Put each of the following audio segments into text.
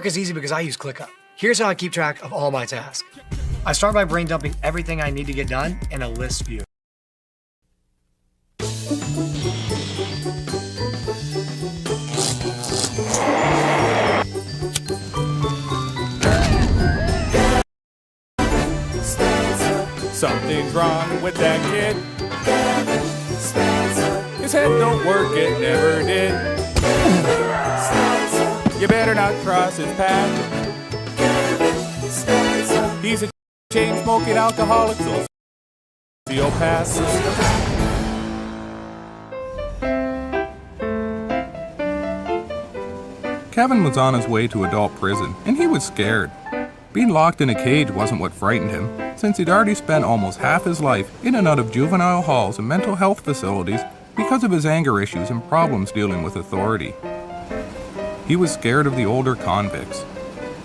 Work is easy because I use ClickUp. Here's how I keep track of all my tasks. I start by brain dumping everything I need to get done in a list view. Something's wrong with that kid. His head don't work, it never did. You better not cross his path. He's a chain-smoking alcoholic, sociopath. Kevin was on his way to adult prison, and he was scared. Being locked in a cage wasn't what frightened him, since he'd already spent almost half his life in and out of juvenile halls and mental health facilities because of his anger issues and problems dealing with authority. He was scared of the older convicts.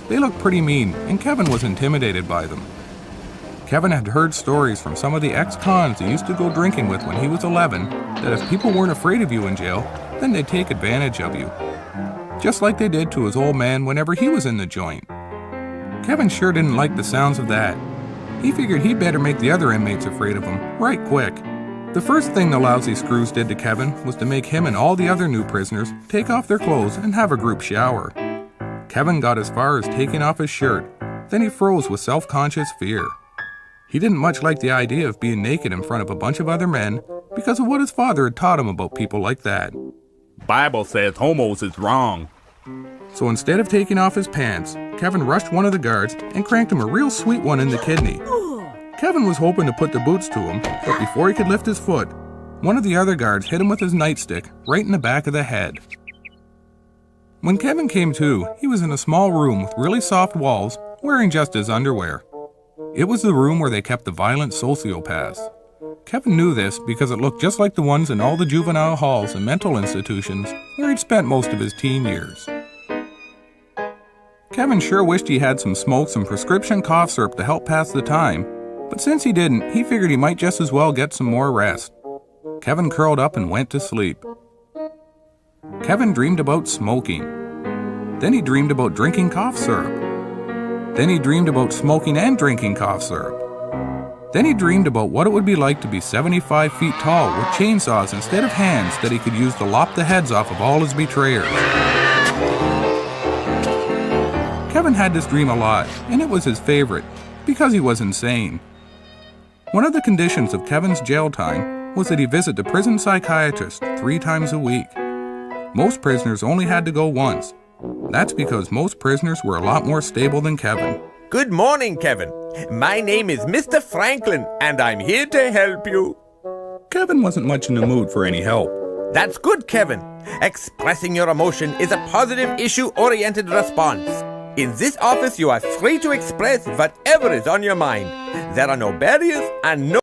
They looked pretty mean, and Kevin was intimidated by them. Kevin had heard stories from some of the ex-cons he used to go drinking with when he was 11 that if people weren't afraid of you in jail, then they'd take advantage of you. Just like they did to his old man whenever he was in the joint. Kevin sure didn't like the sounds of that. He figured he'd better make the other inmates afraid of him, right quick. The first thing the lousy screws did to Kevin was to make him and all the other new prisoners take off their clothes and have a group shower. Kevin got as far as taking off his shirt, then he froze with self-conscious fear. He didn't much like the idea of being naked in front of a bunch of other men because of what his father had taught him about people like that. Bible says homos is wrong. So instead of taking off his pants, Kevin rushed one of the guards and cranked him a real sweet one in the kidney. Kevin was hoping to put the boots to him, but before he could lift his foot, one of the other guards hit him with his nightstick right in the back of the head. When Kevin came to, he was in a small room with really soft walls, wearing just his underwear. It was the room where they kept the violent sociopaths. Kevin knew this because it looked just like the ones in all the juvenile halls and mental institutions where he'd spent most of his teen years. Kevin sure wished he had some smokes and prescription cough syrup to help pass the time, but since he didn't, he figured he might just as well get some more rest. Kevin curled up and went to sleep. Kevin dreamed about smoking. Then he dreamed about drinking cough syrup. Then he dreamed about smoking and drinking cough syrup. Then he dreamed about what it would be like to be 75 feet tall with chainsaws instead of hands that he could use to lop the heads off of all his betrayers. Kevin had this dream a lot, and it was his favorite, because he was insane. One of the conditions of Kevin's jail time was that he visit the prison psychiatrist 3 times a week. Most prisoners only had to go once. That's because most prisoners were a lot more stable than Kevin. Good morning, Kevin. My name is Mr. Franklin, and I'm here to help you. Kevin wasn't much in the mood for any help. That's good, Kevin. Expressing your emotion is a positive issue-oriented response. In this office, you are free to express whatever is on your mind. There are no barriers and no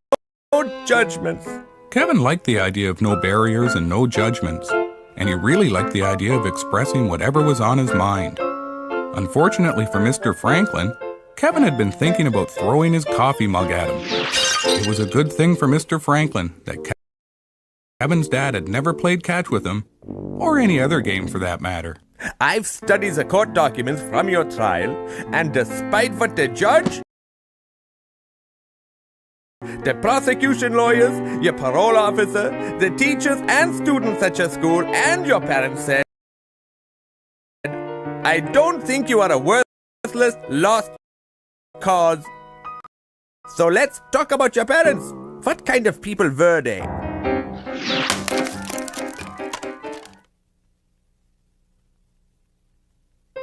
judgments. Kevin liked the idea of no barriers and no judgments, and he really liked the idea of expressing whatever was on his mind. Unfortunately for Mr. Franklin, Kevin had been thinking about throwing his coffee mug at him. It was a good thing for Mr. Franklin that Kevin's dad had never played catch with him, or any other game for that matter. I've studied the court documents from your trial, and despite what the judge, the prosecution lawyers, your parole officer, the teachers and students at your school, and your parents said, I don't think you are a worthless, lost cause. So let's talk about your parents. What kind of people were they?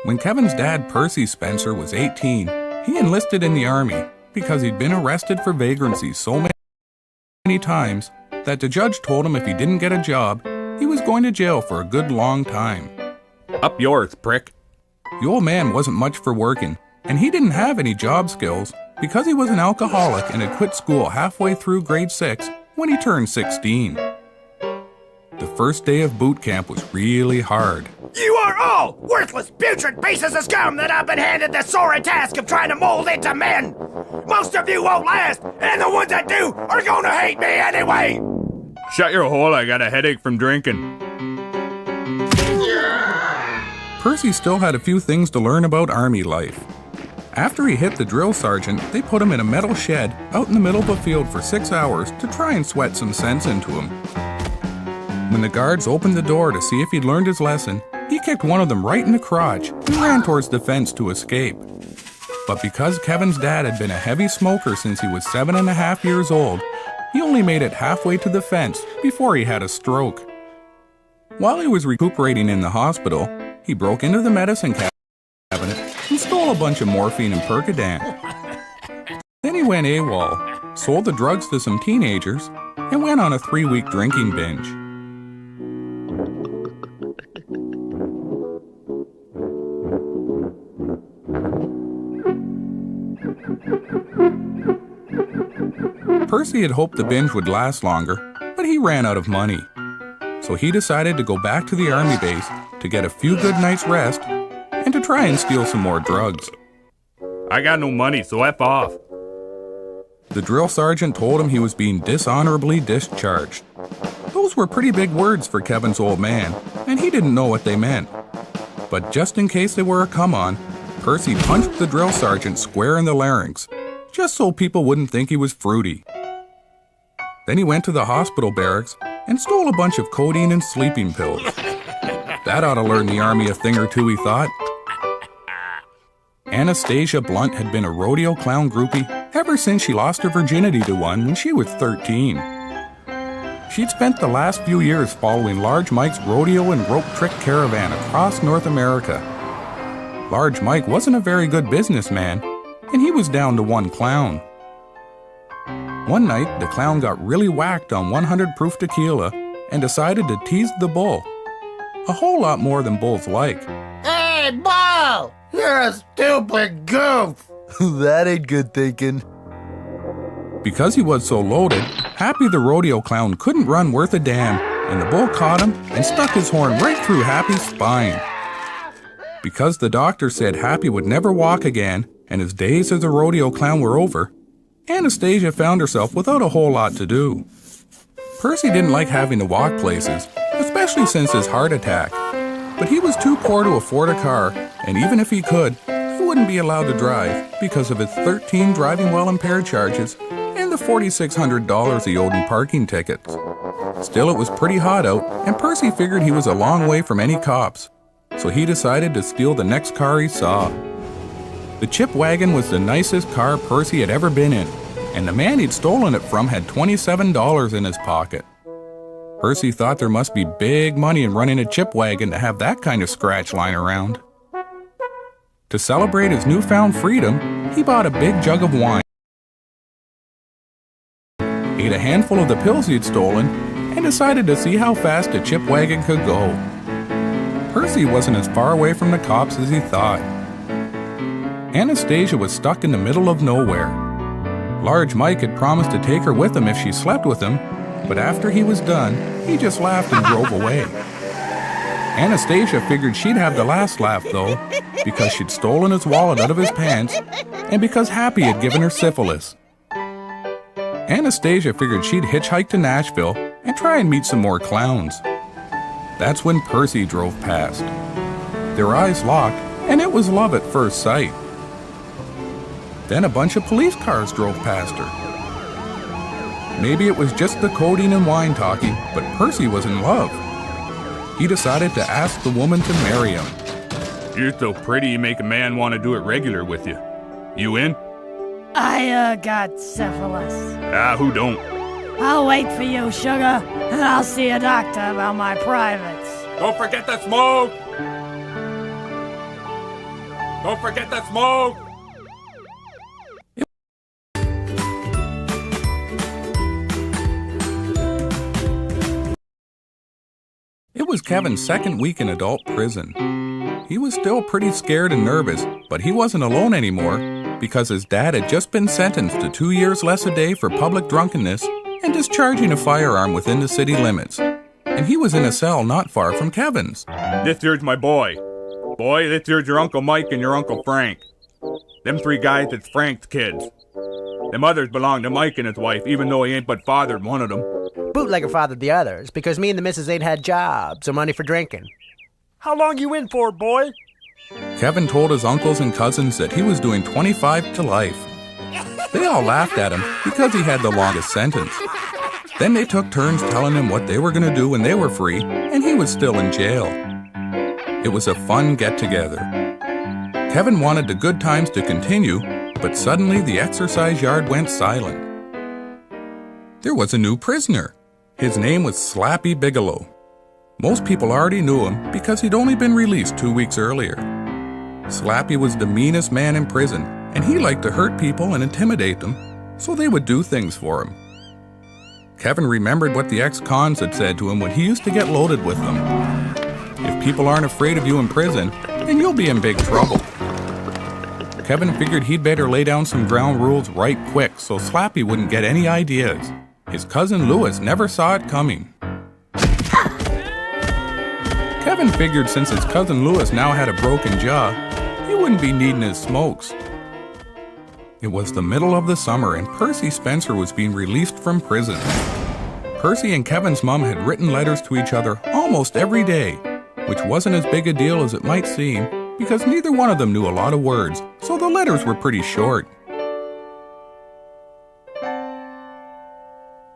When Kevin's dad, Percy Spencer, was 18, he enlisted in the army because he'd been arrested for vagrancy so many times that the judge told him if he didn't get a job, he was going to jail for a good long time. Up yours, prick. The old man wasn't much for working, and he didn't have any job skills because he was an alcoholic and had quit school halfway through grade 6 when he turned 16. The first day of boot camp was really hard. You are all worthless, putrid pieces of scum that have been handed the sorry task of trying to mold into men. Most of you won't last, and the ones that do are gonna hate me anyway. Shut your hole, I got a headache from drinking. Percy still had a few things to learn about army life. After he hit the drill sergeant, they put him in a metal shed out in the middle of a field for 6 hours to try and sweat some sense into him. When the guards opened the door to see if he'd learned his lesson, he kicked one of them right in the crotch and ran towards the fence to escape. But because Kevin's dad had been a heavy smoker since he was 7.5 years old, he only made it halfway to the fence before he had a stroke. While he was recuperating in the hospital, he broke into the medicine cabinet and stole a bunch of morphine and Percodan. Then he went AWOL, sold the drugs to some teenagers, and went on a 3-week drinking binge. Percy had hoped the binge would last longer, but he ran out of money. So he decided to go back to the army base to get a few good nights' rest and to try and steal some more drugs. I got no money, so F off. The drill sergeant told him he was being dishonorably discharged. Those were pretty big words for Kevin's old man, and he didn't know what they meant. But just in case they were a come-on, Percy punched the drill sergeant square in the larynx, just so people wouldn't think he was fruity. Then he went to the hospital barracks and stole a bunch of codeine and sleeping pills. That ought to learn the army a thing or two, he thought. Anastasia Blunt had been a rodeo clown groupie ever since she lost her virginity to one when she was 13. She'd spent the last few years following Large Mike's rodeo and rope trick caravan across North America. Large Mike wasn't a very good businessman, and he was down to one clown. One night, the clown got really whacked on 100 proof tequila and decided to tease the bull. A whole lot more than bulls like. Hey, Bull! You're a stupid goof! That ain't good thinking. Because he was so loaded, Happy the rodeo clown couldn't run worth a damn, and the bull caught him and stuck his horn right through Happy's spine. Because the doctor said Happy would never walk again and his days as a rodeo clown were over, Anastasia found herself without a whole lot to do. Percy didn't like having to walk places, especially since his heart attack. But he was too poor to afford a car, and even if he could, he wouldn't be allowed to drive because of his 13 driving while impaired charges and the $4,600 he owed in parking tickets. Still, it was pretty hot out, and Percy figured he was a long way from any cops, so he decided to steal the next car he saw. The chip wagon was the nicest car Percy had ever been in, and the man he'd stolen it from had $27 in his pocket. Percy thought there must be big money in running a chip wagon to have that kind of scratch lying around. To celebrate his newfound freedom, he bought a big jug of wine, ate a handful of the pills he'd stolen, and decided to see how fast a chip wagon could go. Percy wasn't as far away from the cops as he thought. Anastasia was stuck in the middle of nowhere. Large Mike had promised to take her with him if she slept with him, but after he was done, he just laughed and drove away. Anastasia figured she'd have the last laugh, though, because she'd stolen his wallet out of his pants and because Happy had given her syphilis. Anastasia figured she'd hitchhike to Nashville and try and meet some more clowns. That's when Percy drove past. Their eyes locked, and it was love at first sight. Then a bunch of police cars drove past her. Maybe it was just the codeine and wine talking, but Percy was in love. He decided to ask the woman to marry him. You're so pretty you make a man want to do it regular with you. You in? I got syphilis. Who don't? I'll wait for you, sugar, and I'll see a doctor about my privates. Don't forget the smoke! Don't forget the smoke! It was Kevin's second week in adult prison. He was still pretty scared and nervous, but he wasn't alone anymore because his dad had just been sentenced to 2 years less a day for public drunkenness and discharging a firearm within the city limits. And he was in a cell not far from Kevin's. This here's my boy. Boy, this here's your Uncle Mike and your Uncle Frank. Them 3 guys is Frank's kids. Them others belong to Mike and his wife, even though he ain't but fathered one of them. Bootlegger fathered the others because me and the missus ain't had jobs or money for drinking. How long you in for, boy? Kevin told his uncles and cousins that he was doing 25 to life. They all laughed at him because he had the longest sentence. Then they took turns telling him what they were going to do when they were free, and he was still in jail. It was a fun get-together. Kevin wanted the good times to continue, but suddenly the exercise yard went silent. There was a new prisoner. His name was Slappy Bigelow. Most people already knew him because he'd only been released 2 weeks earlier. Slappy was the meanest man in prison, and he liked to hurt people and intimidate them, so they would do things for him. Kevin remembered what the ex-cons had said to him when he used to get loaded with them. If people aren't afraid of you in prison, then you'll be in big trouble. Kevin figured he'd better lay down some ground rules right quick so Slappy wouldn't get any ideas. His cousin Louis never saw it coming. Kevin figured since his cousin Louis now had a broken jaw, he wouldn't be needing his smokes. It was the middle of the summer and Percy Spencer was being released from prison. Percy and Kevin's mom had written letters to each other almost every day, which wasn't as big a deal as it might seem because neither one of them knew a lot of words, so the letters were pretty short.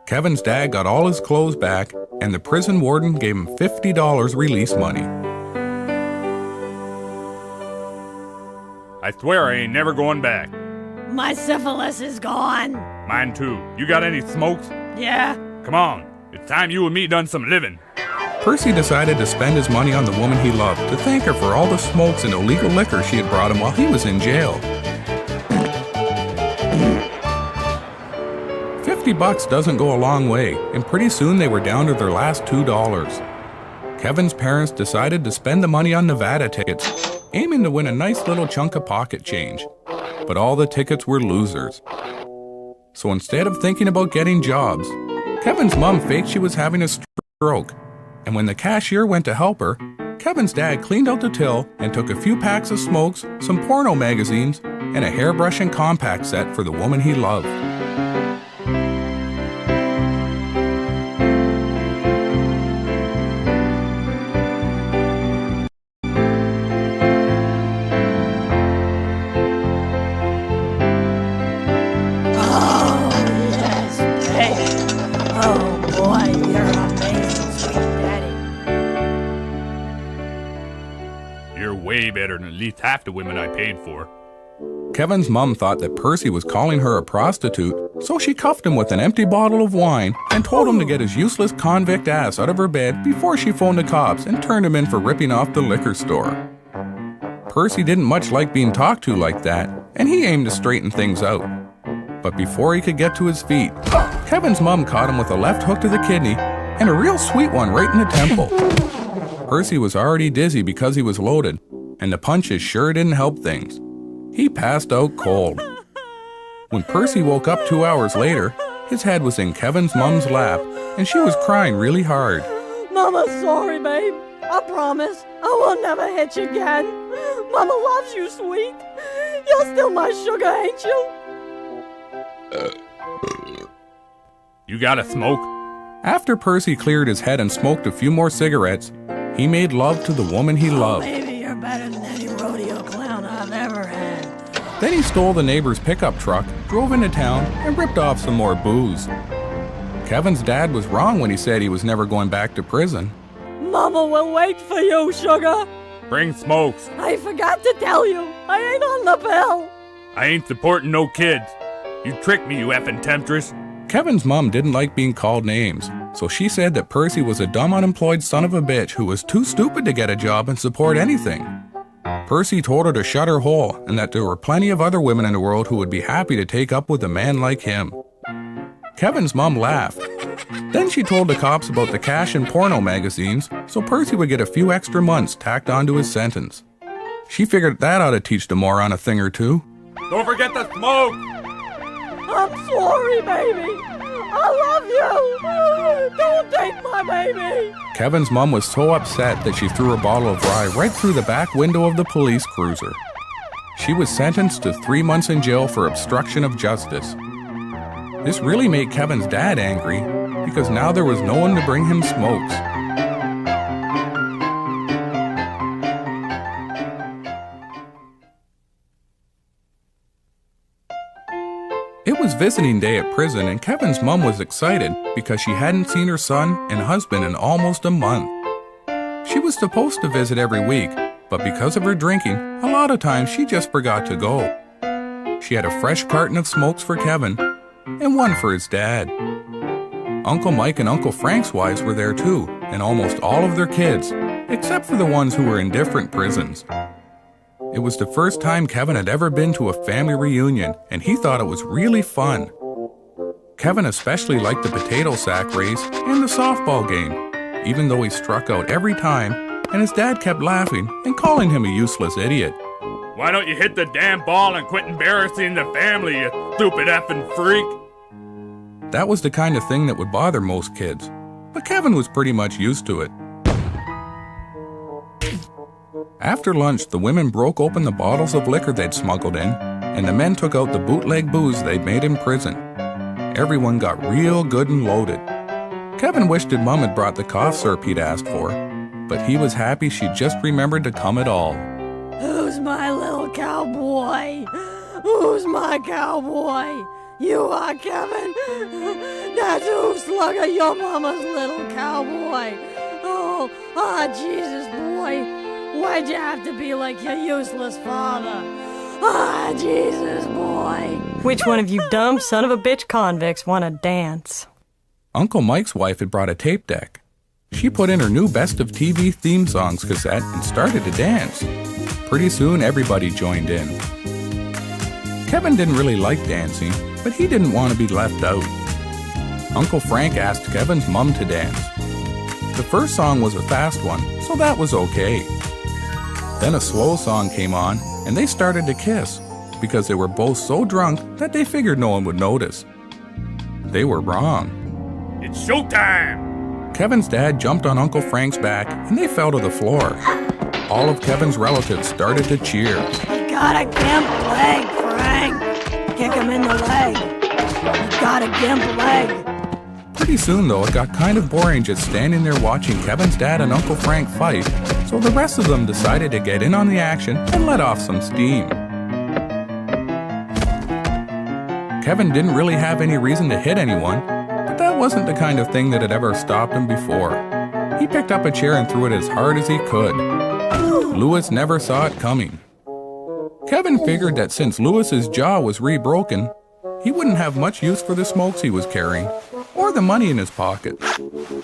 Kevin's dad got all his clothes back, and the prison warden gave him $50 release money. I swear I ain't never going back. My syphilis is gone. Mine too. You got any smokes? Yeah. Come on. It's time you and me done some living. Percy decided to spend his money on the woman he loved to thank her for all the smokes and illegal liquor she had brought him while he was in jail. $50 doesn't go a long way, and pretty soon they were down to their last $2. Kevin's parents decided to spend the money on Nevada tickets, aiming to win a nice little chunk of pocket change. But all the tickets were losers. So instead of thinking about getting jobs, Kevin's mom faked she was having a stroke, and when the cashier went to help her, Kevin's dad cleaned out the till and took a few packs of smokes, some porno magazines, and a hairbrush and compact set for the woman he loved. Way better than at least half the women I paid for. Kevin's mom thought that Percy was calling her a prostitute, so she cuffed him with an empty bottle of wine and told him to get his useless convict ass out of her bed before she phoned the cops and turned him in for ripping off the liquor store. Percy didn't much like being talked to like that, and he aimed to straighten things out. But before he could get to his feet, Kevin's mom caught him with a left hook to the kidney and a real sweet one right in the temple. Percy was already dizzy because he was loaded, and the punches sure didn't help things. He passed out cold. When Percy woke up 2 hours later, his head was in Kevin's mom's lap, and she was crying really hard. Mama, sorry, babe. I promise I will never hit you again. Mama loves you, sweet. You're still my sugar, ain't you? You got a smoke? After Percy cleared his head and smoked a few more cigarettes, he made love to the woman he loved. Maybe you're better than any rodeo clown I've ever had. Then he stole the neighbor's pickup truck, drove into town, and ripped off some more booze. Kevin's dad was wrong when he said he was never going back to prison. Mama will wait for you, sugar. Bring smokes. I forgot to tell you, I ain't on the bill. I ain't supporting no kids. You tricked me, you effing temptress. Kevin's mom didn't like being called names, so she said that Percy was a dumb unemployed son of a bitch who was too stupid to get a job and support anything. Percy told her to shut her hole and that there were plenty of other women in the world who would be happy to take up with a man like him. Kevin's mom laughed. Then she told the cops about the cash and porno magazines, so Percy would get a few extra months tacked onto his sentence. She figured that ought to teach the moron a thing or two. Don't forget the smoke! I'm sorry, baby. I love you. Don't take my baby. Kevin's mom was so upset that she threw a bottle of rye right through the back window of the police cruiser. She was sentenced to 3 months in jail for obstruction of justice. This really made Kevin's dad angry because now there was no one to bring him smokes. It was visiting day at prison, and Kevin's mom was excited because she hadn't seen her son and husband in almost a month. She was supposed to visit every week, but because of her drinking, a lot of times she just forgot to go. She had a fresh carton of smokes for Kevin and one for his dad. Uncle Mike and Uncle Frank's wives were there too, and almost all of their kids, except for the ones who were in different prisons. It was the first time Kevin had ever been to a family reunion, and he thought it was really fun. Kevin especially liked the potato sack race and the softball game, even though he struck out every time, and his dad kept laughing and calling him a useless idiot. Why don't you hit the damn ball and quit embarrassing the family, you stupid effing freak? That was the kind of thing that would bother most kids, but Kevin was pretty much used to it. After lunch, the women broke open the bottles of liquor they'd smuggled in, and the men took out the bootleg booze they'd made in prison. Everyone got real good and loaded. Kevin wished his mom had brought the cough syrup he'd asked for, but he was happy she just remembered to come at all. Who's my little cowboy? Who's my cowboy? You are, Kevin. That's who, Slugger, your mama's little cowboy. Oh, Jesus, boy. Why'd you have to be like your useless father? Jesus, boy. Which one of you dumb son of a bitch convicts want to dance? Uncle Mike's wife had brought a tape deck. She put in her new Best of TV theme songs cassette and started to dance. Pretty soon, everybody joined in. Kevin didn't really like dancing, but he didn't want to be left out. Uncle Frank asked Kevin's mom to dance. The first song was a fast one, so that was okay. Then a slow song came on, and they started to kiss, because they were both so drunk that they figured no one would notice. They were wrong. It's showtime! Kevin's dad jumped on Uncle Frank's back and they fell to the floor. All of Kevin's relatives started to cheer. You got a gimp leg, Frank. Kick him in the leg. You got a gimp leg. Pretty soon, though, it got kind of boring just standing there watching Kevin's dad and Uncle Frank fight, so the rest of them decided to get in on the action and let off some steam. Kevin didn't really have any reason to hit anyone, but that wasn't the kind of thing that had ever stopped him before. He picked up a chair and threw it as hard as he could. Louis never saw it coming. Kevin figured that since Louis's jaw was re-broken, he wouldn't have much use for the smokes he was carrying, or the money in his pocket.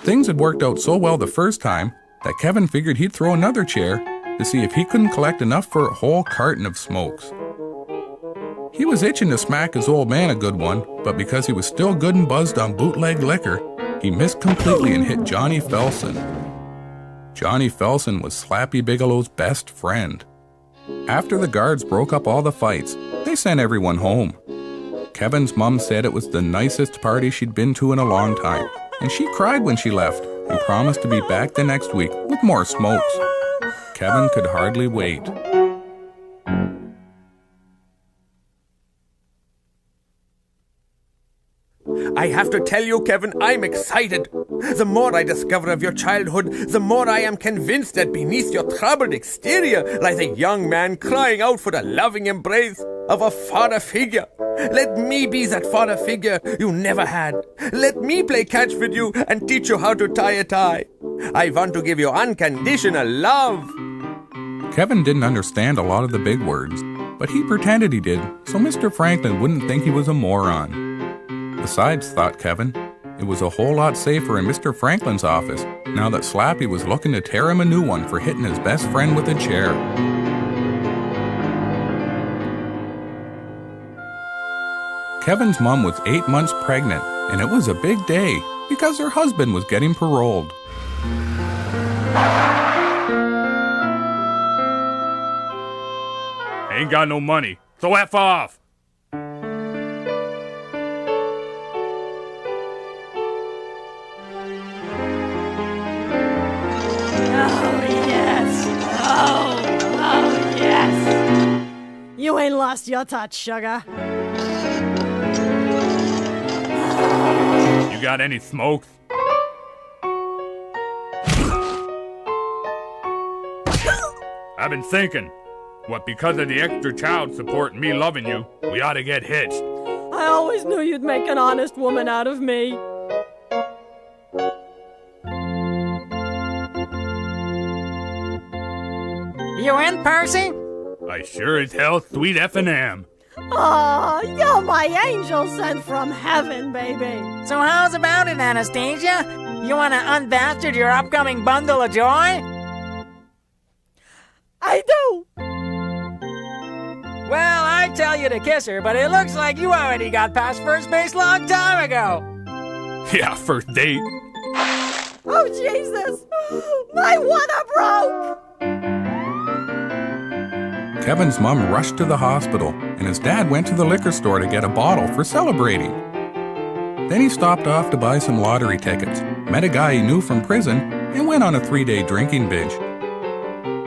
Things had worked out so well the first time that Kevin figured he'd throw another chair to see if he couldn't collect enough for a whole carton of smokes. He was itching to smack his old man a good one, but because he was still good and buzzed on bootleg liquor, he missed completely and hit Johnny Felsen. Johnny Felsen was Slappy Bigelow's best friend. After the guards broke up all the fights, they sent everyone home. Kevin's mom said it was the nicest party she'd been to in a long time, and she cried when she left and promised to be back the next week with more smokes. Kevin could hardly wait. I have to tell you, Kevin, I'm excited. The more I discover of your childhood, the more I am convinced that beneath your troubled exterior lies a young man crying out for the loving embrace of a father figure. Let me be that father figure you never had. Let me play catch with you and teach you how to tie a tie. I want to give you unconditional love. Kevin didn't understand a lot of the big words, but he pretended he did, so Mr. Franklin wouldn't think he was a moron. Besides, thought Kevin, it was a whole lot safer in Mr. Franklin's office now that Slappy was looking to tear him a new one for hitting his best friend with a chair. Kevin's mom was 8 months pregnant, and it was a big day because her husband was getting paroled. I ain't got no money, so F off. Oh, yes. You ain't lost your touch, sugar. You got any smokes? I've been thinking, what, because of the extra child support and me loving you, we ought to get hitched. I always knew you'd make an honest woman out of me. You in, Percy? I sure as hell sweet F&M. Aw, you're my angel sent from heaven, baby. So how's about it, Anastasia? You want to unbastard your upcoming bundle of joy? I do. Well, I tell you to kiss her, but it looks like you already got past first base long time ago. Yeah, first date. Oh, Jesus. My water broke. Kevin's mom rushed to the hospital, and his dad went to the liquor store to get a bottle for celebrating. Then he stopped off to buy some lottery tickets, met a guy he knew from prison, and went on a 3-day drinking binge.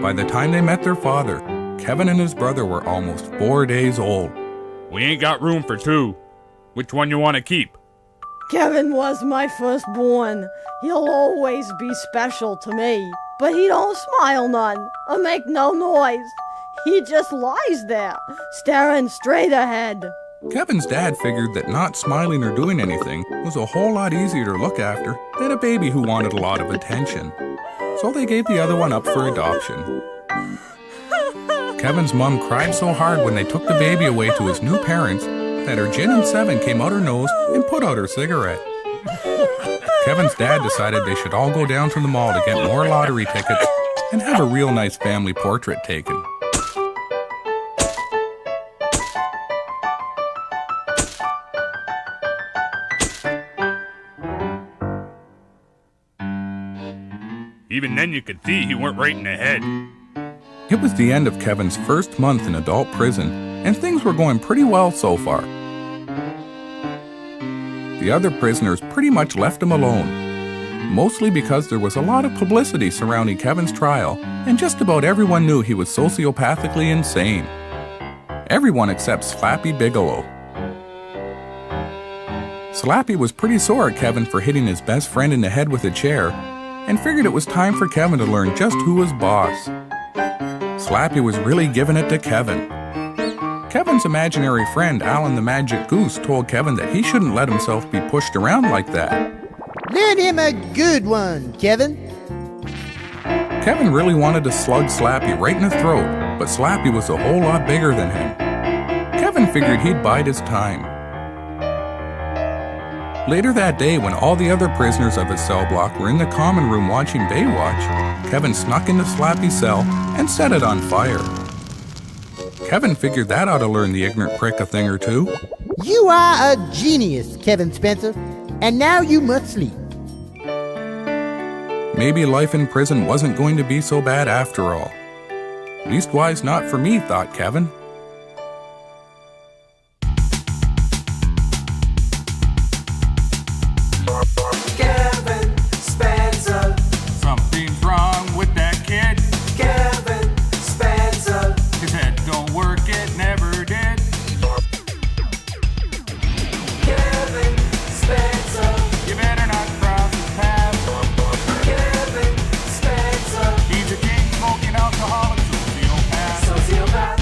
By the time they met their father, Kevin and his brother were almost 4 days old. We ain't got room for two. Which one you want to keep? Kevin was my firstborn. He'll always be special to me. But he don't smile none, or make no noise. He just lies there, staring straight ahead. Kevin's dad figured that not smiling or doing anything was a whole lot easier to look after than a baby who wanted a lot of attention. So they gave the other one up for adoption. Kevin's mom cried so hard when they took the baby away to his new parents that her gin and 7 came out her nose and put out her cigarette. Kevin's dad decided they should all go down to the mall to get more lottery tickets and have a real nice family portrait taken. Even then you could see he weren't right in the head. It was the end of Kevin's first month in adult prison, and things were going pretty well so far. The other prisoners pretty much left him alone. mostly because there was a lot of publicity surrounding Kevin's trial, and just about everyone knew he was sociopathically insane. Everyone except Slappy Bigelow. Slappy was pretty sore at Kevin for hitting his best friend in the head with a chair, and figured it was time for Kevin to learn just who was boss. Slappy was really giving it to Kevin. Kevin's imaginary friend, Alan the Magic Goose, told Kevin that he shouldn't let himself be pushed around like that. Learn him a good one, Kevin. Kevin really wanted to slug Slappy right in the throat, but Slappy was a whole lot bigger than him. Kevin figured he'd bide his time. Later that day, when all the other prisoners of his cell block were in the common room watching Baywatch, Kevin snuck into Slappy's cell and set it on fire. Kevin figured that ought to learn the ignorant prick a thing or two. You are a genius, Kevin Spencer, and now you must sleep. Maybe life in prison wasn't going to be so bad after all. Leastwise not for me, thought Kevin. Kevin Spencer. Something's wrong with that kid. Kevin Spencer. His head don't work, it never did. Kevin Spencer. You better not cross his path. Kevin Spencer. He's a king smoking alcoholic sociopath. Sociopath.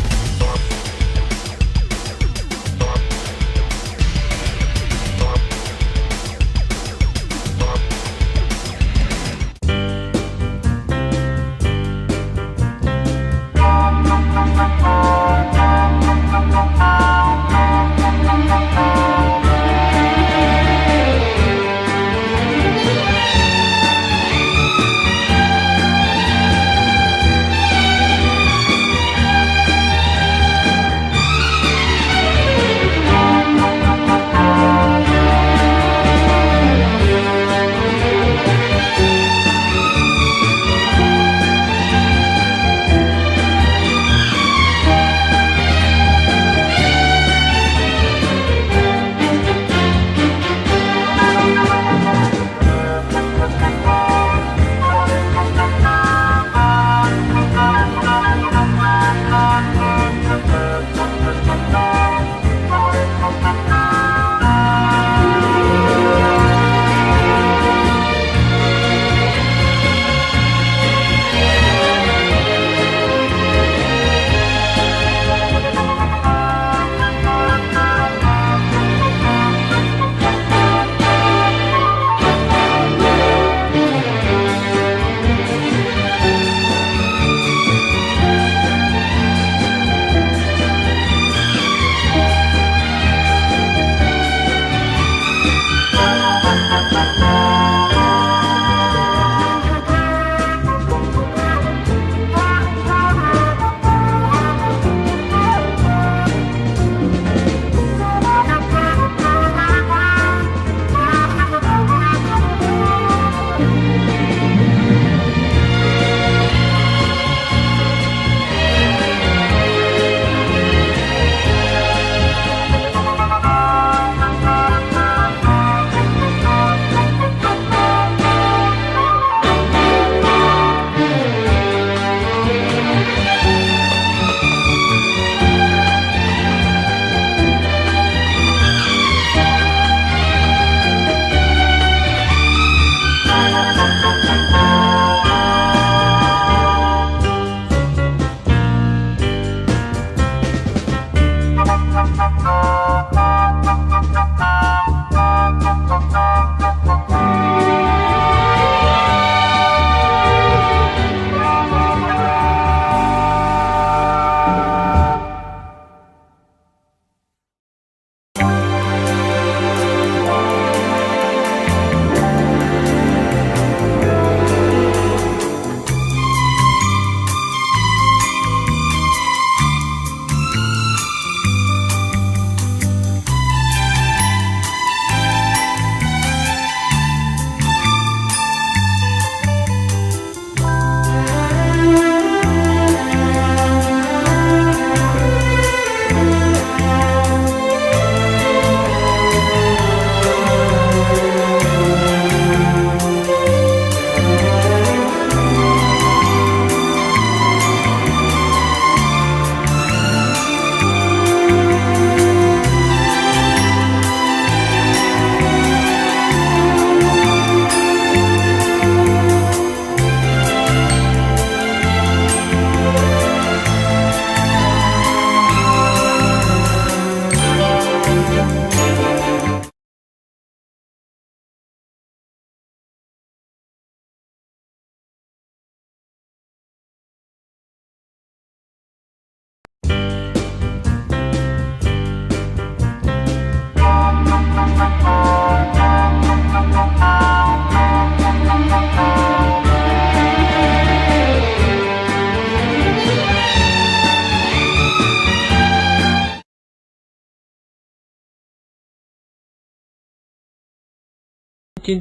Going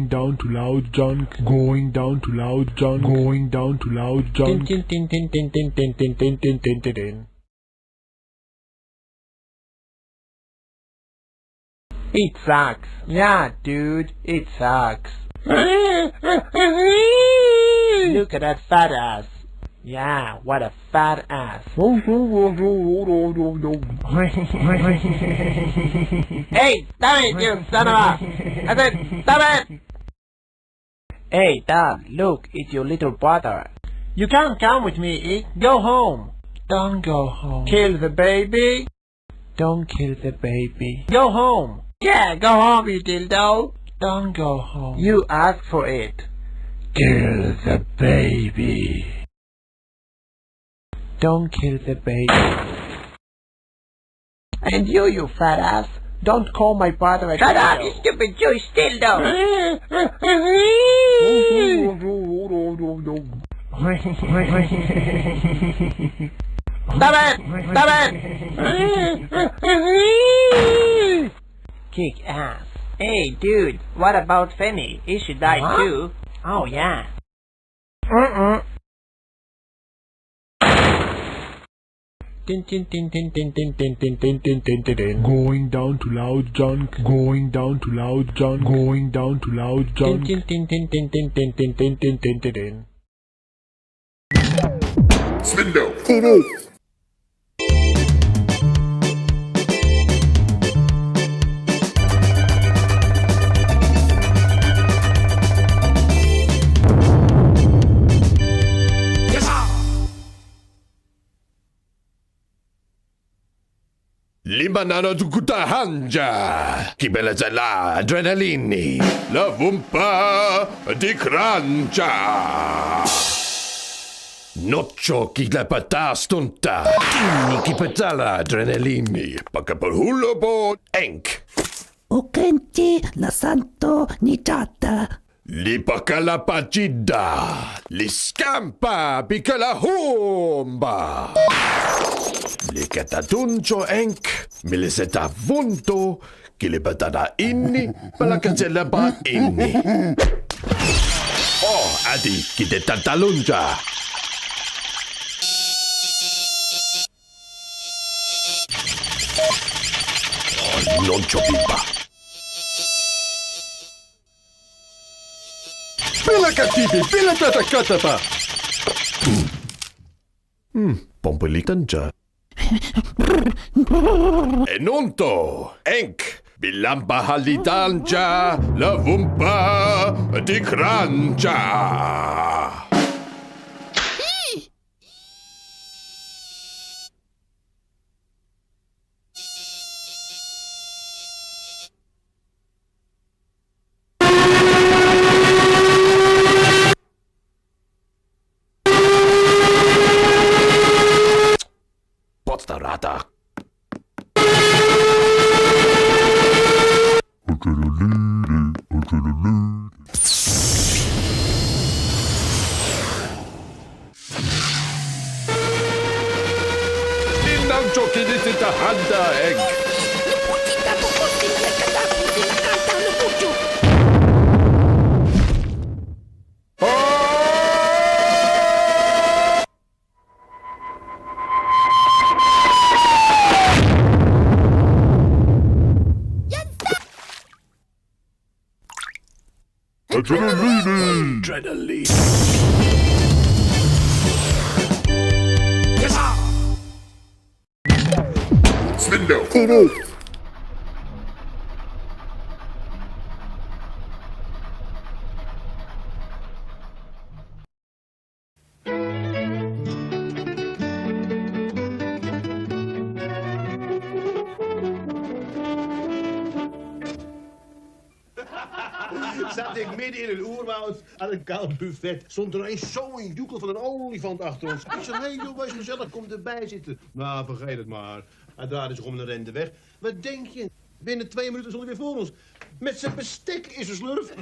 down to loud junk. Going down to loud junk. Going down to loud junk. It sucks. Yeah, dude, it sucks. Look at that fat ass. Yeah, what a fat ass. Hey, stop it, you son of a... I said, stop it! Hey, Dad, look, it's your little brother. You can't come with me, go home. Don't go home. Kill the baby. Don't kill the baby. Go home. Yeah, go home, you dildo. Don't go home. You asked for it. Kill the baby. Don't kill the baby. And you fat ass, don't call my brother a Shut up, you stupid Jewish dildo! Stop it! Stop it! Kick ass. Hey, dude, what about Fanny? He should die too. Oh, yeah. Going down to loud junk. Going down to loud junk. Going down to loud junk. Smindo. TV. Lima tukuta hanja, kibela la adrenalini, la vumpa di crancia. Nocho ki la patastunta, kini ki patala adrenalini, pakapahulo po enk. Okenti la santo nitata. Li pakala pachida, li scampa picala humba. Li catatuncio enk, mi li seta vunto, ki li patada inni, pala cancella pa inni. Oh, adi, ki te tatalunja. Oh, non c'ho pipa. Bella cattivi, bella attaccata pa. Pompelitan già. E non to, enk, bilamba halidanja, la vumpa di crancia. Potstarata. Lindang joki di tita handa egg. Adrenaline! Adrenaline! Yes, Smindo! TV. Zat ik midden in het oerwoud aan een koud buffet. Stond er eens zo'n joekel van een olifant achter ons. Ik zei, nee joh, wees gezellig, kom erbij zitten. Nou, vergeet het maar. Hij draaide zich om en rende weg. Wat denk je? Binnen 2 minuten stond hij weer voor ons. Met zijn bestek in zijn slurf.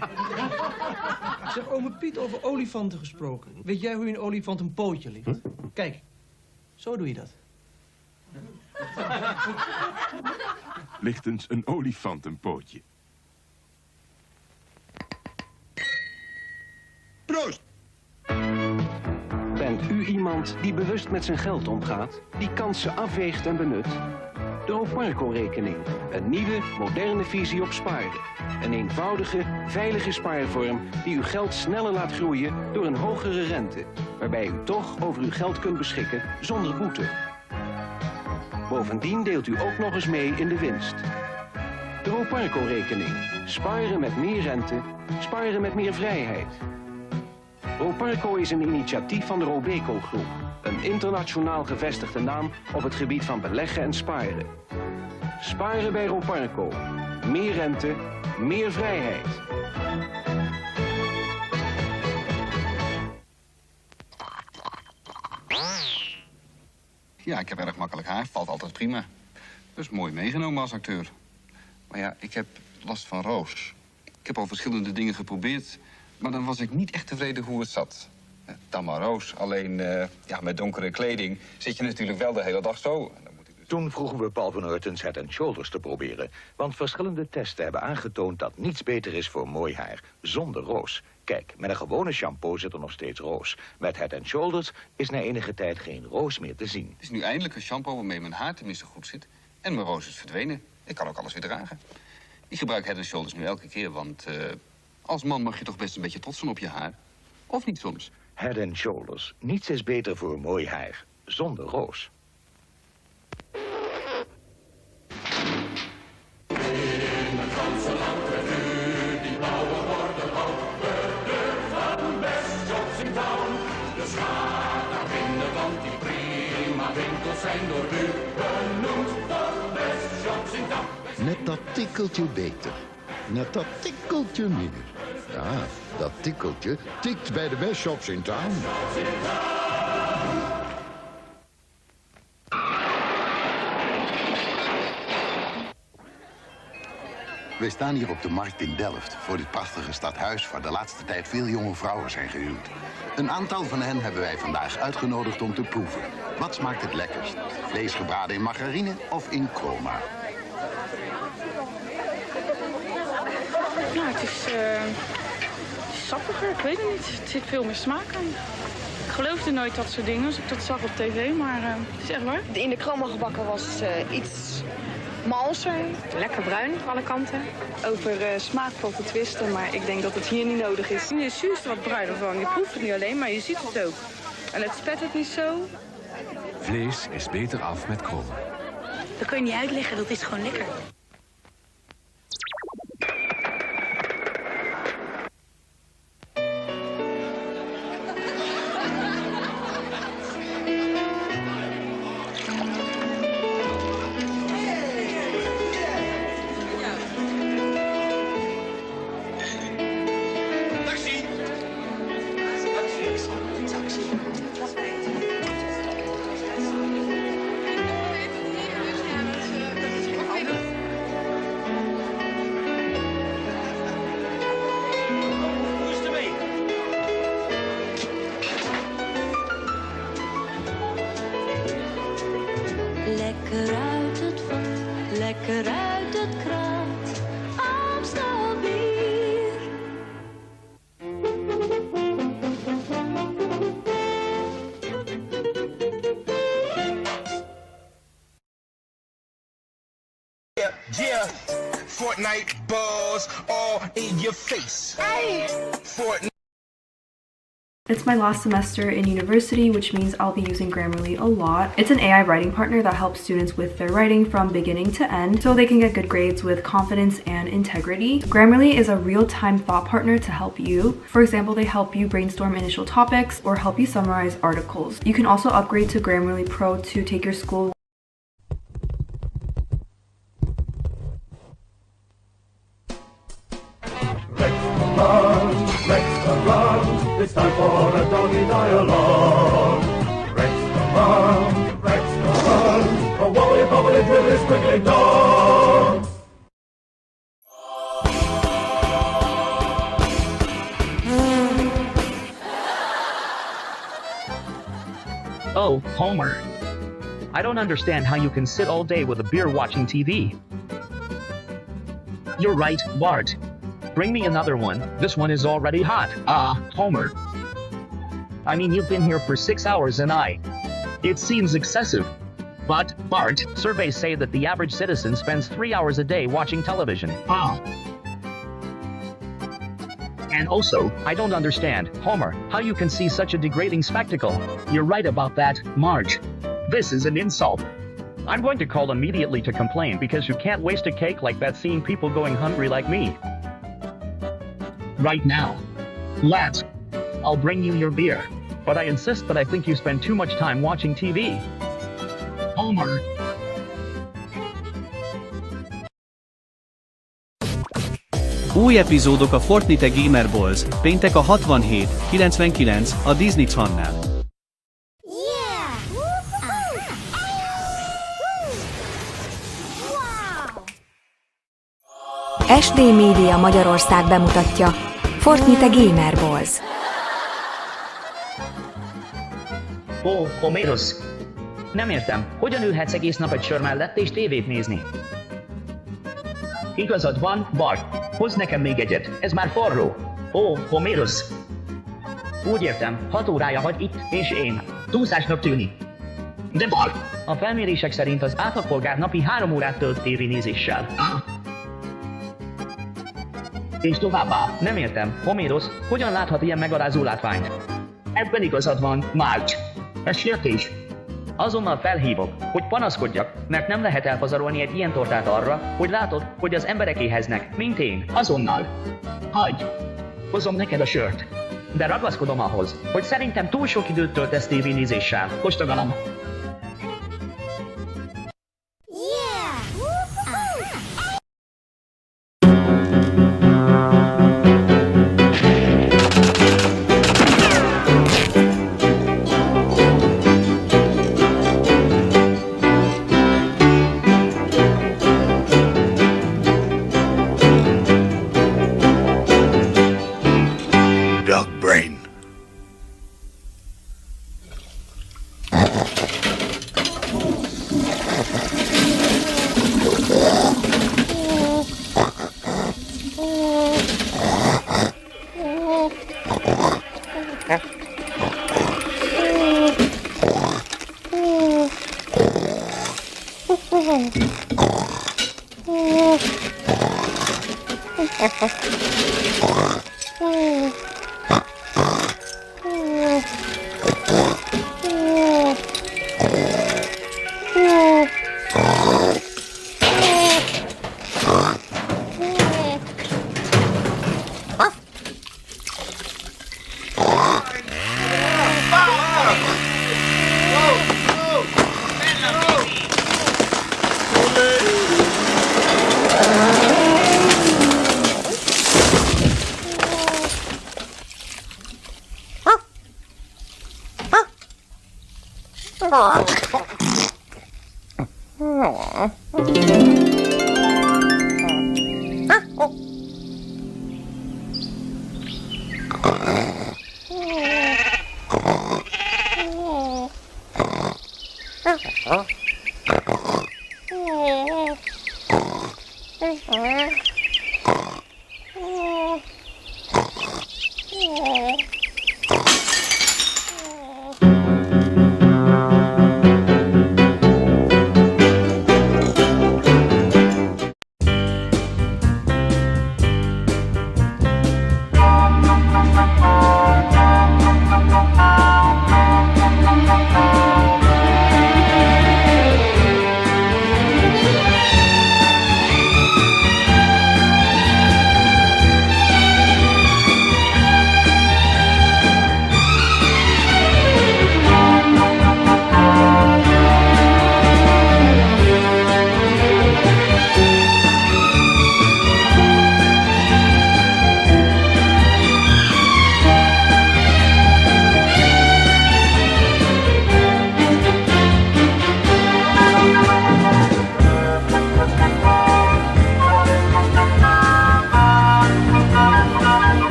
Zeg, ome Piet, over olifanten gesproken. Weet jij hoe een olifant een pootje ligt? Kijk, zo doe je dat. Lichtens een olifantenpootje. Proost! Bent u iemand die bewust met zijn geld omgaat, die kansen afweegt en benut? De Roparco-rekening, een nieuwe, moderne visie op sparen. Een eenvoudige, veilige spaarvorm die uw geld sneller laat groeien door een hogere rente, waarbij u toch over uw geld kunt beschikken zonder boete. Bovendien deelt u ook nog eens mee in de winst. De Roparco-rekening. Sparen met meer rente, sparen met meer vrijheid. Roparco is een initiatief van de Robeco-groep. Een internationaal gevestigde naam op het gebied van beleggen en sparen. Sparen bij Roparco. Meer rente, meer vrijheid. Ja, ik heb erg makkelijk haar. Valt altijd prima. Dus mooi meegenomen als acteur. Maar ja, ik heb last van roos. Ik heb al verschillende dingen geprobeerd, maar dan was ik niet echt tevreden hoe het zat. Dan maar roos. Alleen, ja, met donkere kleding zit je natuurlijk wel de hele dag zo. Toen vroegen we Paul van Ortens Head Shoulders te proberen. Want verschillende testen hebben aangetoond dat niets beter is voor mooi haar zonder roos. Kijk, met een gewone shampoo zit er nog steeds roos. Met Head Shoulders is na enige tijd geen roos meer te zien. Het is nu eindelijk een shampoo waarmee mijn haar tenminste goed zit. En mijn roos is verdwenen. Ik kan ook alles weer dragen. Ik gebruik Head Shoulders nu elke keer, want als man mag je toch best een beetje trots zijn op je haar. Of niet soms? Head Shoulders. Niets is beter voor mooi haar zonder roos. Net dat tikkeltje beter. Net dat tikkeltje meer. Ja, dat tikkeltje tikt bij de best shops in town. Wij staan hier op de markt in Delft voor dit prachtige stadhuis waar de laatste tijd veel jonge vrouwen zijn gehuwd. Een aantal van hen hebben wij vandaag uitgenodigd om te proeven. Wat smaakt het lekkerst? Vlees gebraden in margarine of in chroma? Nou, het is sappiger, ik weet het niet. Het zit veel meer smaak aan. Ik geloofde nooit dat soort dingen als ik dat zag op tv, maar het is echt waar. De in de chroma gebakken was iets malser. Lekker bruin aan alle kanten. Over smaak valt te twisten, maar ik denk dat het hier niet nodig is. Je zuurst wat bruiner van. Je proeft het niet alleen, maar je ziet het ook. En het spettert niet zo. Vlees is beter af met chroma. Dat kun je niet uitleggen, dat is gewoon lekker. Lekker uit het vat, lekker uit het krat, Amstelbier. Yeah, Fortnite buzz all in your face. Hey, Fortnite. It's my last semester in university, which means I'll be using Grammarly a lot. It's an AI writing partner that helps students with their writing from beginning to end so they can get good grades with confidence and integrity. Grammarly is a real-time thought partner to help you. For example, they help you brainstorm initial topics or help you summarize articles. You can also upgrade to Grammarly Pro to take your school It's time for a doggy dialogue. Rex the run, a wobbly bobbly dribbly squiggly dog. Oh, Homer. I don't understand how you can sit all day with a beer watching TV. You're right, Bart. Bring me another one. This one is already hot. Homer. I mean, you've been here for 6 hours and it seems excessive. But, Bart, surveys say that the average citizen spends 3 hours a day watching television. And also, I don't understand, Homer, how you can see such a degrading spectacle. You're right about that, Marge. This is an insult. I'm going to call immediately to complain because you can't waste a cake like that seeing people going hungry like me. Right now. Lads, I'll bring you your beer. But I insist that I think you spend too much time watching TV. Homer. Új epizódok a Fortnite Gamer Balls, péntek a 67-99 a Disney Channel. SD Media Magyarország bemutatja Fortnite Gamer Balls. Homerus. Nem értem, hogyan ülhetsz egész nap egy sör mellett és tévét nézni? Igazad van, Bart. Hozz nekem még egyet, ez már forró. Homerus. Úgy értem, 6 órája vagy itt, és én. Túlzásnak tűnik. De Bart! A felmérések szerint az átlagpolgár napi 3 órát tölt tévénézéssel. És továbbá, nem értem, Homerus, hogyan láthat ilyen megalázó látványt? Ebben igazad van, Marge. Ez sértés. Azonnal felhívok, hogy panaszkodjak, mert nem lehet elpazarolni egy ilyen tortát arra, hogy látod, hogy az emberek éheznek, mint én. Azonnal. Hagyj! Hozom neked a sört. De ragaszkodom ahhoz, hogy szerintem túl sok időt töltesz tévénézéssel. Kóstolom.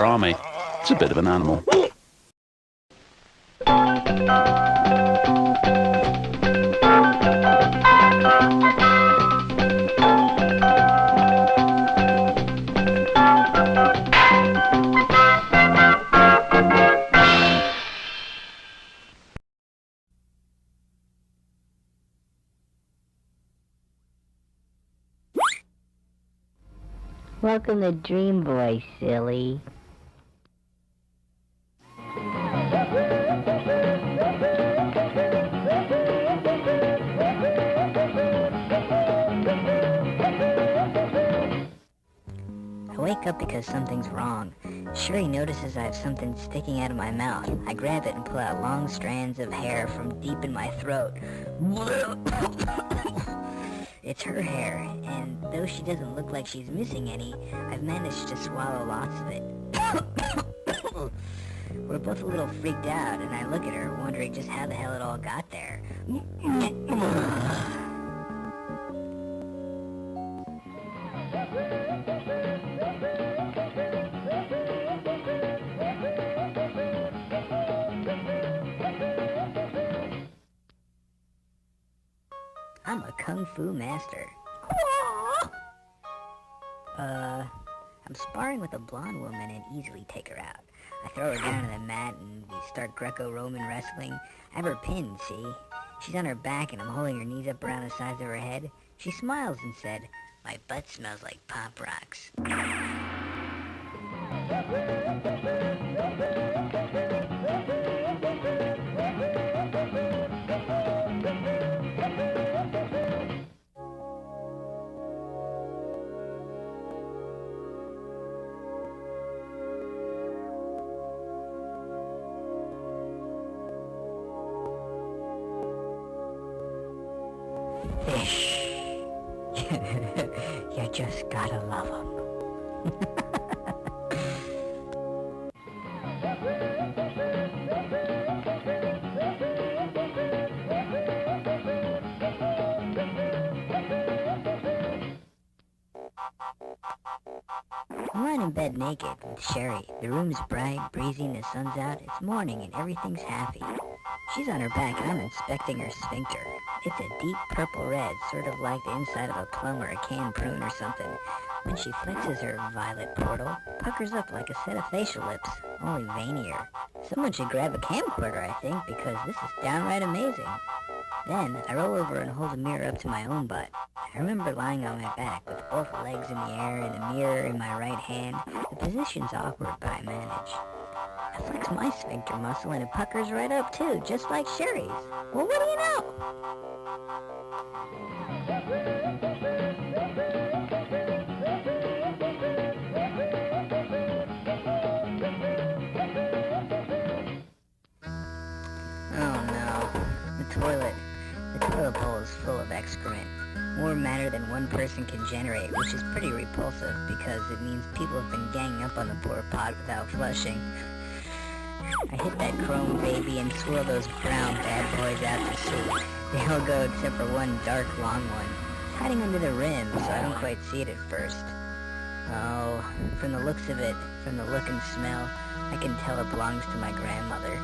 our army. It's a bit of an animal. Welcome to Dream Boy, silly. I wake up because something's wrong. Sherry notices I have something sticking out of my mouth. I grab it and pull out long strands of hair from deep in my throat. It's her hair, and though she doesn't look like she's missing any, I've managed to swallow lots of it. We're both a little freaked out, and I look at her, wondering just how the hell it all got there. I'm a kung fu master. I'm sparring with a blonde woman and easily take her out. I throw her down on the mat and we start Greco-Roman wrestling. I have her pinned, see? She's on her back and I'm holding her knees up around the sides of her head. She smiles and said, "My butt smells like Pop Rocks." Fish. You just gotta love them. I'm lying in bed naked with Sherry. The room is bright, breezy, and the sun's out. It's morning and everything's happy. She's on her back and I'm inspecting her sphincter. It's a deep purple red, sort of like the inside of a plum or a canned prune or something. When she flexes her violet portal, puckers up like a set of facial lips, only veinier. Someone should grab a camcorder, I think, because this is downright amazing. Then, I roll over and hold a mirror up to my own butt. I remember lying on my back with both legs in the air and a mirror in my right hand. The position's awkward, but I manage. I flex my sphincter muscle and it puckers right up too, just like Sherry's. Well, what do you know? Oh no, the toilet bowl is full of excrement. More matter than one person can generate, which is pretty repulsive because it means people have been ganging up on the poor pot without flushing. I hit that chrome baby and swirl those brown bad boys out to sea. They all go except for one dark long one. It's hiding under the rim, so I don't quite see it at first. Oh, from the looks of it, from the look and smell, I can tell it belongs to my grandmother.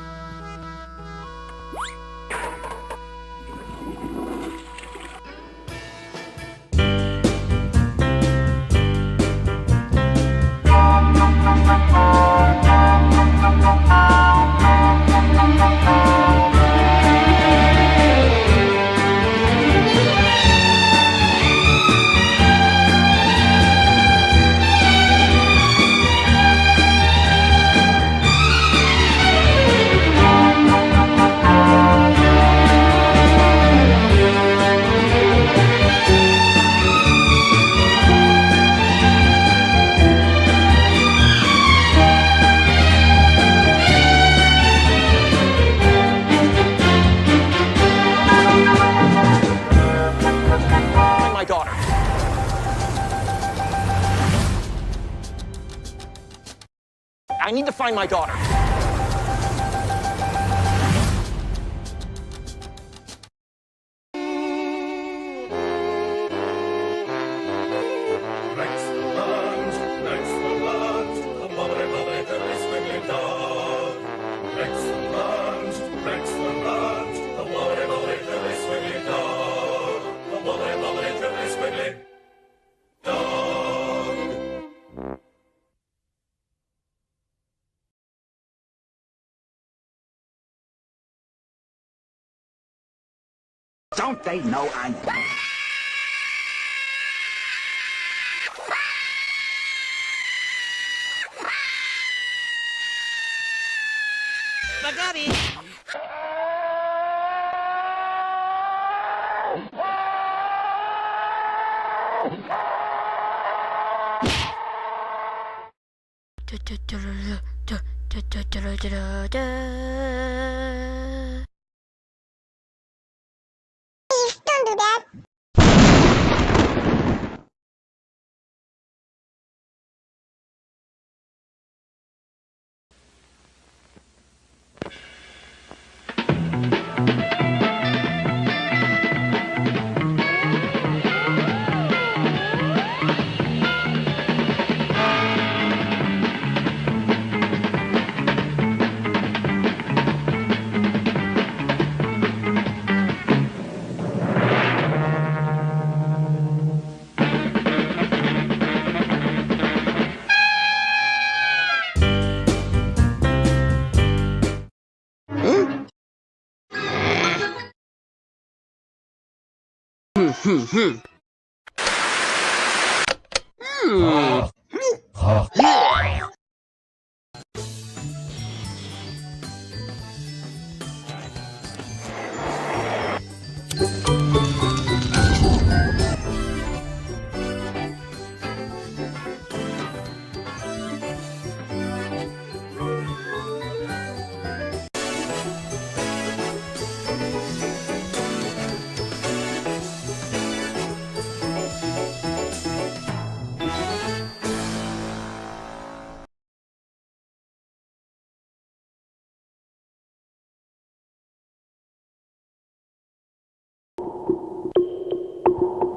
I need to find my daughter. Nice the land, the Don't they know I'm... Spaghetti! Don't do that.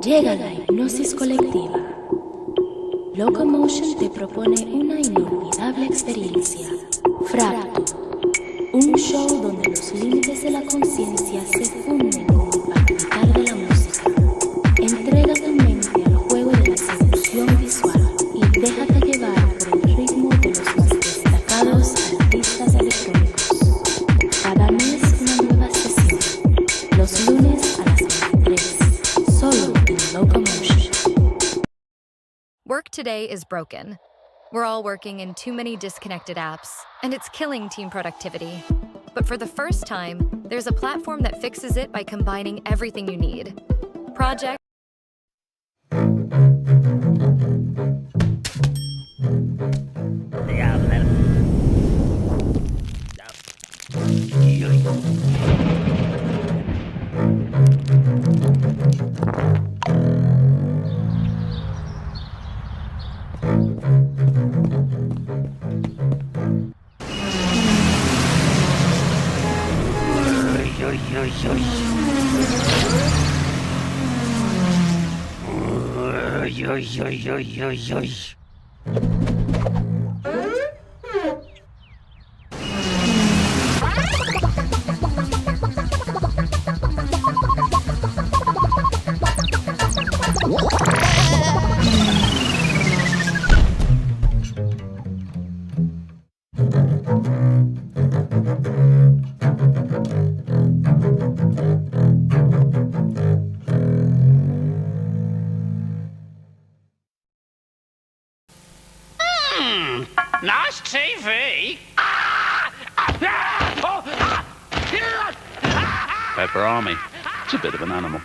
Llega la hipnosis colectiva. Locomotion te propone una inolvidable experiencia. Fracto, un show donde los límites de la conciencia se funden con el palpitar de la música. Entrega tu mente al juego de la seducción visual y déjate llevar por el ritmo de los más destacados artistas electrónicos. Cada mes una nueva sesión. Los lunes a las 23. Solo in Locomotion. Work today is broken. We're all working in too many disconnected apps, and it's killing team productivity. But for the first time, there's a platform that fixes it by combining everything you need. Project. Nice TV. Pepperami. It's a bit of an animal.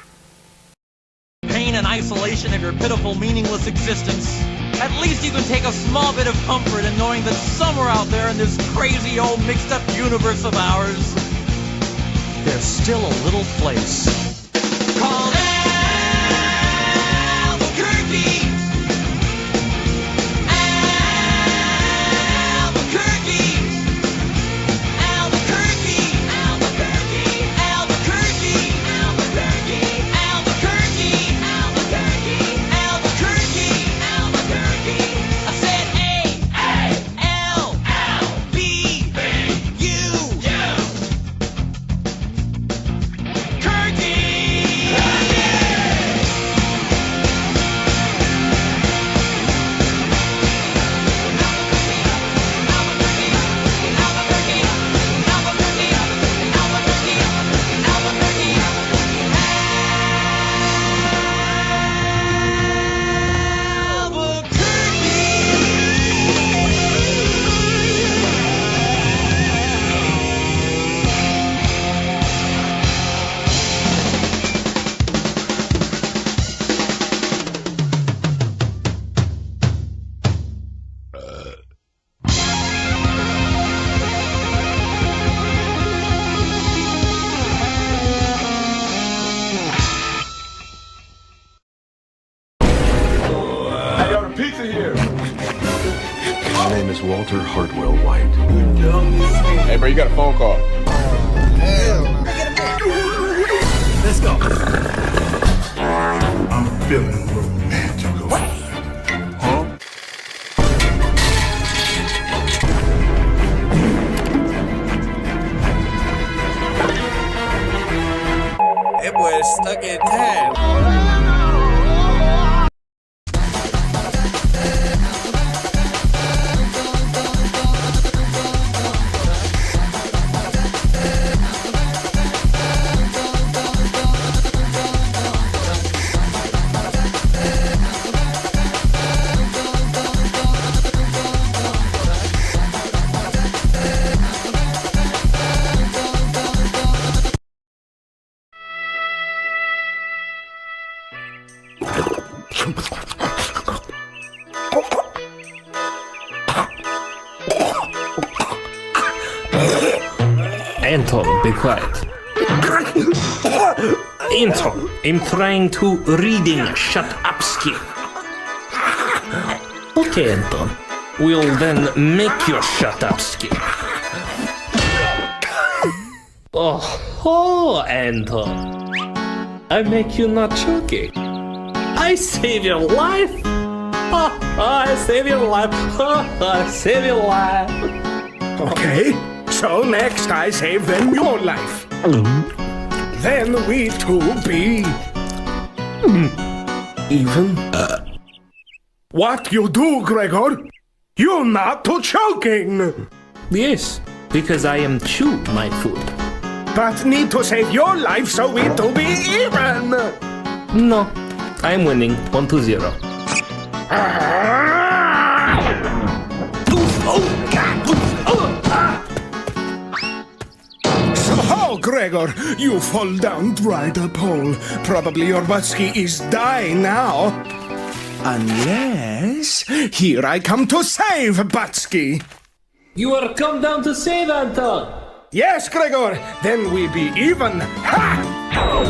Pain and isolation of your pitiful, meaningless existence. At least you can take a small bit of comfort in knowing that somewhere out there in this crazy old mixed up universe of ours, there's still a little place called Albuquerque. Kirky! bro. You got a phone call. Let's go. I'm feeling romantic. Huh? That boy is stuck in time. Anton, be quiet. Anton, I'm trying to reading. Shut up, Skip. Okay, Anton. We'll then make you shut up, Skip. Oh, Anton. I make you not choking. I save your life. I save your life. I save your life. Okay, so next I save them your life. Then we two be... even? What you do, Gregor? You're not to choking. Yes, because I am chew my food. But need to save your life so we to be even. No, I'm winning 1-0. So, Gregor, you fall down right up hole. Probably your Butsky is dying now. Unless, here I come to save Butsky. You are come down to save Anton. Yes, Gregor, then we be even. Ha!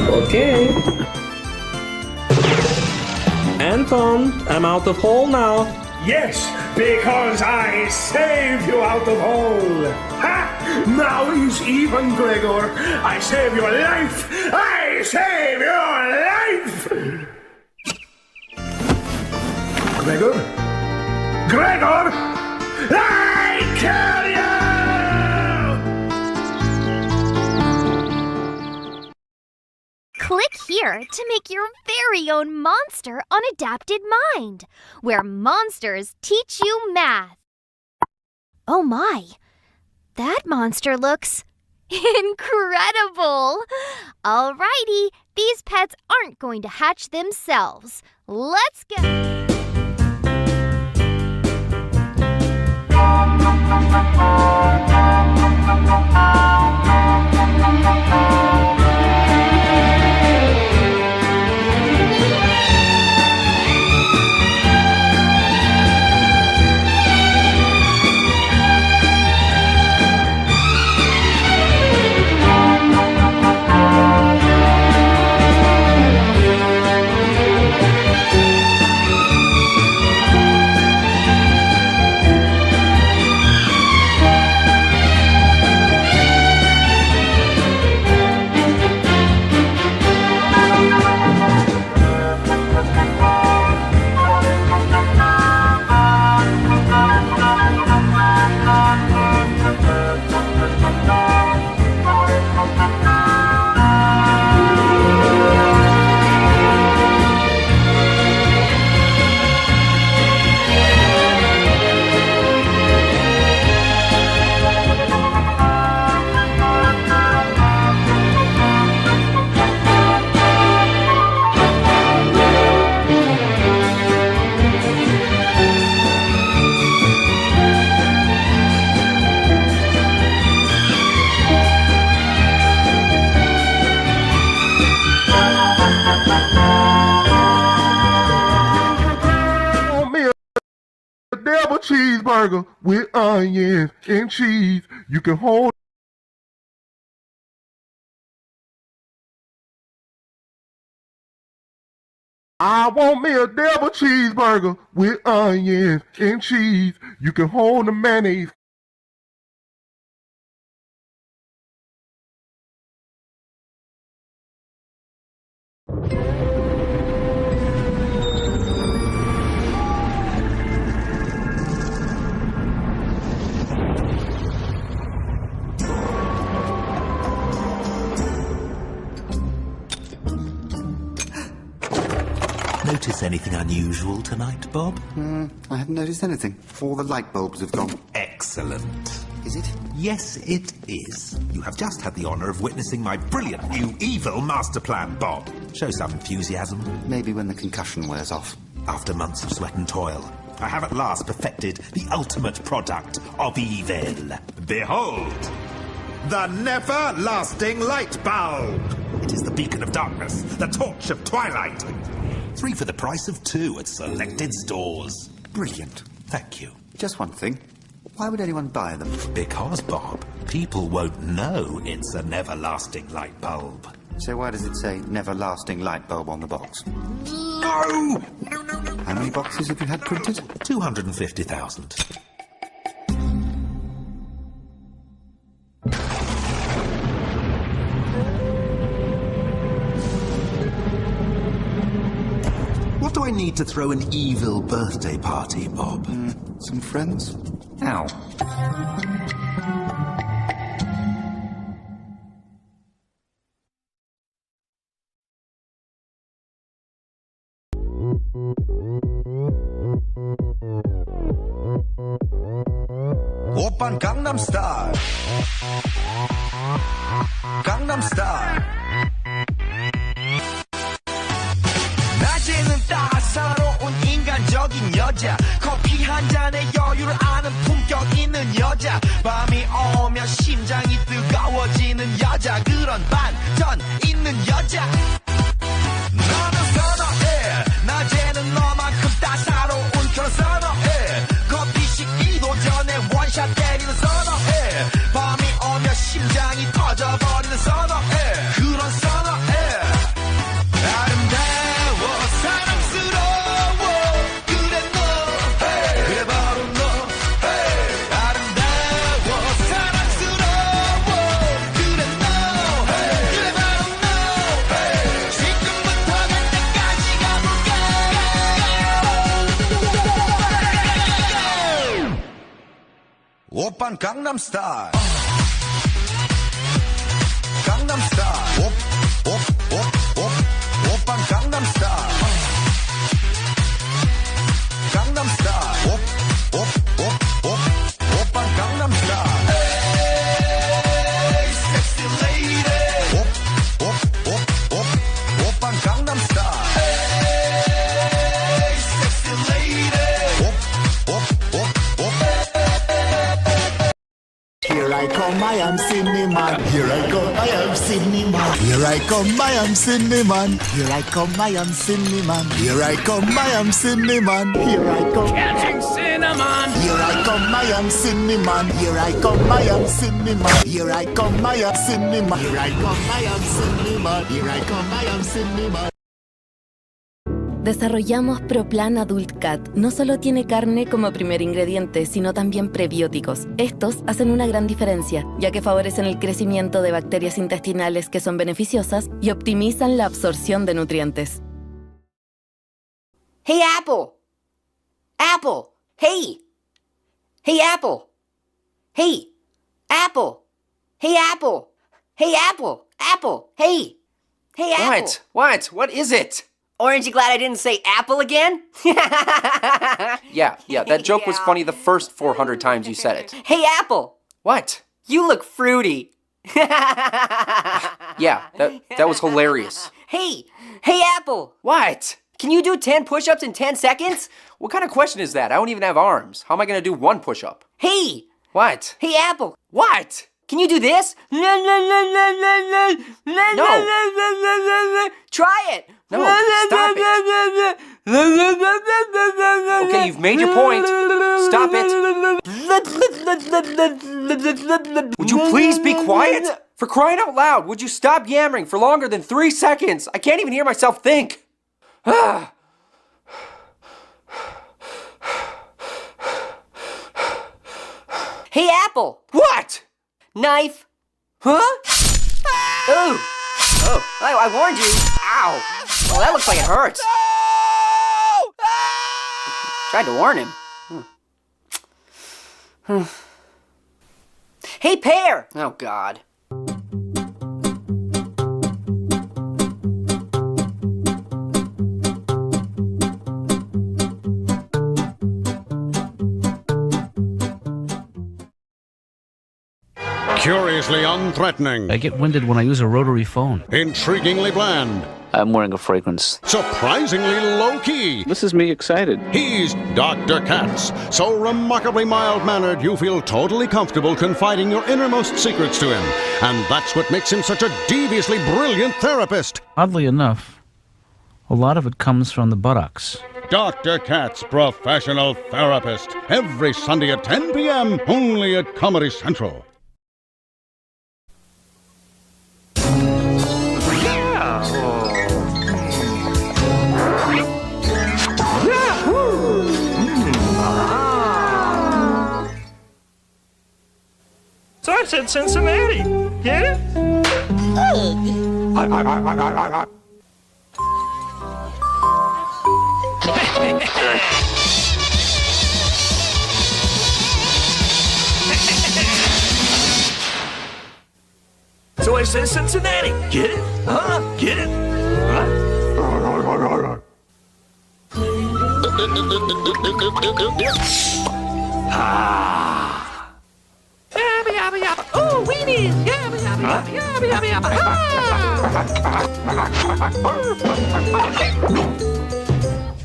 Okay. Anton, I'm out of hole now. Yes, because I saved you out of hole. Ha! Now is even, Gregor. I save your life. I save your life. Gregor? Gregor! I kill you! Click here to make your very own monster unadapted mind, where monsters teach you math. Oh my, that monster looks incredible! Alrighty, these pets aren't going to hatch themselves. Let's go! Double cheeseburger with onions and cheese. You can hold. I want me a double cheeseburger with onions and cheese. You can hold the mayonnaise. Notice anything unusual tonight, Bob? I haven't noticed anything. All the light bulbs have gone. Excellent. Is it? Yes, it is. You have just had the honour of witnessing my brilliant new evil master plan, Bob. Show some enthusiasm. Maybe when the concussion wears off. After months of sweat and toil, I have at last perfected the ultimate product of evil. Behold! The never-lasting light bulb! It is the beacon of darkness, the torch of twilight. 3 for the price of 2 at selected stores. Brilliant. Thank you. Just one thing. Why would anyone buy them? Because, Bob, people won't know it's a never-lasting light bulb. So why does it say never-lasting light bulb on the box? No! No. How many boxes have you had printed? 250,000. What do I need to throw an evil birthday party, Bob? Some friends? Ow. 오빤 강남스타일 강남스타일 낮에는 따사로운 인간적인 여자 커피 한 잔에 여유를 아는 품격 있는 여자 밤이 오면 심장이 뜨거워지는 여자 그런 반전 있는 여자 너는 선호해 낮에는 너만큼 따사로운 그런 선호해 커피 식기도 전에 원샷 때리는 선호해 밤이 오면 심장이 터져버리는 선호해 그런 선호해 아름다워 사랑스러워 그래 너 그래 바로 너 아름다워 사랑스러워 그래 너 그래 바로 너 지금부터 갈 때까지 가볼까 오빤 강남스타일 강남스타일 오빤 강남스타일 강남스타일 오빤 강남스타일 에이 섹시 레이디 오빤 강남스타일 에이 섹시 레이디 Here I come, I am Cinnamon. Here I come, I am Cinnamon. Here I come, I am Cinnamon. Here I come, I am Cinnamon. Here I come, I am Cinnamon. Here I come, catching cinnamon. Here I come, I am Cinnamon. Here I come, I am Cinnamon. Here I come, I am Cinnamon. Here I come, I am Cinnamon. Here I come, I am Cinnamon. Desarrollamos ProPlan Adult Cat. No solo tiene carne como primer ingrediente, sino también prebióticos. Estos hacen una gran diferencia, ya que favorecen el crecimiento de bacterias intestinales que son beneficiosas y optimizan la absorción de nutrientes. Hey, Apple! Apple! Hey! Hey, Apple! Hey! Apple! Hey, Apple! Hey, Apple! Apple! Hey! Hey, Apple! What? What is it? Orange, you glad I didn't say apple again? Yeah, that joke was funny the first 400 times you said it. Hey, Apple! What? You look fruity. Yeah, that was hilarious. Hey, Apple! What? Can you do 10 push-ups in 10 seconds? What kind of question is that? I don't even have arms. How am I gonna do one push-up? Hey! What? Hey, Apple! What? Can you do this? No! Try it! No, stop it. Okay, you've made your point. Stop it. Would you please be quiet? For crying out loud, would you stop yammering for longer than 3 seconds? I can't even hear myself think. Hey, Apple! What? Knife. Huh? Ooh. Oh, I warned you. Ow. Well, that looks like it hurts. Tried to warn him. Hey, Pear! Oh, God. Curiously unthreatening. I get winded when I use a rotary phone. Intriguingly bland. I'm wearing a fragrance. Surprisingly low-key. This is me excited. He's Dr. Katz. So remarkably mild-mannered, you feel totally comfortable confiding your innermost secrets to him. And that's what makes him such a deviously brilliant therapist. Oddly enough, a lot of it comes from the buttocks. Dr. Katz, professional therapist. Every Sunday at 10 p.m. only at Comedy Central. So I said Cincinnati. Get it? So I said Cincinnati. Get it? Huh? Get it? Huh? Ah. Yabba yabba yabba. Oh, weenies. Yabba yabba yabba yabba yabba yabba.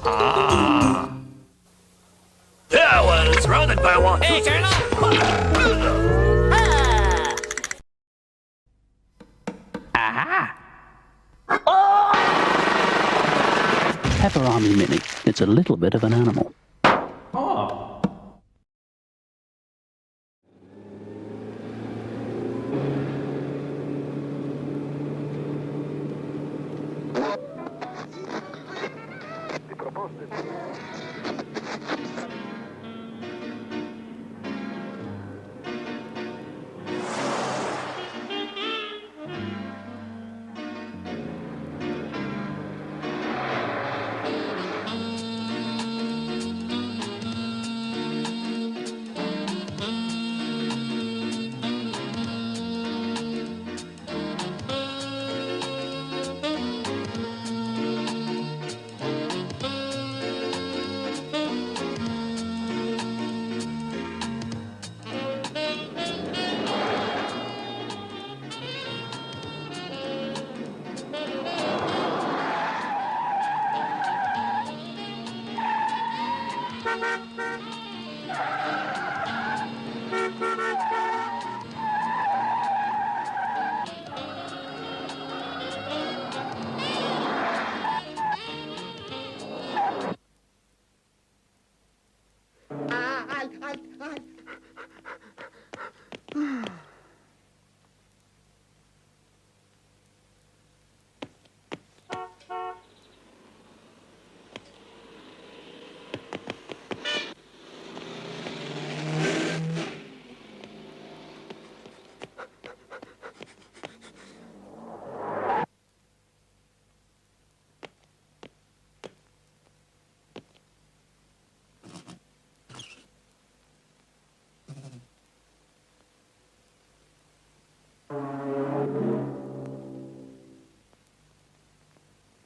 Ah. There I was, surrounded by one. Hey, Colonel. Aha! Pepper Army Mini. It's a little bit of an animal.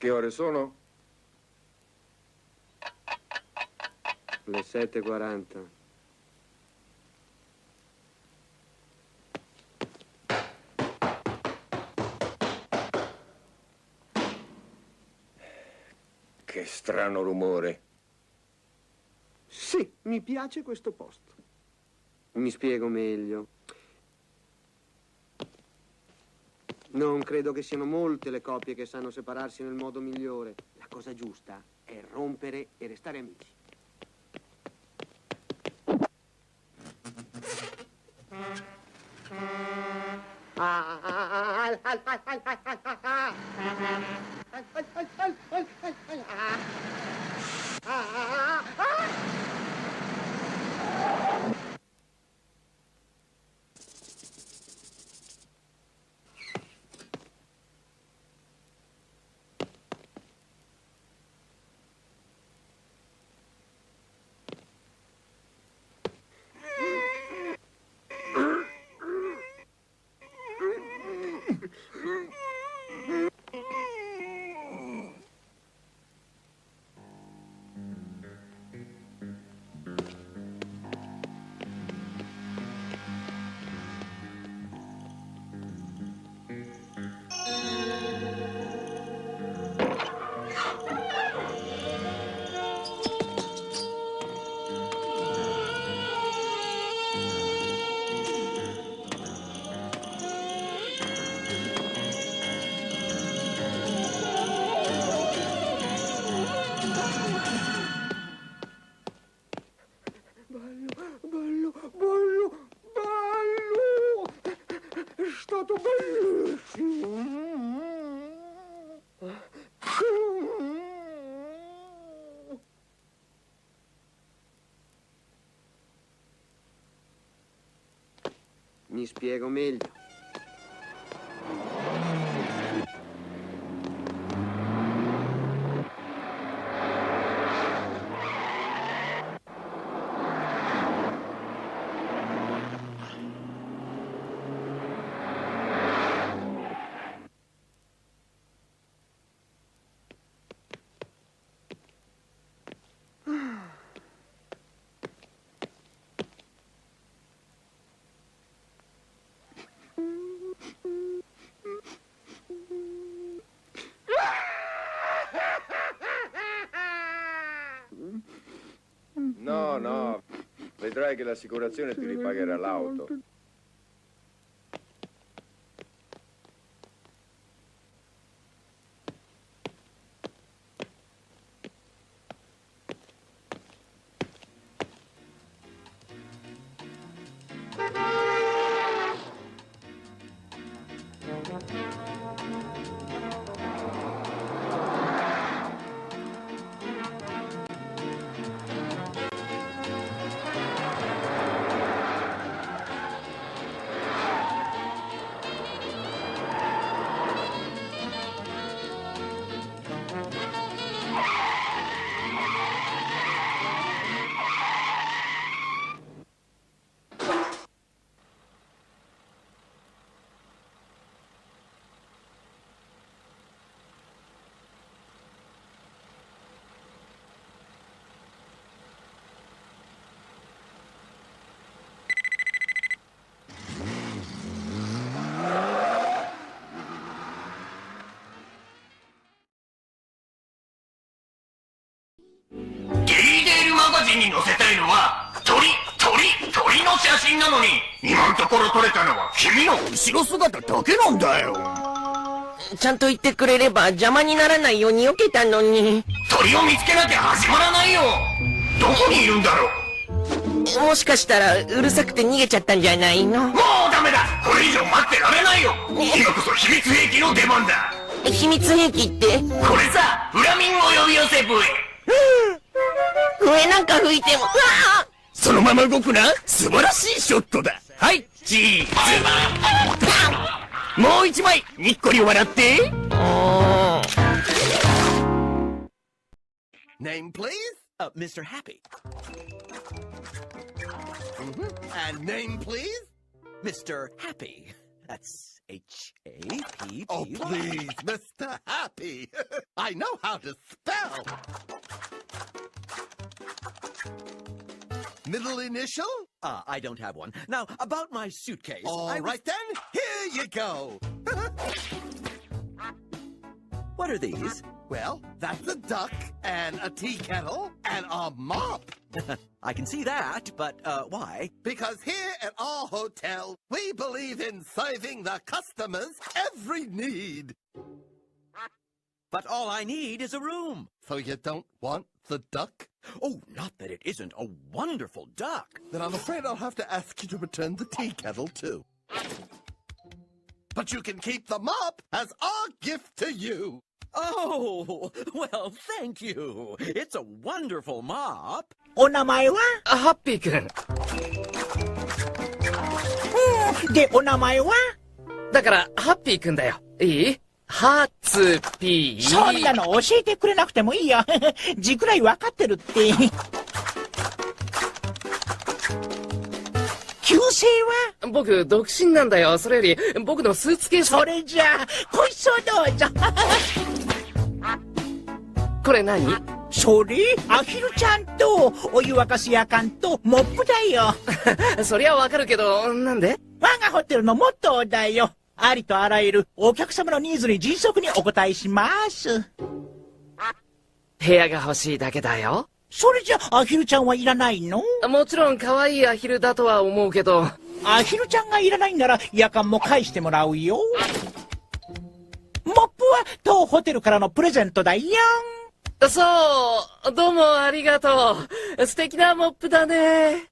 Che ore sono? Le 7:40. Che strano rumore. Sì, mi piace questo posto. Mi spiego meglio. Non credo che siano molte le coppie che sanno separarsi nel modo migliore. La cosa giusta è rompere e restare amici. Mi spiego meglio. No, no, vedrai che l'assicurazione ti ripagherà l'auto.に載せたいのは鳥の写真なのに、今のところ撮れたのは君の後ろ姿だけなんだよ。ちゃんと言ってくれれば邪魔にならないように避けたのに。鳥を見つけなきゃ始まらないよ。どこにいるんだろう。もしかしたらうるさくて逃げちゃったんじゃないの？もうダメだ。これ以上待ってられないよ。今こそ秘密兵器の出番だ。秘密兵器って？これさ、フラミンゴ呼び寄せ笛。笛なんか吹いても、そのまま動くな。素晴らしいショットだ。はい、チーズ。もう一枚、にっこり笑って。Name, please? Mr. Happy. And name, please? Mr. Happy. That's H-A-P-P-Y. Oh, please, Mr. Happy. I know how to spell. Middle initial? I don't have one. Now, about my suitcase. All right, then. Here you go. What are these? Well, that's a duck, and a tea kettle, and a mop. I can see that, but why? Because here at our hotel, we believe in serving the customers every need. But all I need is a room. So you don't want the duck? Oh, not that it isn't a wonderful duck. Then I'm afraid I'll have to ask you to return the tea kettle, too. But you can keep the mop as our gift to you. Oh, well, thank you. It's a wonderful mop. お名前は？ハッピーくん。で、お名前は？だから、ハッピーくんだよ。いい？ハツピー。そんなの教えてくれなくてもいいよ。字くらい分かってるって。旧姓は？僕、独身なんだよ。それより、僕のスーツケース。それじゃあ、こいつをどうぞ。これ何？それ？アヒルちゃんと、お湯沸かすやかんと、モップだよ。そりゃわかるけど、なんで？我がホテルのモットーだよ。ありとあらゆるお客様のニーズに迅速にお答えします。部屋が欲しいだけだよ。それじゃアヒルちゃんはいらないの？もちろん可愛いアヒルだとは思うけど。アヒルちゃんがいらないなら夜間も返してもらうよ。モップは当ホテルからのプレゼントだよ。そう、どうもありがとう。素敵なモップだね。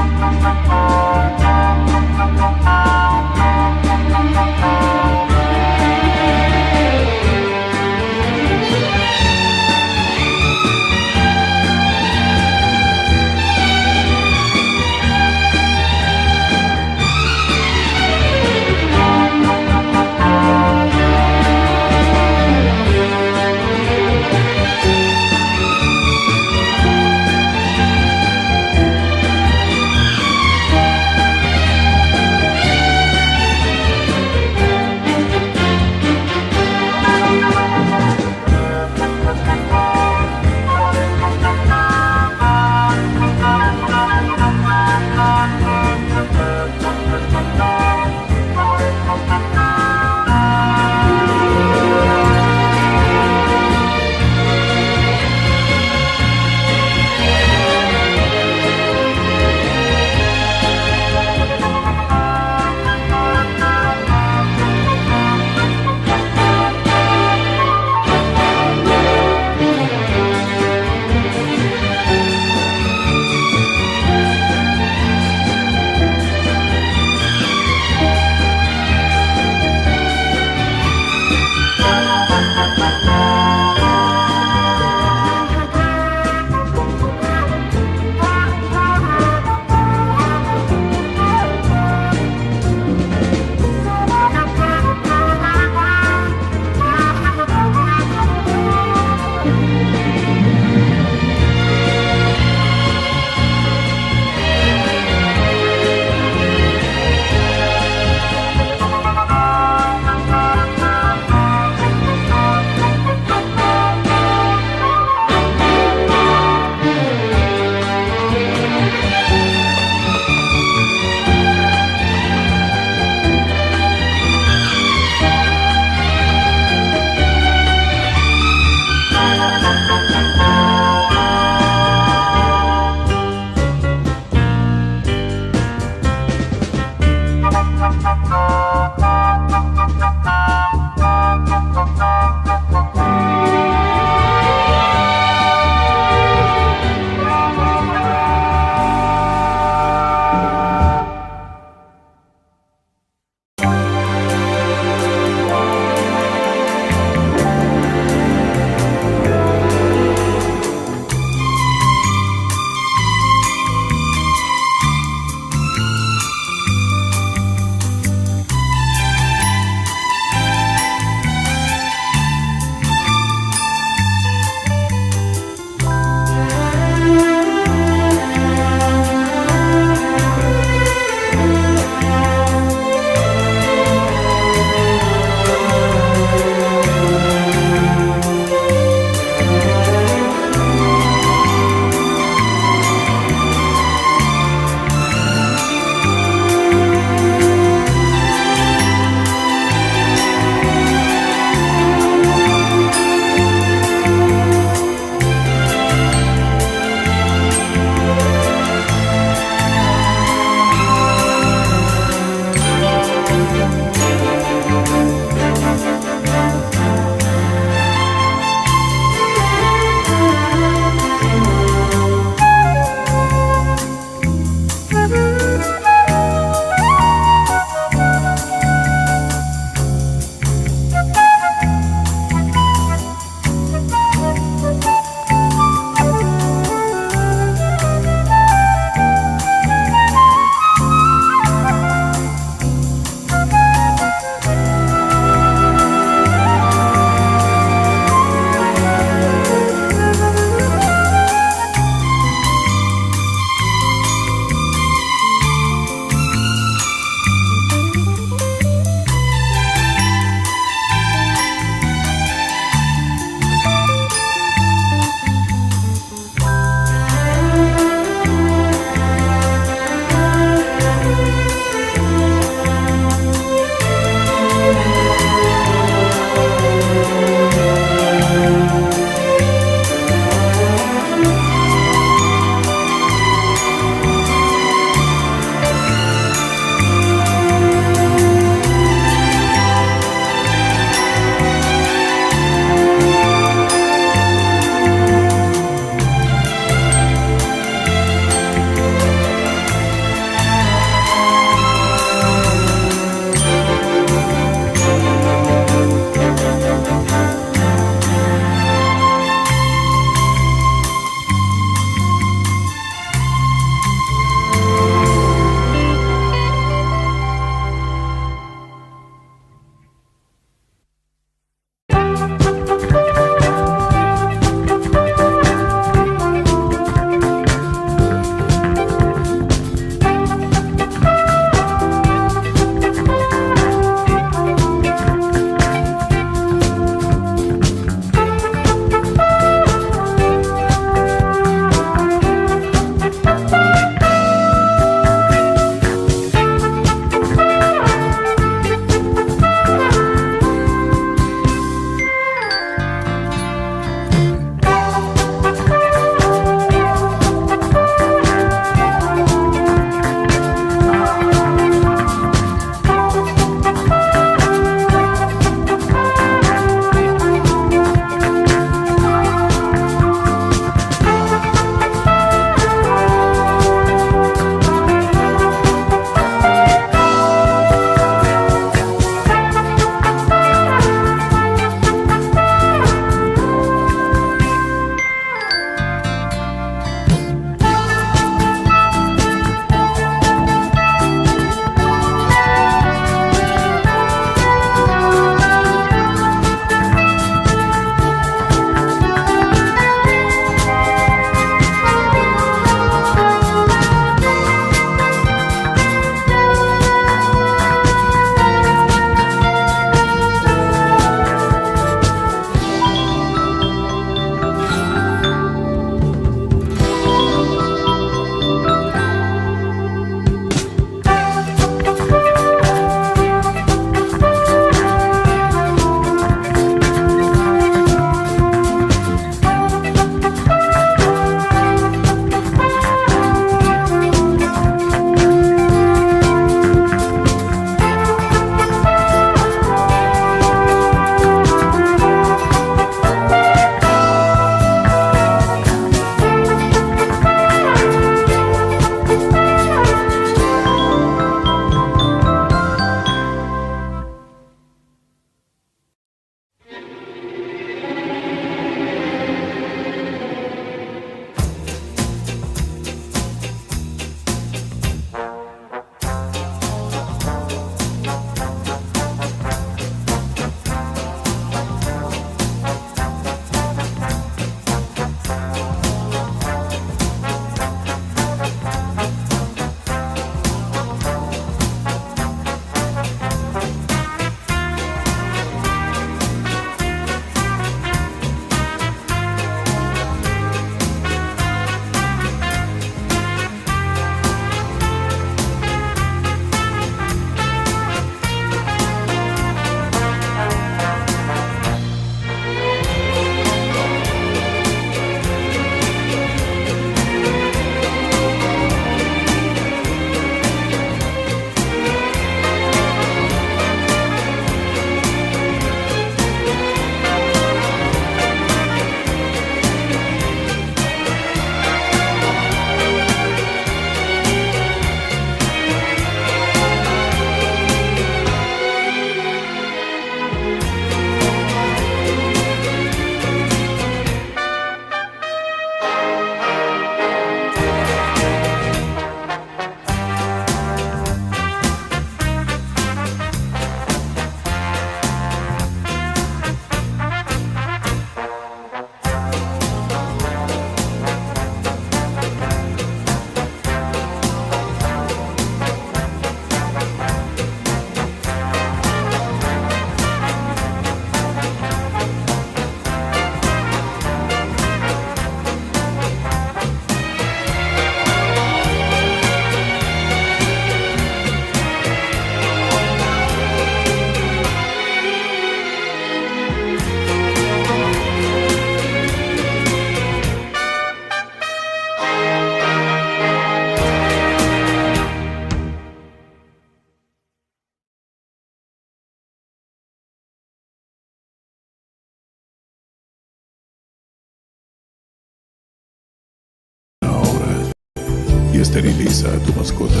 y esteriliza a tu mascota.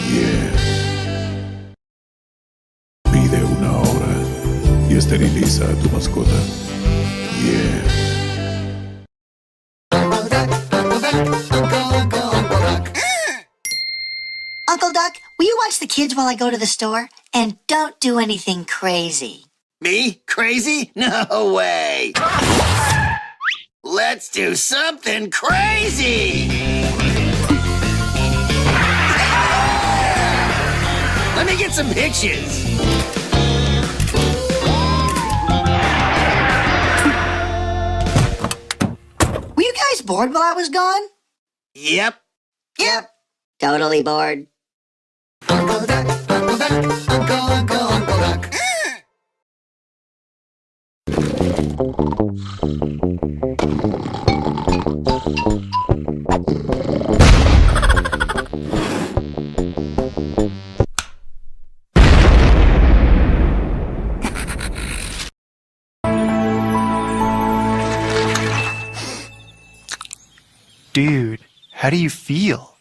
Yeah. Pide una hora y esteriliza a tu mascota. Yeah. Uncle Duck, will you watch the kids while I go to the store? And don't do anything crazy. Me? Crazy? No way! Let's do something crazy! Let me get some pictures. Were you guys bored while I was gone? Yep. Yep. Totally bored. Uncle Duck, Uncle Duck, Uncle Duck. Dude, how do you feel?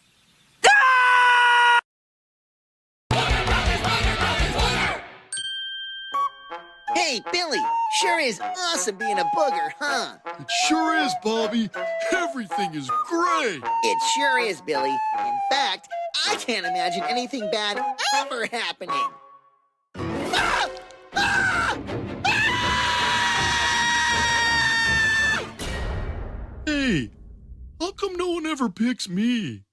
Hey, Billy, sure is awesome being a booger, huh? It sure is, Bobby. Everything is great. It sure is, Billy. In fact, I can't imagine anything bad ever happening. Ah! Ah! Hey, how come no one ever picks me?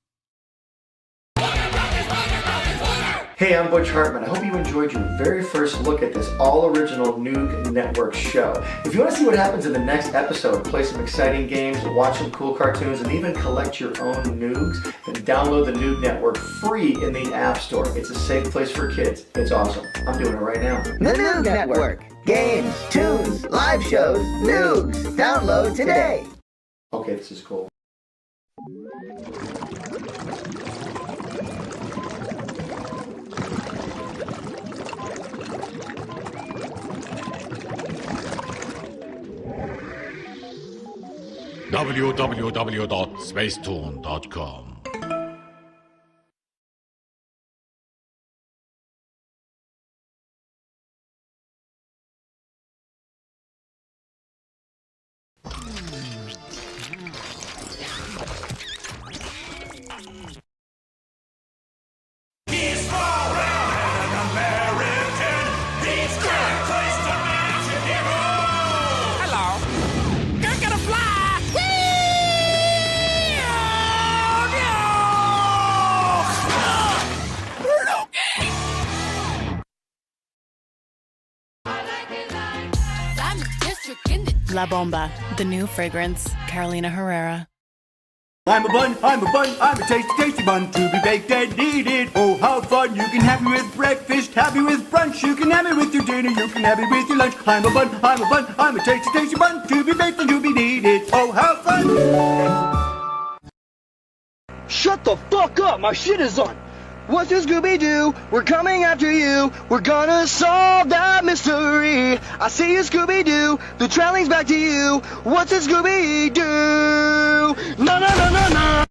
Hey, I'm Butch Hartman. I hope you enjoyed your very first look at this all-original Noog Network show. If you want to see what happens in the next episode, play some exciting games, watch some cool cartoons, and even collect your own Noogs, then download the Noog Network free in the App Store. It's a safe place for kids. It's awesome. I'm doing it right now. The Noog Network. Games, tunes, live shows, Noogs. Download today. Okay, this is cool. www.spacetoon.com. La Bomba, the new fragrance, Carolina Herrera. I'm a bun, I'm a bun, I'm a tasty, tasty bun to be baked and eaten. Oh, how fun! You can have me with breakfast, have me with brunch, you can have me with your dinner, you can have me with your lunch. I'm a bun, I'm a bun, I'm a tasty, tasty bun to be baked and to be eaten. Oh, how fun! Shut the fuck up! My shit is on! What's this Scooby-Doo? We're coming after you. We're gonna solve that mystery. I see you, Scooby-Doo. The trailing's back to you. What's this Scooby-Doo? No, no, no, no, no.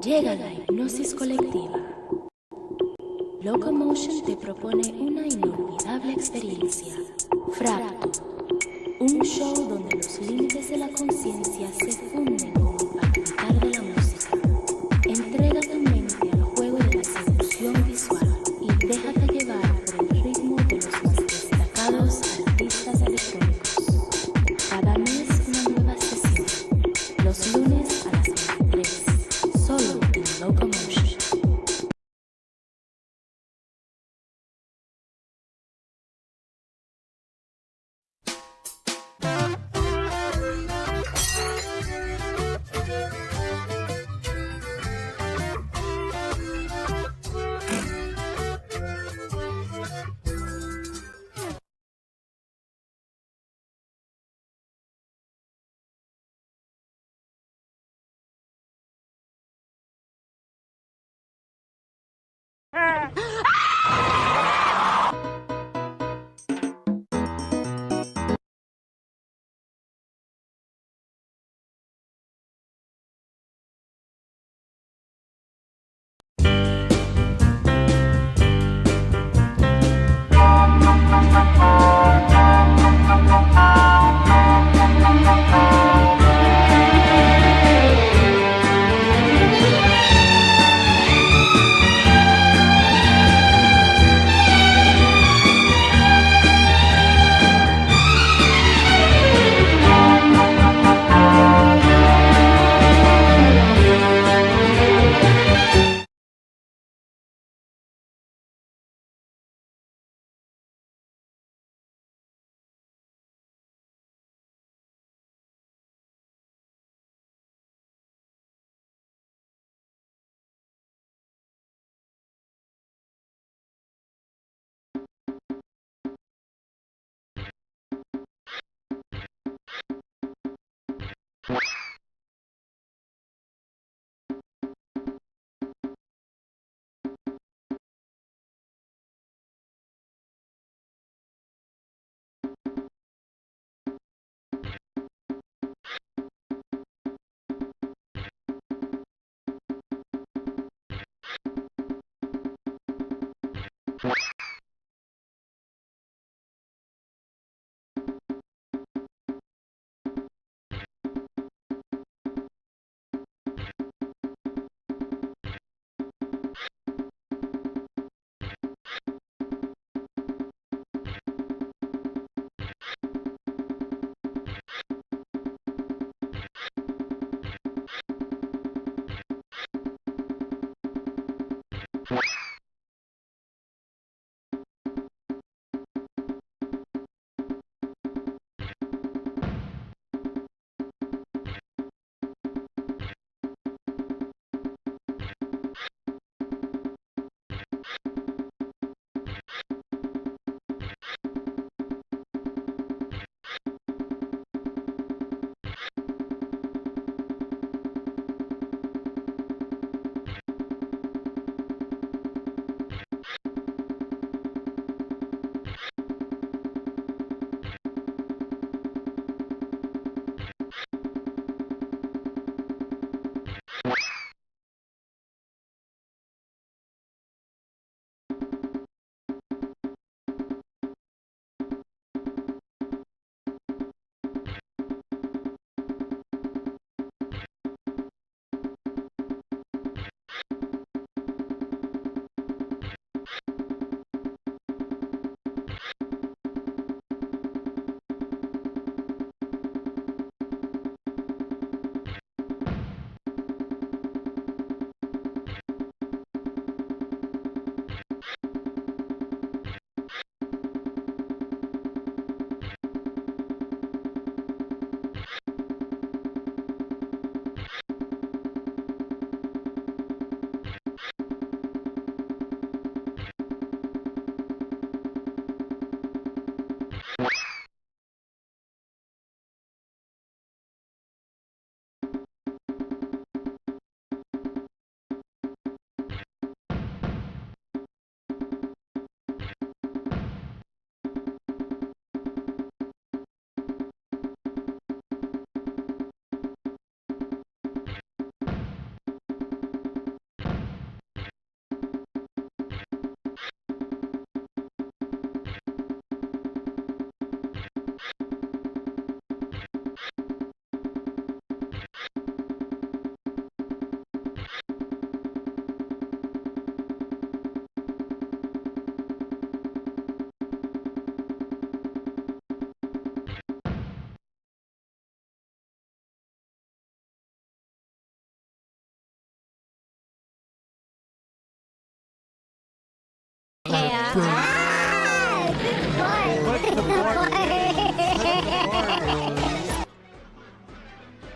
Llega la hipnosis colectiva. Locomotion te propone una inolvidable experiencia. Fracto, un show donde los límites de la conciencia se funden con el palpitar de la música. Entrega tu mente al juego de la seducción visual y déjate llevar por el ritmo de los más destacados artistas electrónicos. Cada mes una nueva sesión. Los lunes a las 23. Solo en Locomotion.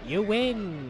You win.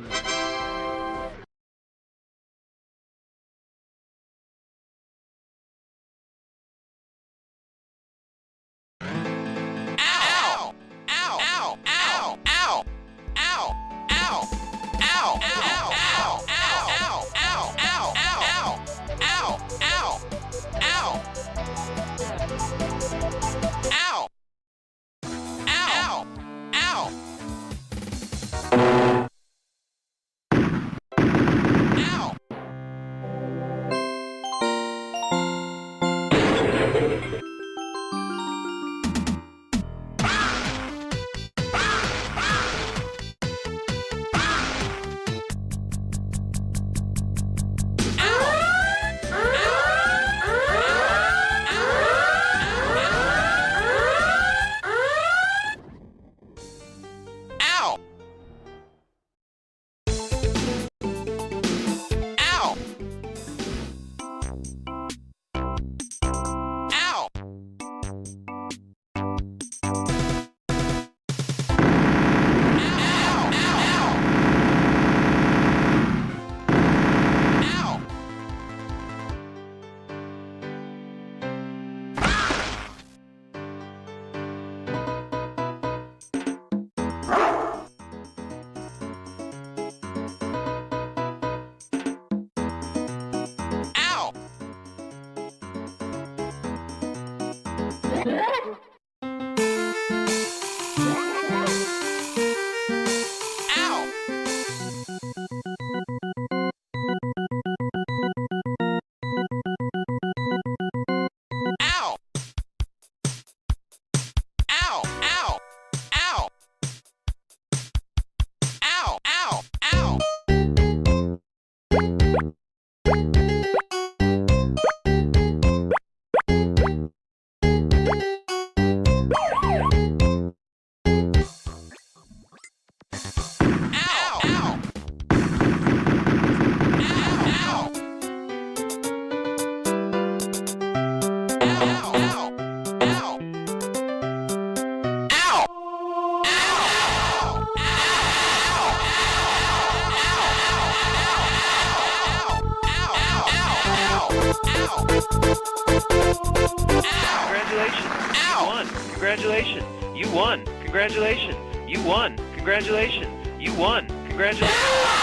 Congratulations, you won. Congratulations, you won. Congratulations, you won. Congratulations,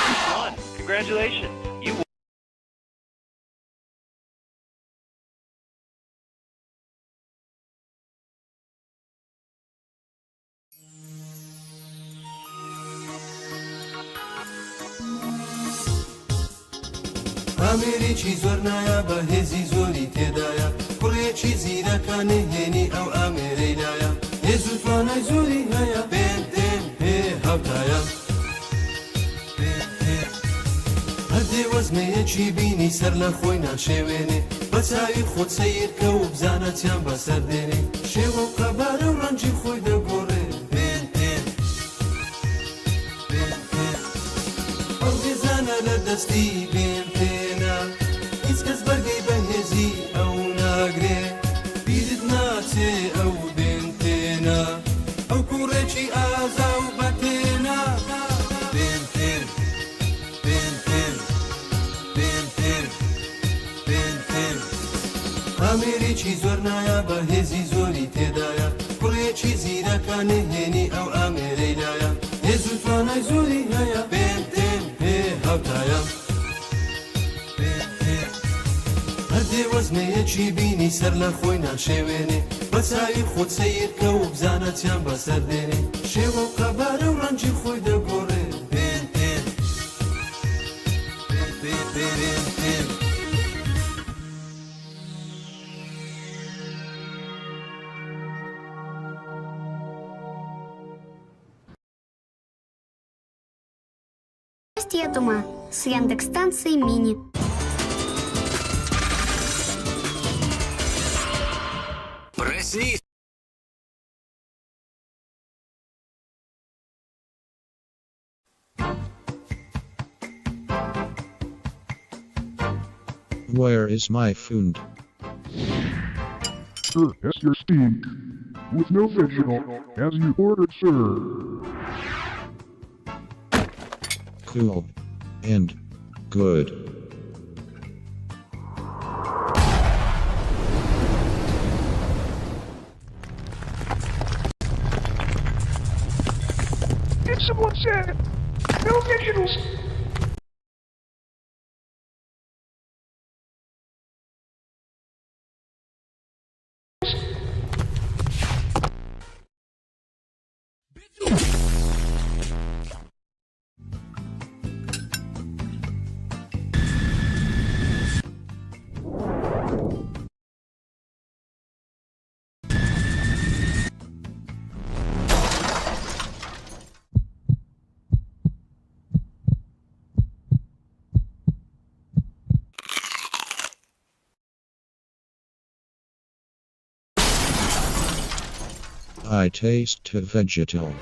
you won. Congratulations, you won. ئامێرێکی زۆر نایە بە هێزی زۆری تێدایە کوڕێکی زیرەکانی هێنی ئەو ئامێرەی لایە هێز و توانای زۆری هەیە پێم پێ هەوتایە هەردێ وەزمەیەکی بینی سەر لە خۆی ناشێوێنێ بە چاوی خۆت سەیرکە و بزانە چیان بەسەر دێنێ شێوە و قەبارە و ڕەنجی خۆی دەگۆڕێ ئەو هێزانە لە دەستی بێن پێنا هیچ کەس بەرگەی بەهێزی ئەو ناگرێ بیرت ناچێ ئەو بێن پێنا ئەو کوڕێکی ئازا و بەتێنا بێن پێن بێن پێن بێن پێن بێن پێن ئامێرێکی زۆر نایە بە هێزی زۆری تێدایە کوڕێکی زیرەکانی هێنی ئەو ئامێرەی لایە هێز و توانای زۆری هەیە بێن پێن پێ هەوتایە هەردێ وەزمەیەکی بینی سەر لە خۆی ناشێوێنێ بە چاوی خۆت سەیرکە و بزانە چیان بەسەر دێنێ شێوە و قەبارە و ڕەنجی خۆی دەگۆڕێ بێن پێن بێن پێن Счастье от ума с Яндекс-станцией Мини. Проснись! Where is my food? Dr. Esther Speak. With no fictional, as you ordered, sir. Cool. And good. Did someone say no fictionals? I taste vegetal.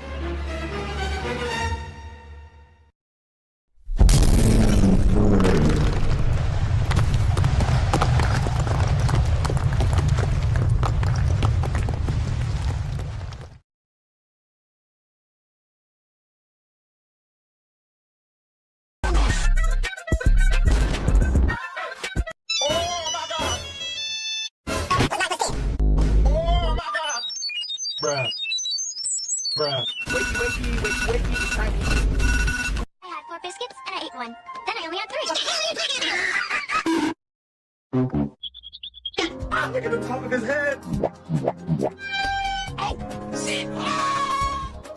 Bruh. Bruh. Wakey, it's time. I had 4 biscuits and I ate 1. Then I only had 3. Ah, look at the top of his head. Hey, sit.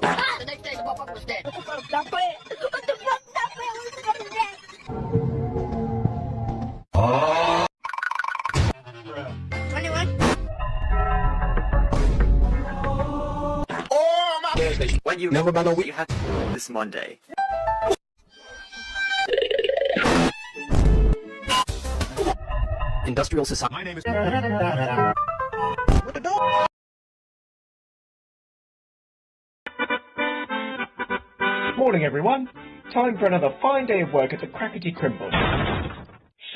The next day the motherfucker was dead. Stop it. What the fuck? Stop it. The motherfucker was dead. Oh. 21. Thursday, when you never remember what you had this Monday. Industrial Society. My name is. What the dog? Morning, everyone. Time for another fine day of work at the Crackety Crimble.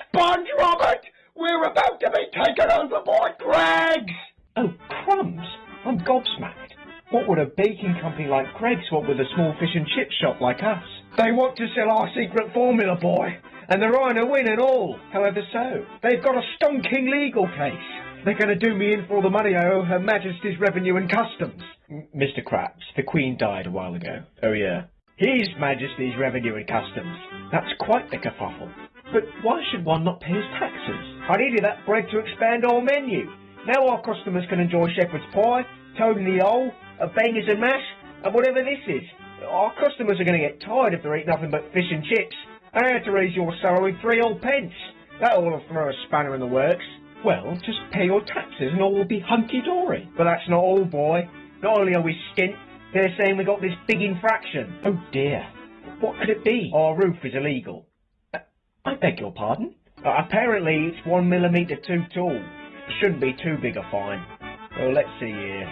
Sponge Robert! We're about to be taken over by Greggs! Oh, crumbs! I'm gobsmacked. What would a baking company like Greggs want with a small fish and chip shop like us? They want to sell our secret formula, boy, and they're eyeing a win and all. However so, they've got a stonking legal case. They're going to do me in for all the money I owe Her Majesty's Revenue and Customs. Mr. Krabs, the Queen died a while ago. Oh yeah. His Majesty's Revenue and Customs. That's quite the kerfuffle. But why should one not pay his taxes? I needed that bread to expand our menu. Now our customers can enjoy shepherd's pie, toad in the hole, a bangers and mash, and whatever this is. Our customers are going to get tired if they eat nothing but fish and chips. And I had to raise your salary 3 old pence. That ought to throw a spanner in the works. Well, just pay your taxes and all will be hunky-dory. But that's not all, boy. Not only are we skint, they're saying we got this big infraction. Oh dear. What could it be? Our roof is illegal. I beg your pardon? Apparently it's 1 millimetre too tall. It shouldn't be too big a fine. Oh, let's see here.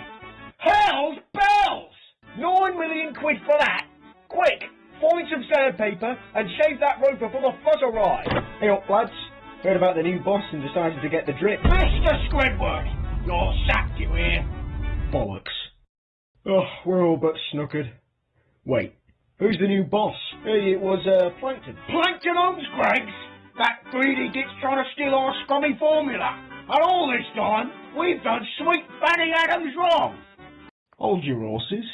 Hell's bells! 9 million quid for that! Quick! Find some sandpaper and shave that roof before the fuzz arrives! Hey up, lads. Heard about the new boss and decided to get the drip. Mr. Squidward! You're sacked, you hear? Bollocks. Oh, we're all but snookered. Wait, who's the new boss? Hey, it was, Plankton. Plankton owns Greggs! That greedy git's trying to steal our scummy formula! And all this time, we've done sweet Fanny Adams wrong! Hold your horses.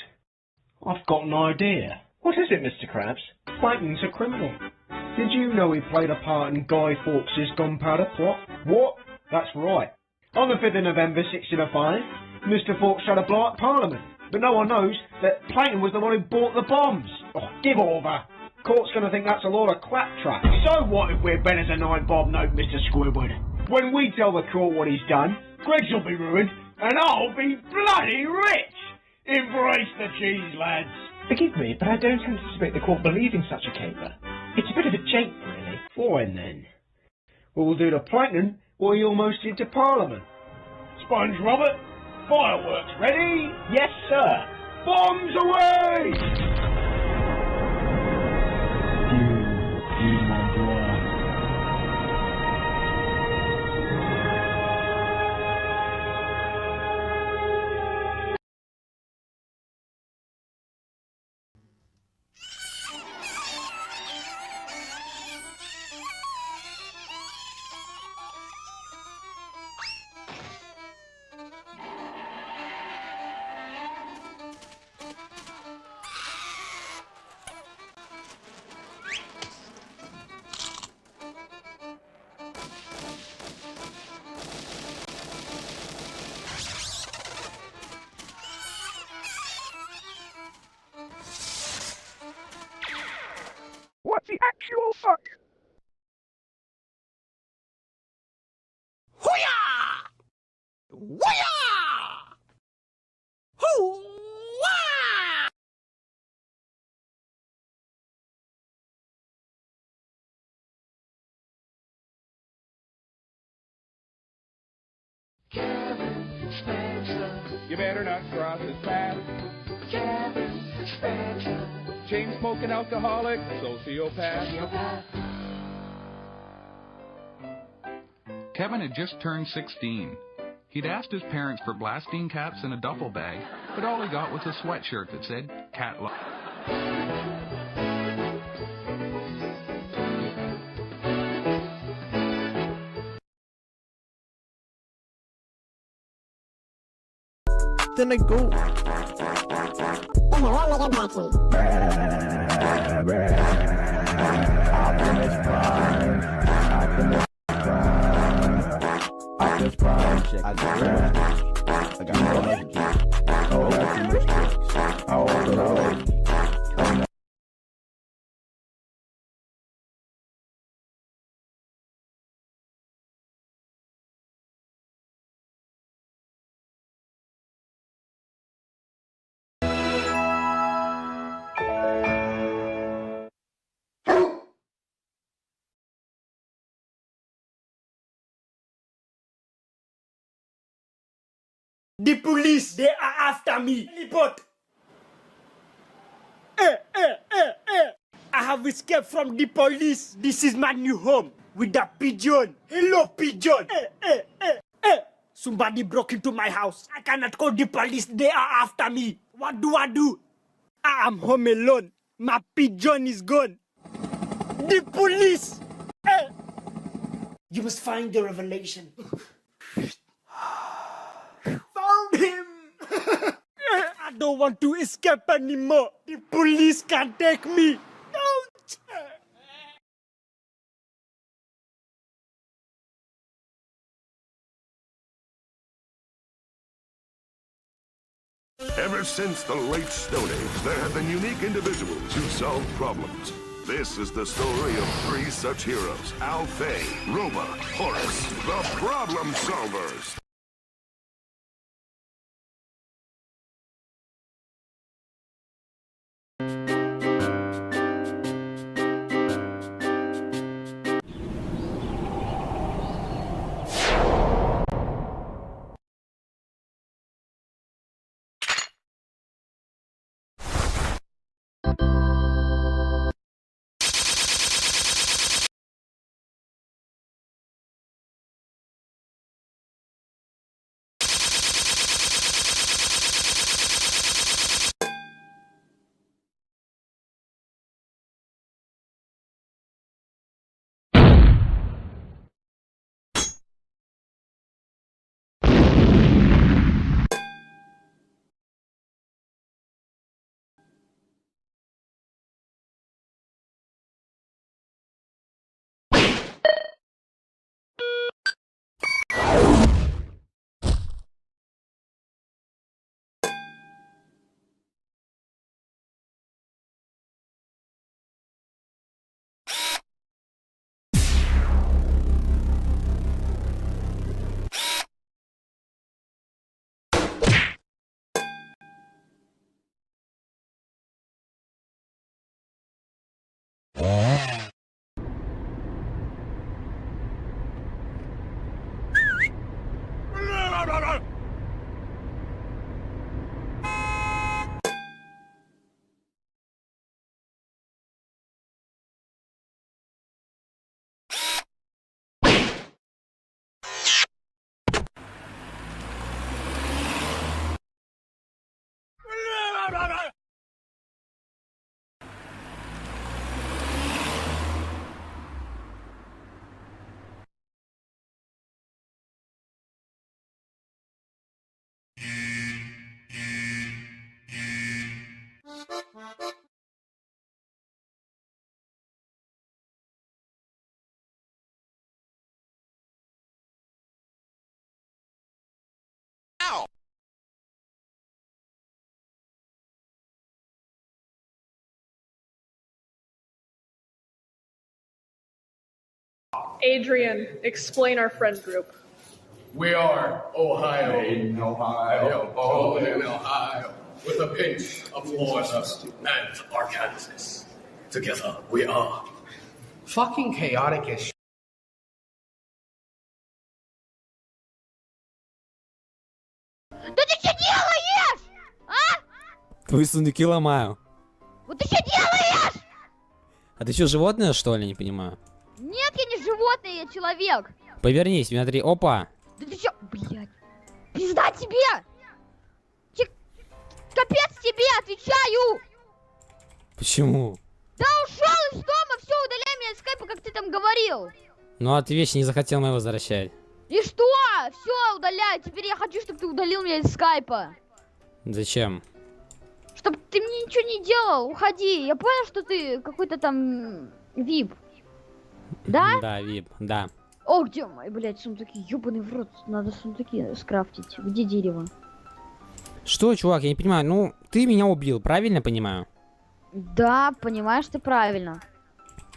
I've got an idea. What is it, Mr. Krabs? Plankton's a criminal. Did you know he played a part in Guy Fawkes' gunpowder plot? What? That's right. On the 5th of November 1605, Mr. Fawkes tried to blow up Parliament. But no one knows that Plankton was the one who bought the bombs. Oh, give over. Court's going to think that's a lot of claptrap. So what if we're Ben as a 9-bob note, Mr. Squidward? When we tell the court what he's done, Greggs will be ruined, and I'll be bloody rich! Embrace the cheese, lads! Forgive me, but I don't anticipate the court believing such a caper. It's a bit of a joke, really. Fine, then. We'll do to Plankton what he almost did to Parliament. Sponge Robert, fireworks ready? Yes, sir. Bombs away! fuck? Hoo-yah! Woo-yah! Hoo-wah! Kevin Spencer. You better not cross his path. Kevin Spencer. Chain smoking alcoholic, sociopath. Kevin had just turned 16. He'd asked his parents for blasting caps in a duffel bag, but all he got was a sweatshirt that said Cat Love. Then I go. The police, they are after me. Report. I have escaped from the police. This is my new home with the pigeon. Hello, pigeon. Somebody broke into my house. I cannot call the police. They are after me. What do I do? I am home alone. My pigeon is gone. The police. You must find the revelation. Found him! I don't want to escape anymore. The police can take me. Don't! Ever since the late Stone Age, there have been unique individuals who solve problems. This is the story of three such heroes: Alfei, Roba, Horace, the Problem Solvers. Adrian, explain our friend group. We are Ohio. In Ohio. Oh, in Ohio. With a pinch of Florida and Arkansas. Together we are fucking chaotic as shit. Да ты что делаешь? А? Твои сундуки ломаю. Вот ты что делаешь? А ты что, животное, что ли? Не понимаю. Нет, я не животное, я человек. Повернись, смотри. Опа. Да ты что, блядь? Пизда тебе! Капец тебе, отвечаю! Почему? Да ушел из дома, все, удаляй меня из скайпа, как ты там говорил. Ну а ты вещи не захотел мои возвращать. И что? Все, удаляй. Теперь я хочу, чтобы ты удалил меня из скайпа. Зачем? Чтобы ты мне ничего не делал. Уходи. Я понял, что ты какой-то там вип. Да? Да, вип, да. О, где мои, блядь, сундуки? Ёбаный в рот. Надо сундуки скрафтить. Где дерево? Что, чувак, я не понимаю. Ну, ты меня убил, правильно понимаю? Да, понимаешь ты правильно.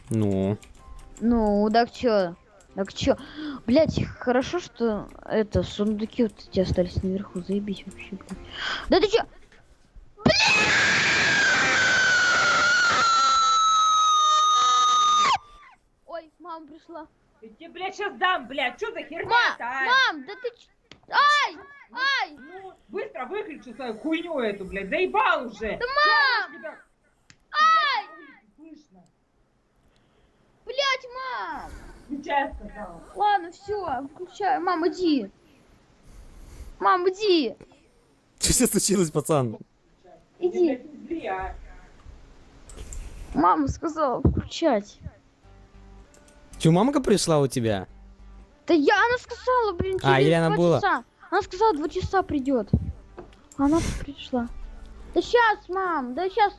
Ну? Ну, так чё? Так чё? Блядь, хорошо, что это, сундуки вот эти остались наверху. Заебись вообще, блядь. Да ты чё? Ой, мама пришла. Я тебе, блядь, сейчас дам, блядь. Что за херня-то, а? Мам, да ты чё? Ай! Ай! Ну, быстро выключи свою хуйню эту, блядь. Заебал уже. Да мам! Ай! Слышно. Блядь, мам! Включай, сказала. Ладно, все, включаю. Мам, иди. Мам, иди. Что сейчас случилось, пацан? Иди. Мама сказала включать. Че, мамка пришла у тебя? Да она сказала, блин, через или она 2 была? часа. Она сказала, 2 часа придет. Она пришла. Да сейчас, мам, да сейчас.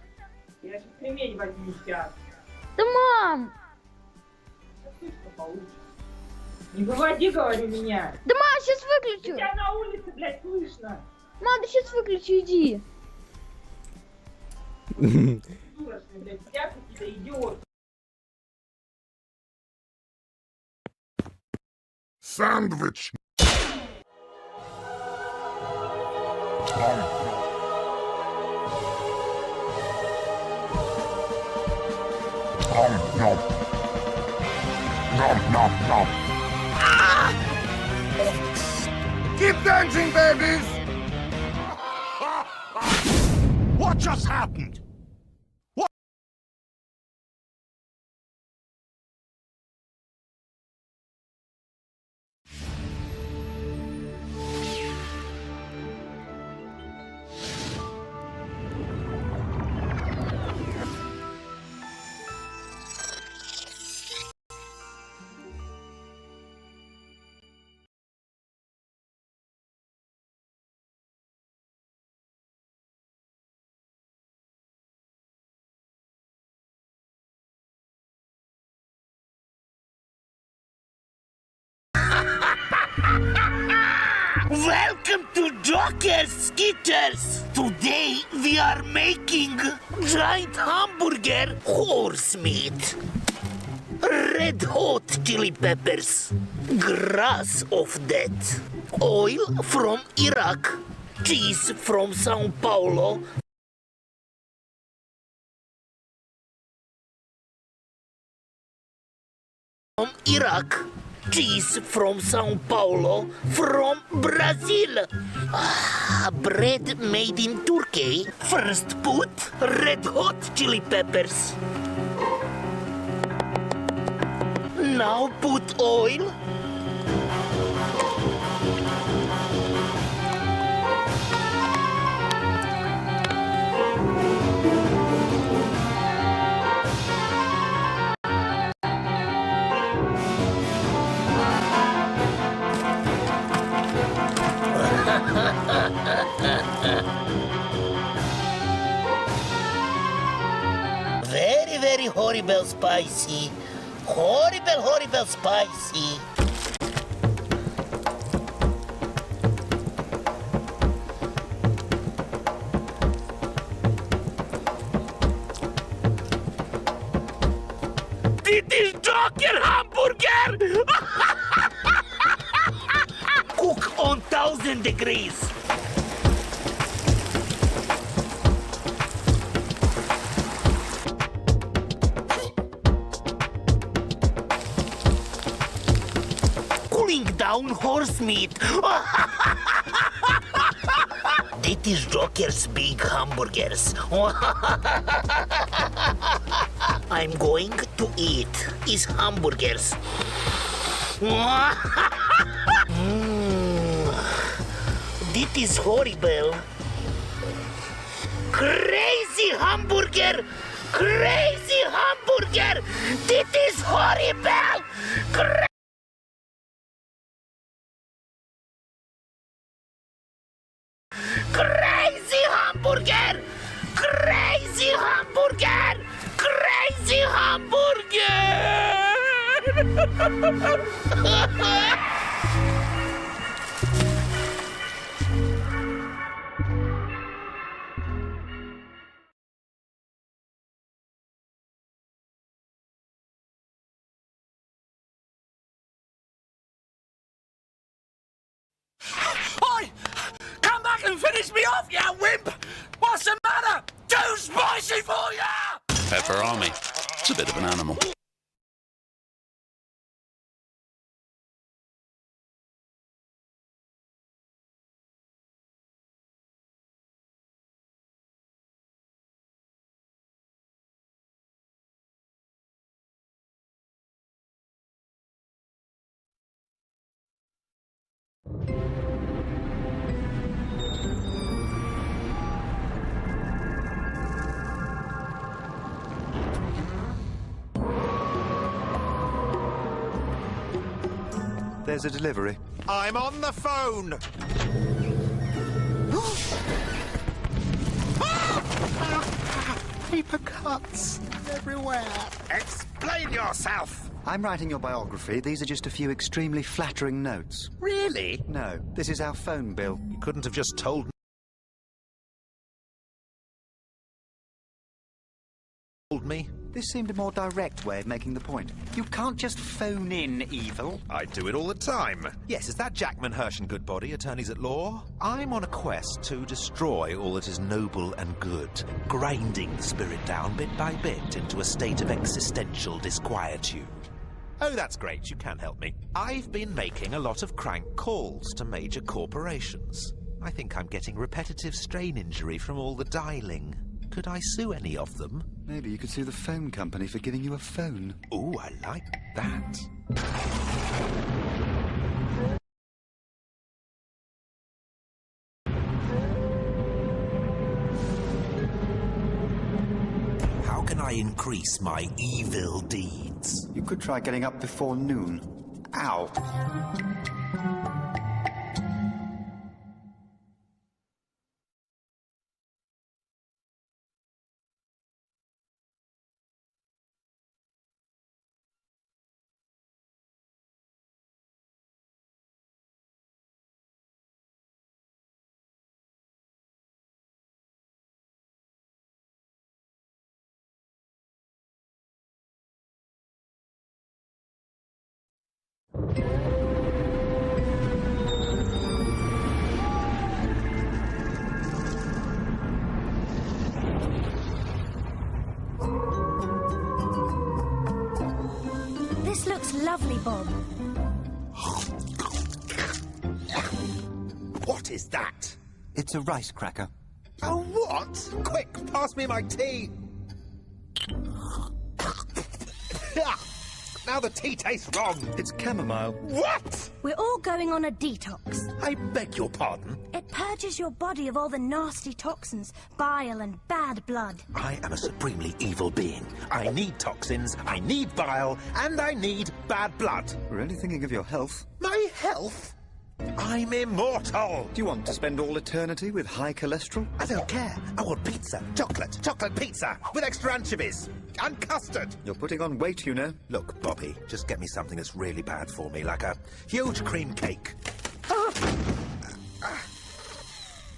Я сейчас кремень возьму сейчас. Да мам! Не выводи, говорю, меня. Да мам, сейчас выключу. Тебя на улице, блядь, слышно. Мам, да сейчас выключу, иди. Дурочный, блядь, всякий какие-то идиот. Сэндвич! Keep dancing, babies! What just happened? Welcome to Joker's Skitters! Today we are making giant hamburger horse meat. Red hot chili peppers, grass of death, oil from Iraq, cheese from Sao Paulo, from Iraq, cheese from Sao Paulo, from Brazil. Bread made in Turkey. First put red hot chili peppers. Now put oil. Very, very horrible spicy. Horrible, horrible spicy. This is Joker! fucking hamburger! Cook on 1,000 degrees. Cooling down horse meat. This is Joker's big hamburgers. I'm going to eat his hamburgers. This is horrible. Crazy hamburger! Crazy hamburger! This is horrible! Crazy hamburger! Crazy hamburger! Crazy hamburger! Oi! Come back and finish me off, you wimp! What's the matter? Too spicy for ya! Pepperoni. It's a bit of an animal. There's a delivery. I'm on the phone! Paper cuts everywhere. Explain yourself! I'm writing your biography. These are just a few extremely flattering notes. Really? No, this is our phone bill. You couldn't have just told me? This seemed a more direct way of making the point. You can't just phone in evil. I do it all the time. Yes, is that Jackman, Hirsch and Goodbody, attorneys at law? I'm on a quest to destroy all that is noble and good, grinding the spirit down bit by bit into a state of existential disquietude. Oh, that's great. You can help me. I've been making a lot of crank calls to major corporations. I think I'm getting repetitive strain injury from all the dialing. Could I sue any of them? Maybe you could sue the phone company for giving you a phone. Ooh, I like that. How can I increase my evil deeds? You could try getting up before noon. Ow! This looks lovely, Bob. What is that? It's a rice cracker. Oh, what? Quick, pass me my tea. Now the tea tastes wrong. It's chamomile. What? We're all going on a detox. I beg your pardon? It purges your body of all the nasty toxins, bile and bad blood. I am a supremely evil being. I need toxins, I need bile, and I need bad blood. We're only thinking of your health. My health? I'm immortal! Do you want to spend all eternity with high cholesterol? I don't care. I want pizza. Chocolate pizza, with extra anchovies. And custard. You're putting on weight, you know. Look, Bobby, just get me something that's really bad for me, like a huge cream cake.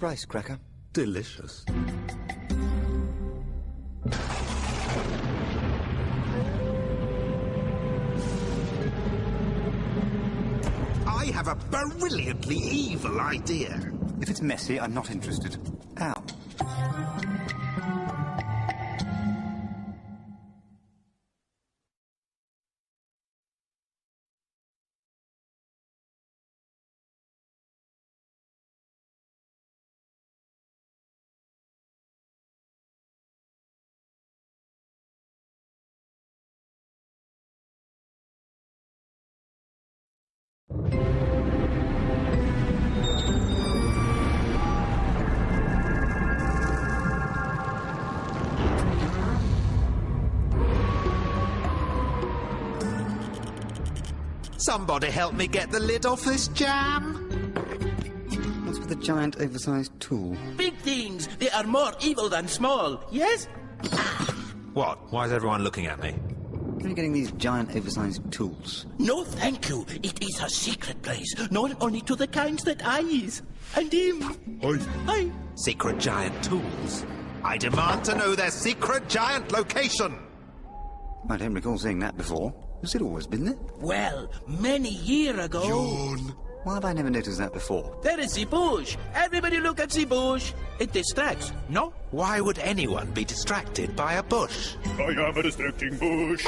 Rice cracker. Delicious. have a brilliantly evil idea. If it's messy, I'm not interested. Ow. Somebody help me get the lid off this jam. What's with the giant, oversized tool? Big things, they are more evil than small, yes? What? Why is everyone looking at me? Where are you getting these giant, oversized tools? No, thank you. It is a secret place, known only to the kinds that I is. And him. Hi. Secret giant tools. I demand to know their secret giant location. I don't recall seeing that before. Has it always been there? Well, many years ago... Yawn. Why have I never noticed that before? There is the bush. Everybody look at the bush. It distracts, no? Why would anyone be distracted by a bush? I am a distracting bush.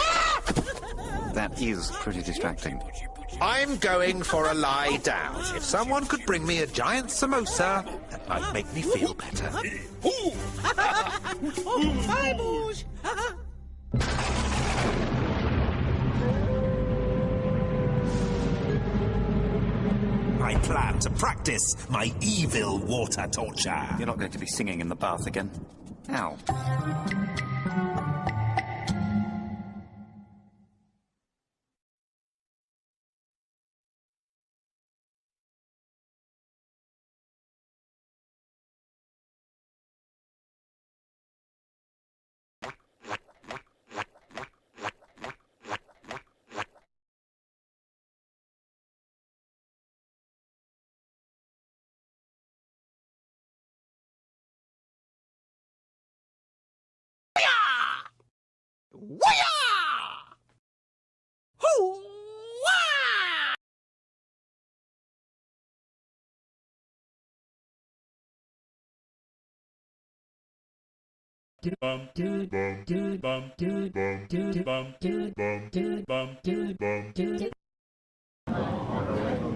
That is pretty distracting. I'm going for a lie down. If someone could bring me a giant samosa, that might make me feel better. Hi, bush. I plan to practice my evil water torture. You're not going to be singing in the bath again. Ow.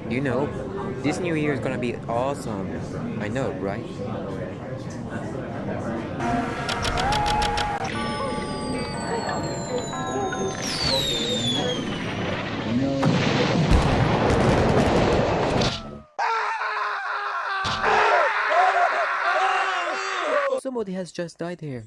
You know, this new year is gonna be awesome. I know, right? Somebody has just died here.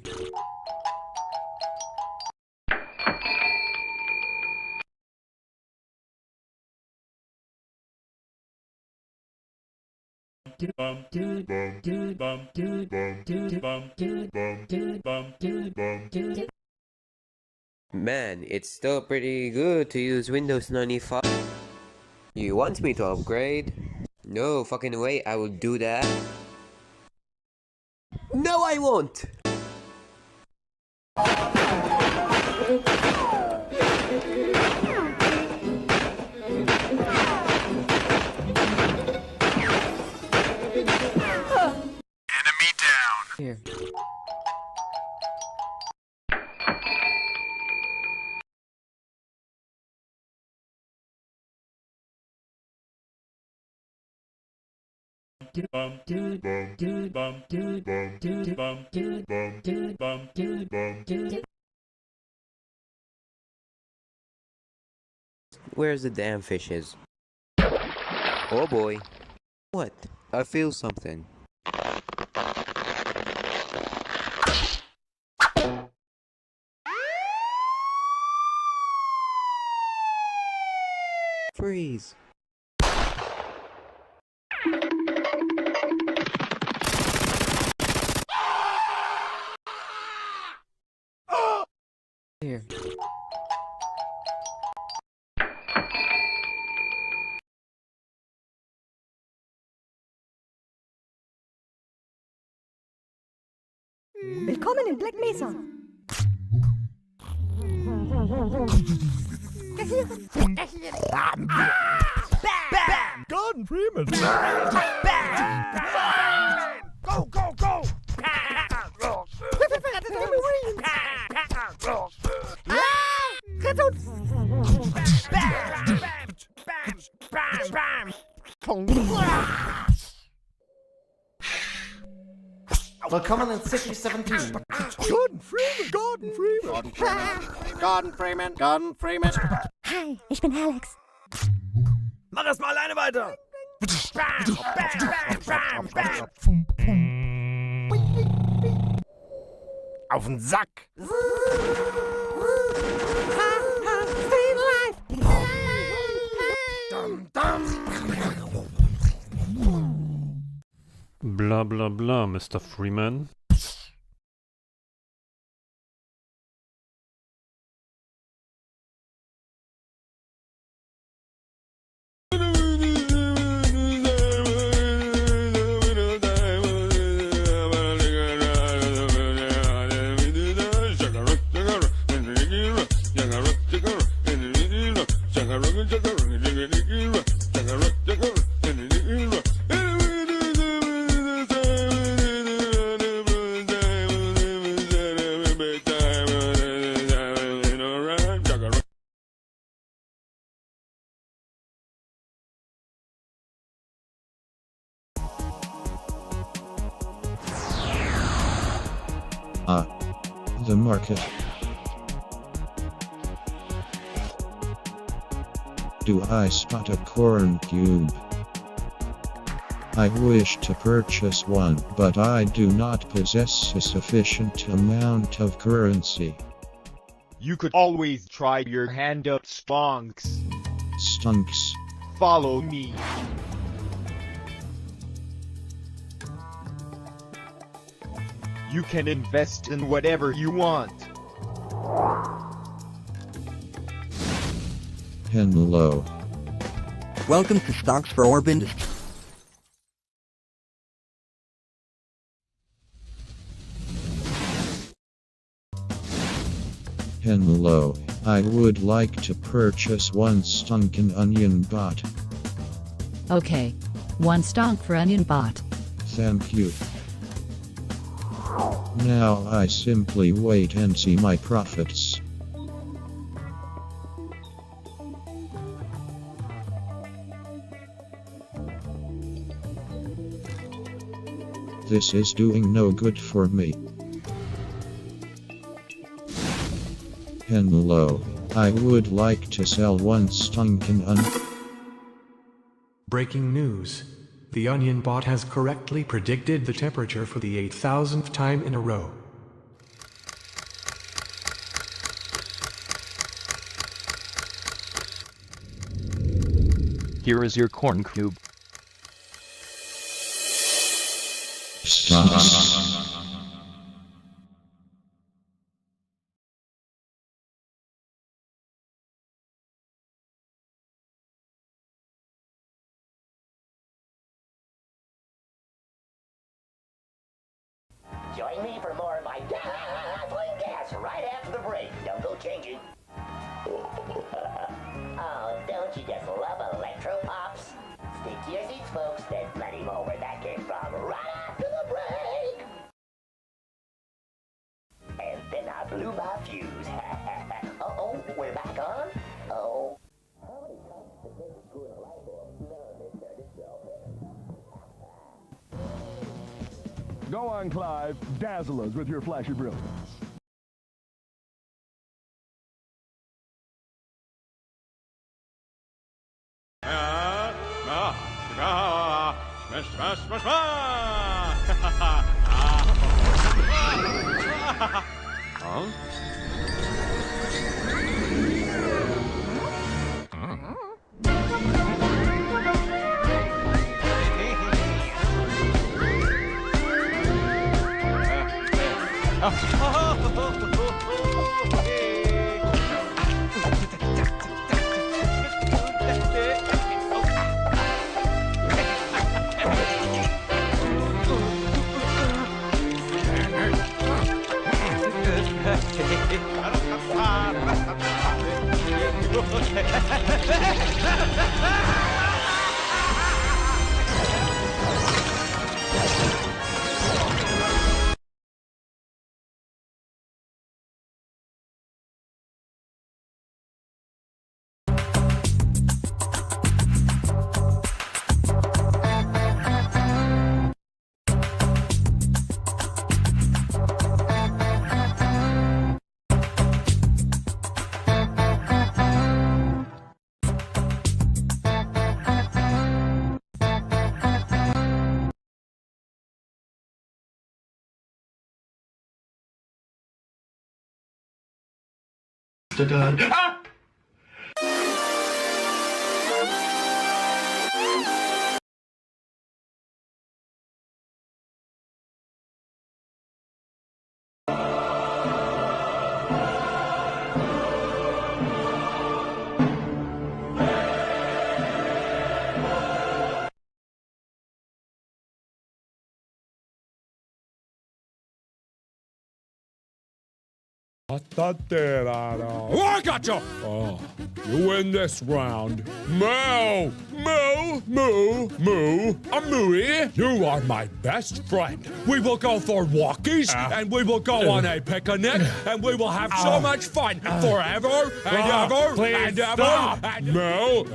Man, it's still pretty good to use Windows 95. You want me to upgrade? No fucking way I will do that. No, I won't! Enemy down. Here. Where's the damn fishes? Oh boy. What? I feel something. Freeze. Here. Willkommen in Black Mesa. Bam! Gordon Freeman! Go, go, go! Willkommen in City 17. Gordon Freeman! Gordon Freeman! Gordon Freeman! Gordon Freeman! Hi, ich bin Alex. Mach es mal alleine weiter! Auf den Sack! Blah blah blah, Mr. Freeman. The market. Do I spot a corn cube? I wish to purchase one, but I do not possess a sufficient amount of currency. You could always try your hand at stonks. Stunks. Follow me. You can invest in whatever you want. Hello. Welcome to Stocks for Orb Industries. Hello, I would like to purchase one stunken onion bot. Okay. One stonk for onion bot. Thank you. Now I simply wait and see my profits. This is doing no good for me. Hello, I would like to sell one stunken onion. Breaking news. The onion bot has correctly predicted the temperature for the 8,000th time in a row. Here is your corn cube. Join me for more of my dazzling gas right after the break. Don't go changing. Oh, don't you just love electro pops? Stick to your seats, folks. There's plenty more where that came from right after the break. And then I blew my fuse. Uh-oh, we're back on? Oh. How many times did this screw in a light bulb? None of it turned itself in. Go on, Clive. Dazzle us with your flashy brilliance. Ah! Oh, I got you! Oh, you win this round. Moo! Moo! Moo! Moo! I'm Mooey. You are my best friend. We will go for walkies, and we will go on a picnic, and we will have so much fun forever and ever and ever. And Moo!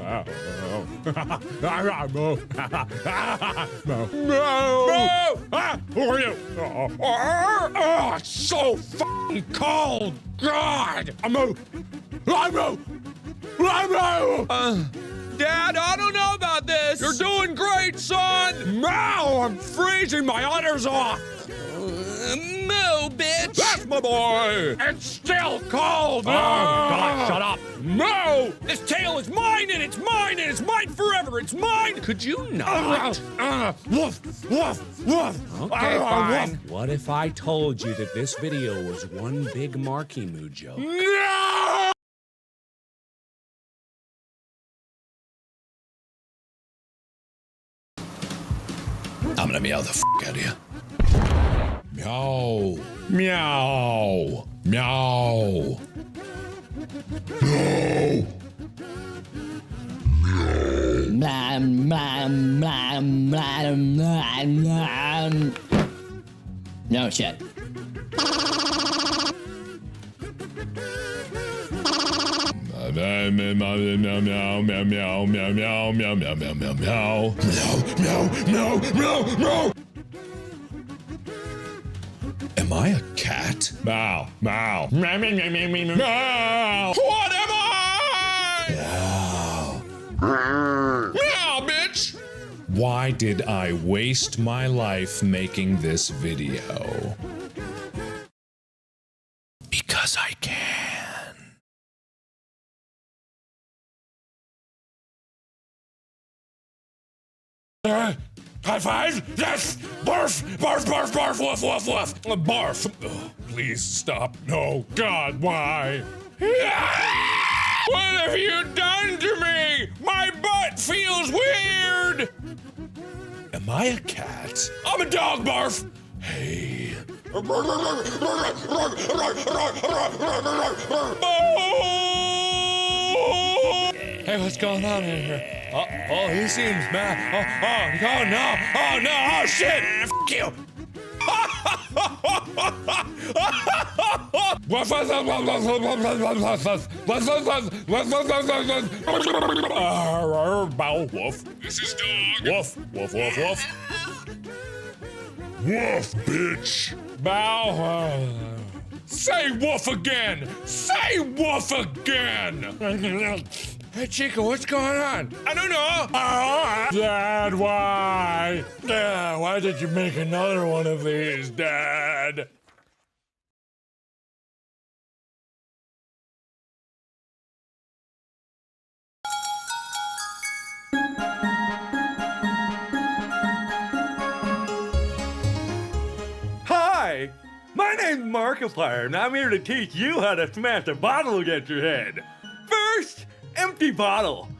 Moo! Moo! Ah, who are you? Oh, it's so fucking cold! God! Dad, I don't know about this. You're doing great, son. Now I'm freezing my udders off. Moo, bitch. That's my boy. It's still cold. Oh, God, shut up. Moo! This tail is mine, and it's mine, and it's mine forever. It's mine. Could you not? Woof, woof, woof. Okay, fine. What if I told you that this video was one big Marky Moo joke? No! I'm gonna meow the f out of you. Meow. Meow. Meow. No. No shit. Meow, meow, meow, meow, meow, meow, meow, meow, meow, meow, meow, meow, meow, meow, meow, meow, meow. Am I a cat? Meow, meow, meow, meow, meow, meow, meow, meow. What am I? Meow. Meow, bitch. Why did I waste my life making this video? Because I can. High five? Yes! Barf! Barf, barf, barf, woof, woof, woof! Barf! Oh, please stop. No, God, why? What have you done to me? My butt feels weird! Am I a cat? I'm a dog, Barf! Hey. Hey, what's going on in here? Oh, he seems mad. Oh, no. Oh, no. Oh, shit. F*** you. Woof. This is dog. Woof, woof, woof, woof. Woof, bitch. Bow. Say woof again. Say woof again. Hey, Chico, what's going on? I don't know. Dad, why? Why did you make another one of these, Dad? Hi! My name's Markiplier, and I'm here to teach you how to smash a bottle against your head. First, empty bottle.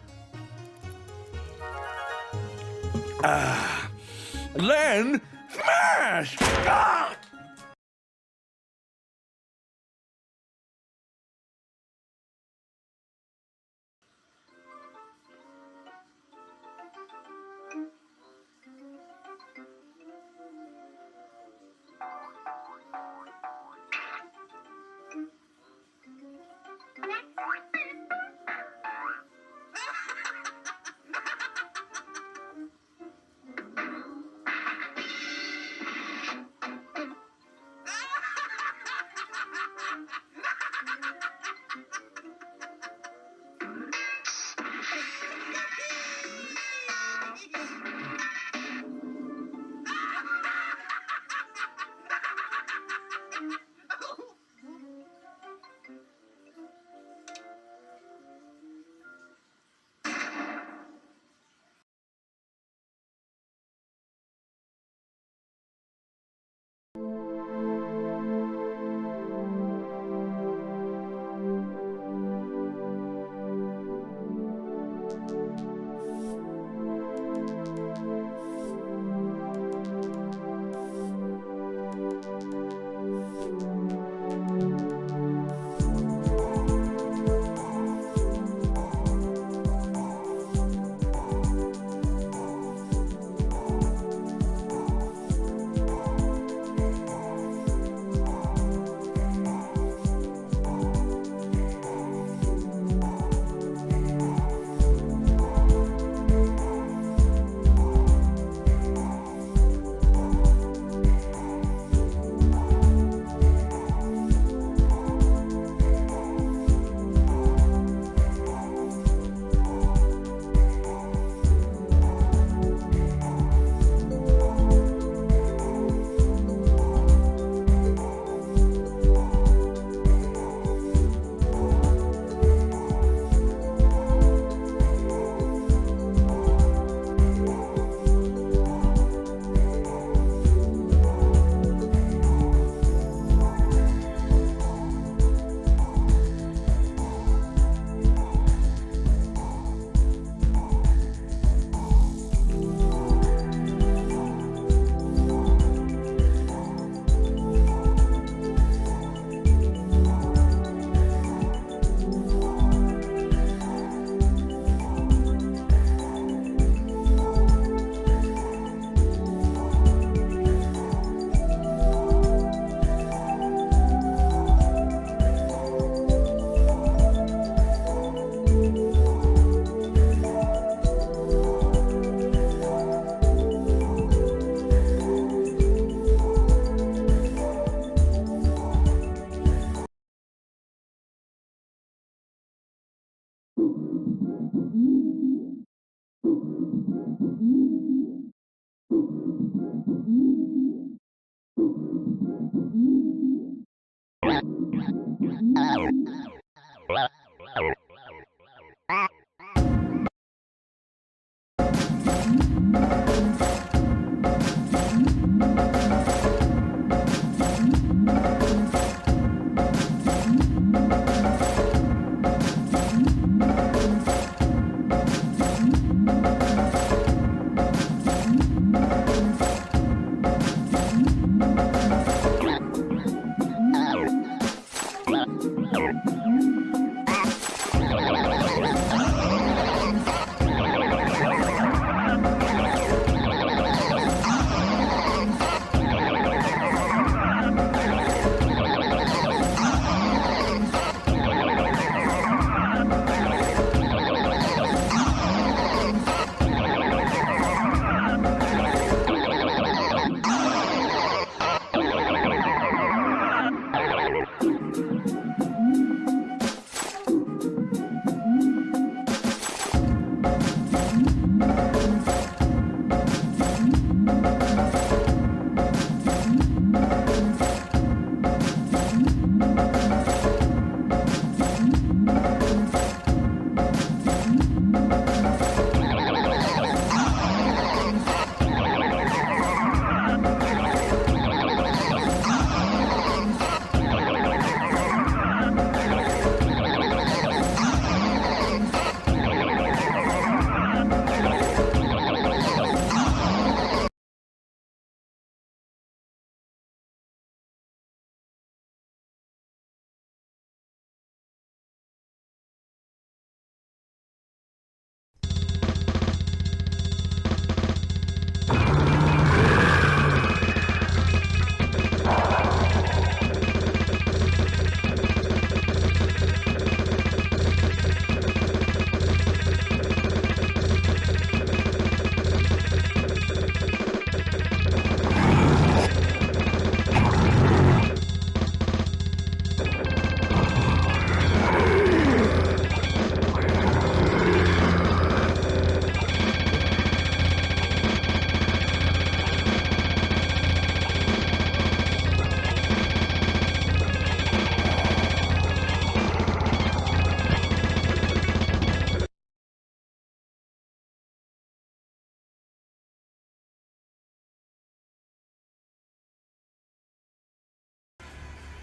Then, smash! Ah!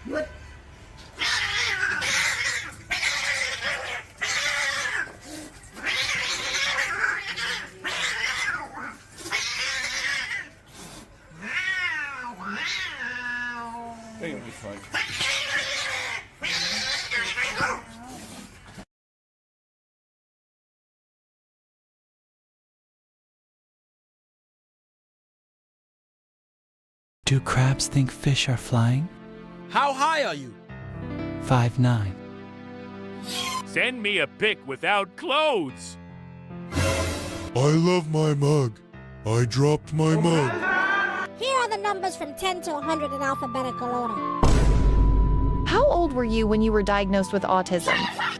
What? It'll be fine. Do crabs think fish are flying? How high are you? 5'9". Send me a pic without clothes. I love my mug. I dropped my mug. Here are the numbers from 10 to 100 in alphabetical order. How old were you when you were diagnosed with autism?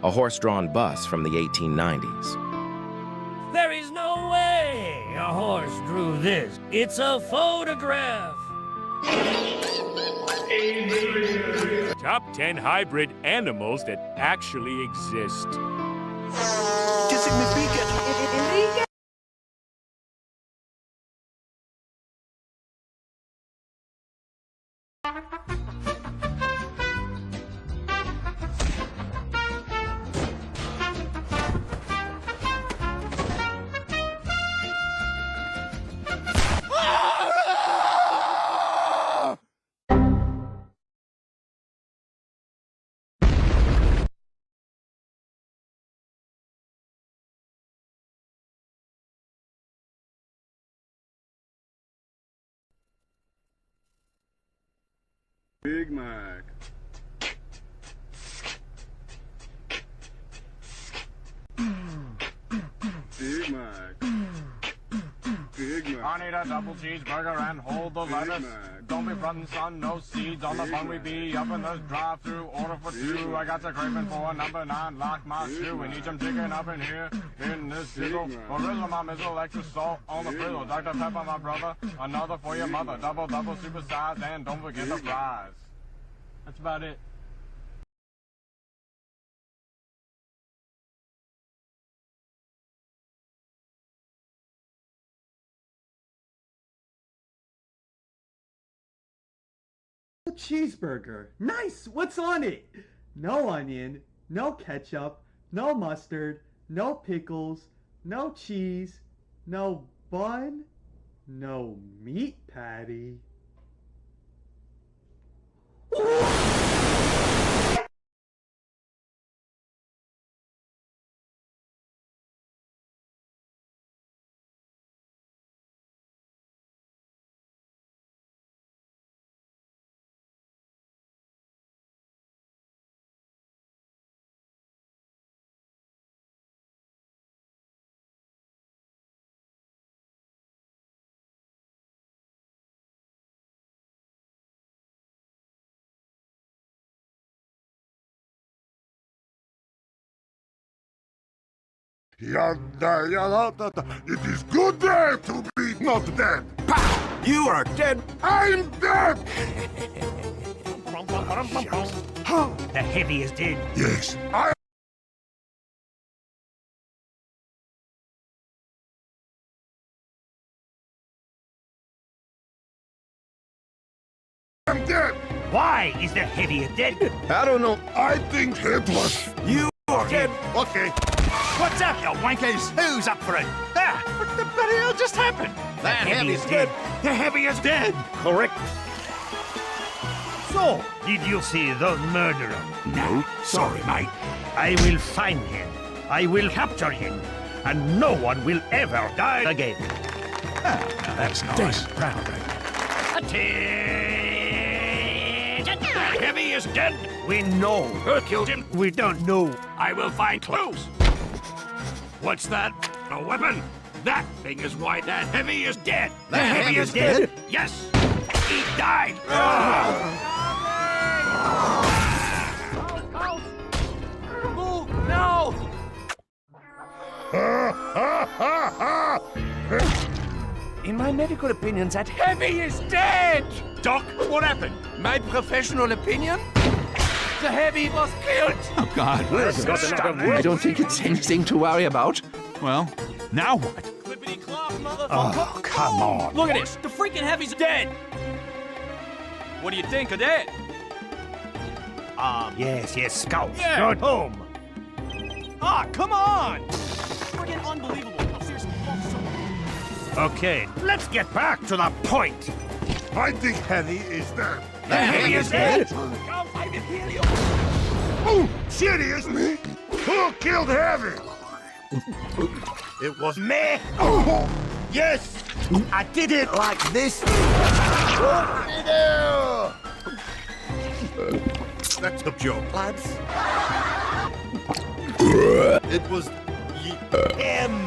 A horse-drawn bus from the 1890s. There is no way a horse drew this. It's a photograph. Top 10 hybrid animals that actually exist. ¿Qué significa? Big Mac. Big Mac. Big Mac. I need a double cheeseburger and hold the lettuce. Don't be frontin', son, no seeds on the bun. We be up in the drive-thru, order for two. I got the craving for a number 9, lock my shoe. We need some chicken up in here, in this sizzle. Gorilla, my mizzle, extra salt on the frizzle. Dr. Pepper, my brother, another for your mother. Double, super size, and don't forget the fries. That's about it. cheeseburger. Nice! What's on it? No onion, no ketchup, no mustard, no pickles, no cheese, no bun, no meat patty. It is good day to be not dead. Pow! You are dead. I'm dead. The heavy is dead. Yes, I am dead. Why is the heavy dead? I don't know. I think it was you are dead. Okay. What's up, you wankers? Who's up for it? Ah, what the bloody hell just happened? The heavy is dead. The heavy is dead. Correct. So, did you see the murderer? No. Sorry, mate. I will find him. I will capture him. And no one will ever die again. Ah, that's nice. Proud of you. Attention! The heavy is dead. We know who killed him. We don't know. I will find clues. What's that? A weapon? That thing is why that heavy is dead. The heavy is dead? Yes. He died. Move! No! In my medical opinion, that heavy is dead! Doc, what happened? My professional opinion? The heavy was killed! Oh, God. I don't think it's anything to worry about. Well, now what? Clippity clop, motherfucker! Oh, come on. Look at this! The freaking heavy's dead! What do you think of that? Yes, Scout. Yeah. Go home. Ah, come on! Freaking unbelievable. Okay, let's get back to the point. I think Heavy is dead. The heavy is dead? Oh, seriously? Who killed Heavy? It was me. Oh, yes. I did it like this. That's a joke, lads. It was him.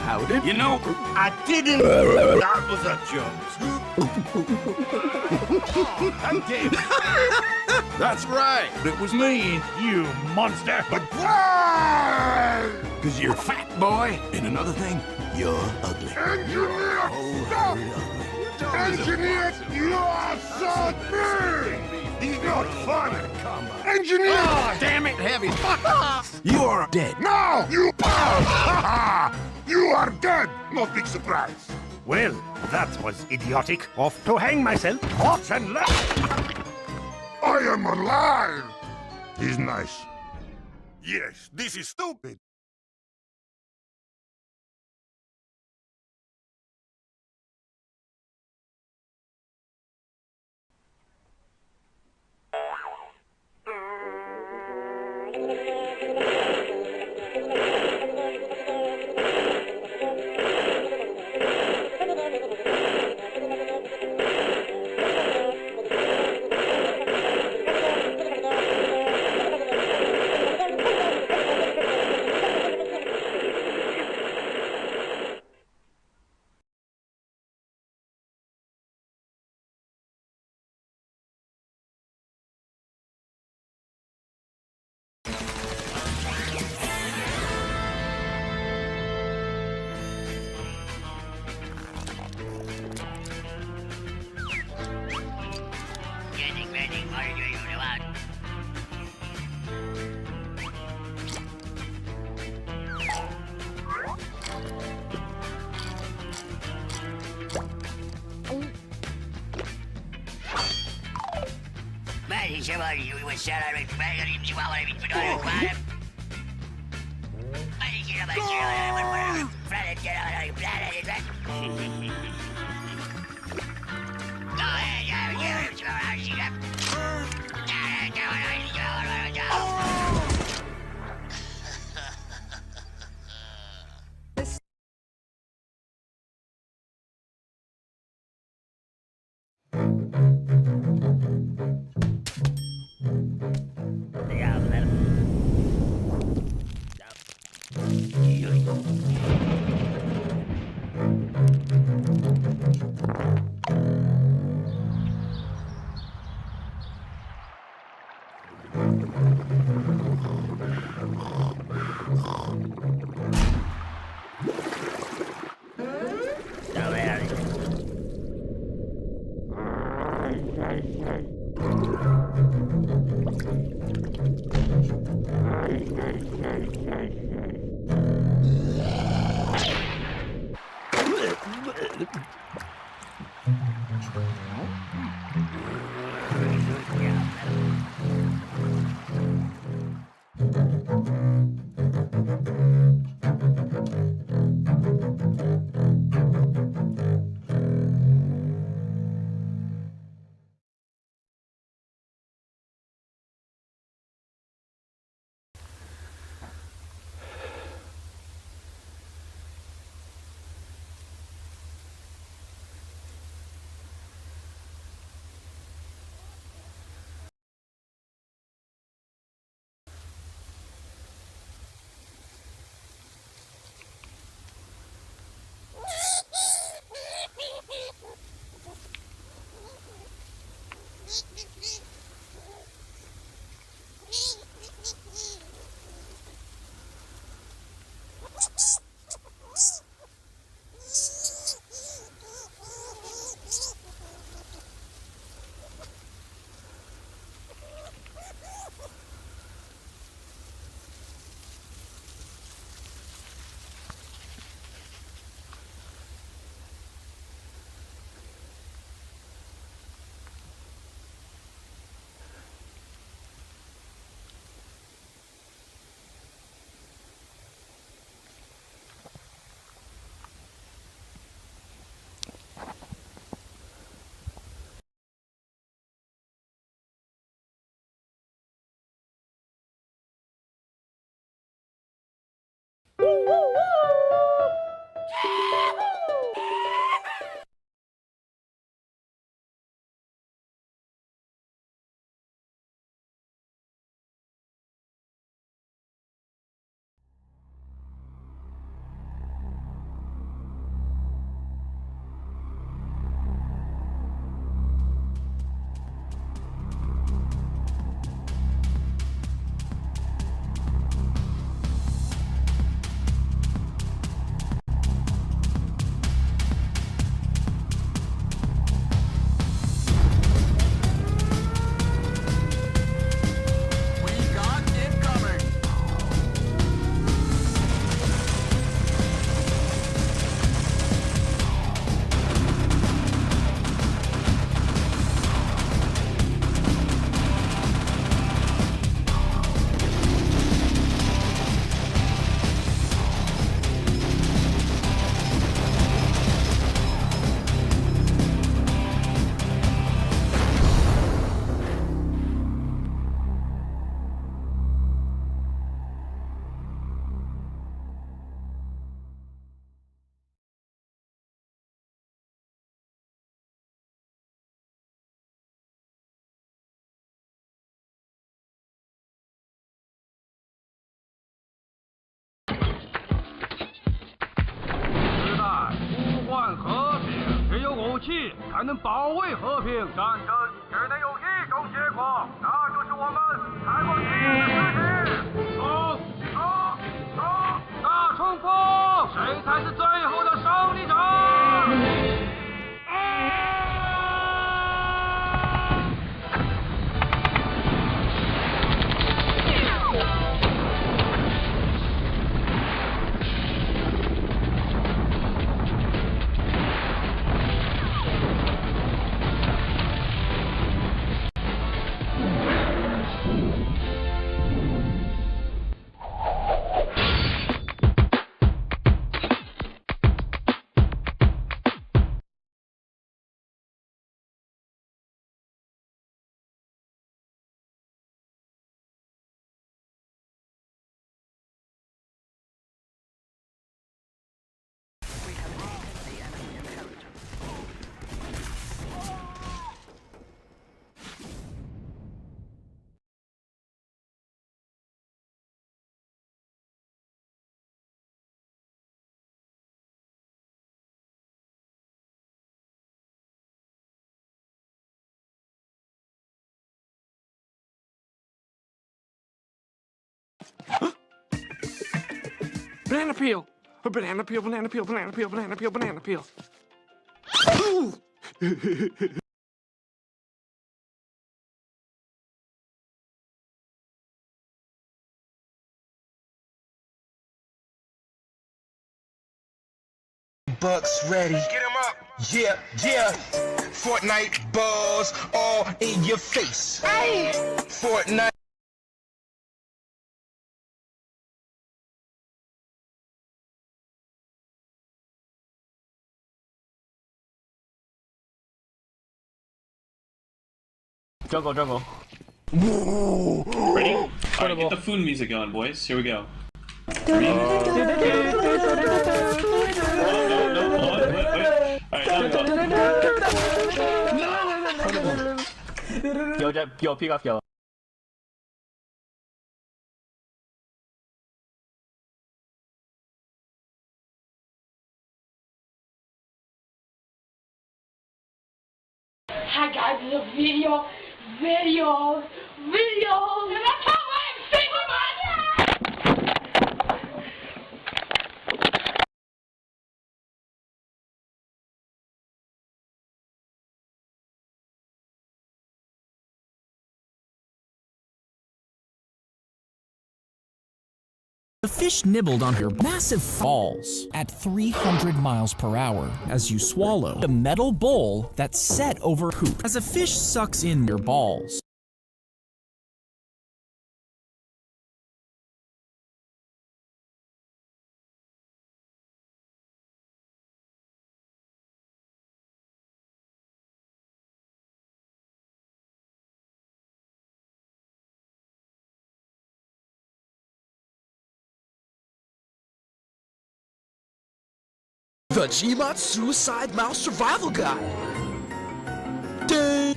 How did you know? I didn't. That was a joke. That's right. It was me. You monster. But why? Because you're fat, boy. And another thing, you're ugly. Engineer, stop! Engineer, you are so big! He's not funny. Engineer! Oh, damn it, Heavy. Fuck off! You are dead. No! You You are dead! No big surprise. Well, that was idiotic. Off to hang myself. Off and left. I am alive! He's nice. Yes, this is stupid. 武器才能保卫和平。战争只能有一种结果，那就是我们开放一个尸体。冲！冲！冲！大冲锋！谁才是最后的胜利者？ Banana peel. Banana peel, banana peel, banana peel, banana peel, banana peel. Bucks ready. Get him up. Yeah, yeah. Fortnite balls all in your face. Hey. Fortnite. Jungle, jungle. Ready? Alright, get the food music going, boys. Here we go. Alright, Yo, pick off, yo. Hi guys, it's a video, and I can't wait to see my The fish nibbled on your massive balls at 300 miles per hour as you swallow a metal bowl that's set over poop as a fish sucks in your balls. The Gmod Suicide Mouse Survival Guide!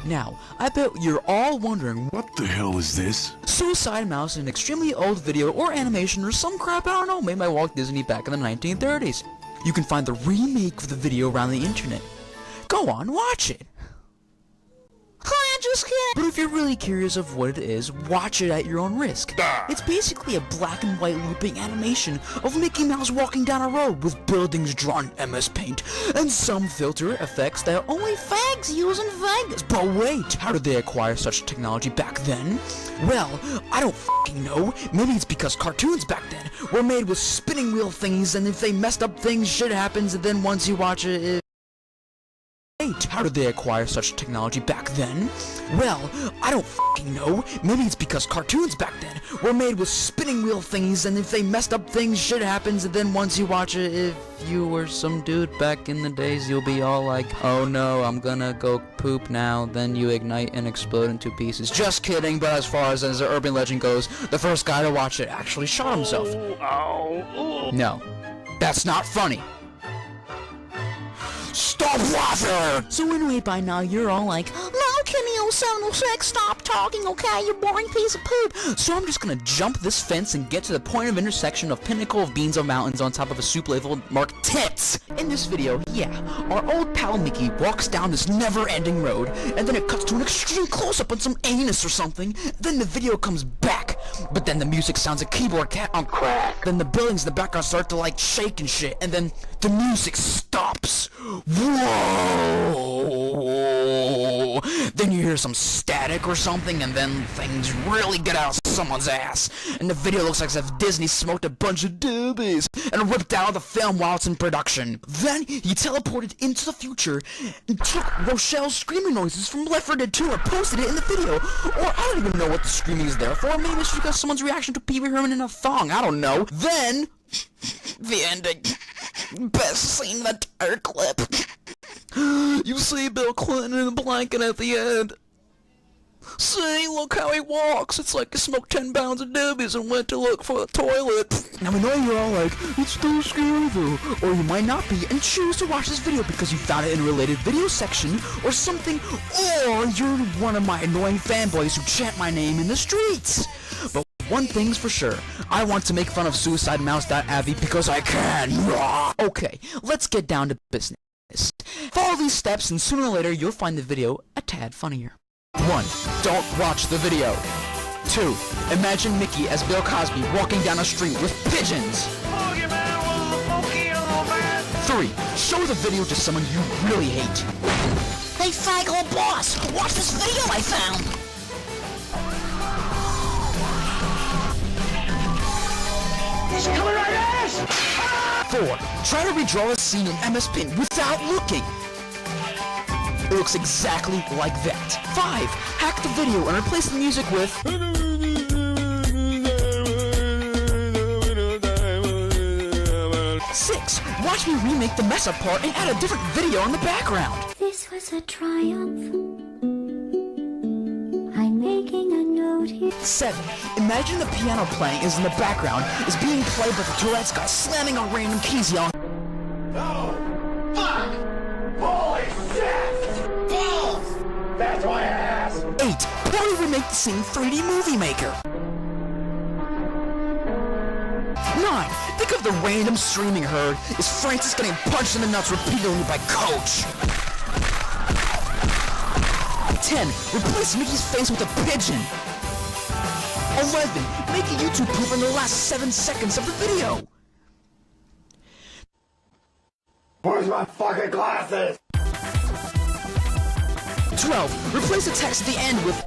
Now, I bet you're all wondering, what the hell is this? Suicide Mouse is an extremely old video or animation or some crap, I don't know, made by Walt Disney back in the 1930s. You can find the remake of the video around the internet. Go on, watch it! Hi, I'm just kidding! But if you're really curious of what it is, watch it at your own risk. It's basically a black and white looping animation of Mickey Mouse walking down a road with buildings drawn in MS Paint and some filter effects that only fags use in Vegas. But wait, how did they acquire such technology back then? Well, I don't f***ing know. Maybe it's because cartoons back then were made with spinning wheel thingies, and if they messed up things, shit happens, and then once you watch it, how did they acquire such technology back then? Well, I don't f***ing know. Maybe it's because cartoons back then were made with spinning wheel thingies, and if they messed up things, shit happens, and then once you watch it, if you were some dude back in the days, you'll be all like, oh no, I'm gonna go poop now, then you ignite and explode into pieces. Just kidding, but as far as the urban legend goes, the first guy to watch it actually shot himself. No, that's not funny. Stop laughing! So anyway, by now you're all like, no, Kimmy0706, stop talking, okay, you boring piece of poop. So I'm just gonna jump this fence and get to the point of intersection of pinnacle of beans or mountains on top of a soup label marked tits. In this video, yeah, our old pal Mickey walks down this never-ending road, and then it cuts to an extreme close-up on some anus or something. Then the video comes back, but then the music sounds a keyboard cat on crack. Then the buildings in the background start to like shake and shit, and then the music stops. Whoa! Then you hear some static or something, and then things really get out of someone's ass. And the video looks like as if Disney smoked a bunch of doobies and ripped out the film while it's in production. Then he teleported into the future and took Rochelle's screaming noises from Left 4 Dead 2 and posted it in the video. Or I don't even know what the screaming is there for. Maybe it's because someone's reaction to Pee Wee Herman in a thong. I don't know. Then the ending. Best scene in the entire clip. You see Bill Clinton in a blanket at the end. See, look how he walks. It's like he smoked 10 pounds of doobies and went to look for the toilet. Now I know you're all like, it's too scary though. Or you might not be and choose to watch this video because you found it in a related video section or something. Or you're one of my annoying fanboys who chant my name in the streets. But one thing's for sure, I want to make fun of SuicideMouse.avi because I can. Okay, let's get down to business. Follow these steps and sooner or later you'll find the video a tad funnier. 1. Don't watch the video. 2. Imagine Mickey as Bill Cosby walking down a street with pigeons. 3. Show the video to someone you really hate. Hey, Faggle Boss, watch this video I found! He's coming right at us! 4. Try to redraw a scene in MS Paint without looking. It looks exactly like that. 5. Hack the video and replace the music with... 6. Watch me remake the mess up part and add a different video in the background. This was a triumph. I'm making a note here. 7. Imagine the piano playing is in the background is being played by the Tourette's guy slamming on random keys yelling, No! Fuck! Holy shit! Balls! That's why I asked! 8. Poorly remake the scene in 3D Movie Maker. 9. Think of the random screaming heard is Francis getting punched in the nuts repeatedly by Coach. 10. Replace Mickey's face with a pigeon. 11. Make a YouTube poop in the last 7 seconds of the video. Where's my fucking glasses? 12. Replace the text at the end with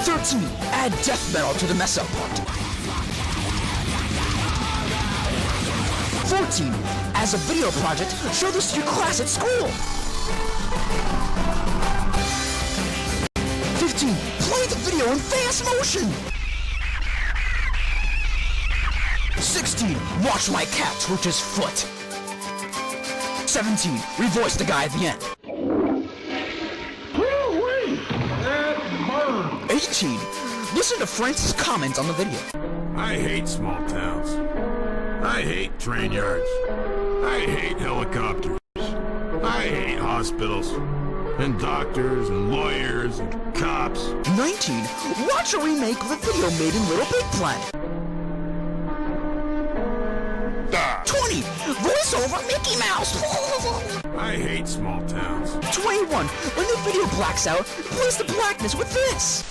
13. Add death metal to the mess up part. 14. As a video project, show this to your class at school. 15. Play the video in fast motion. 16. Watch my cat twitch his foot. 17. Revoice the guy at the end. 18. Listen to Francis' comments on the video. I hate small towns. I hate train yards. I hate helicopters. I hate hospitals. And doctors and lawyers and cops. 19. Watch a remake of the video made in Little Big Planet. 20. Voice over Mickey Mouse. I hate small towns. 21. When the video blacks out, replace the blackness with this.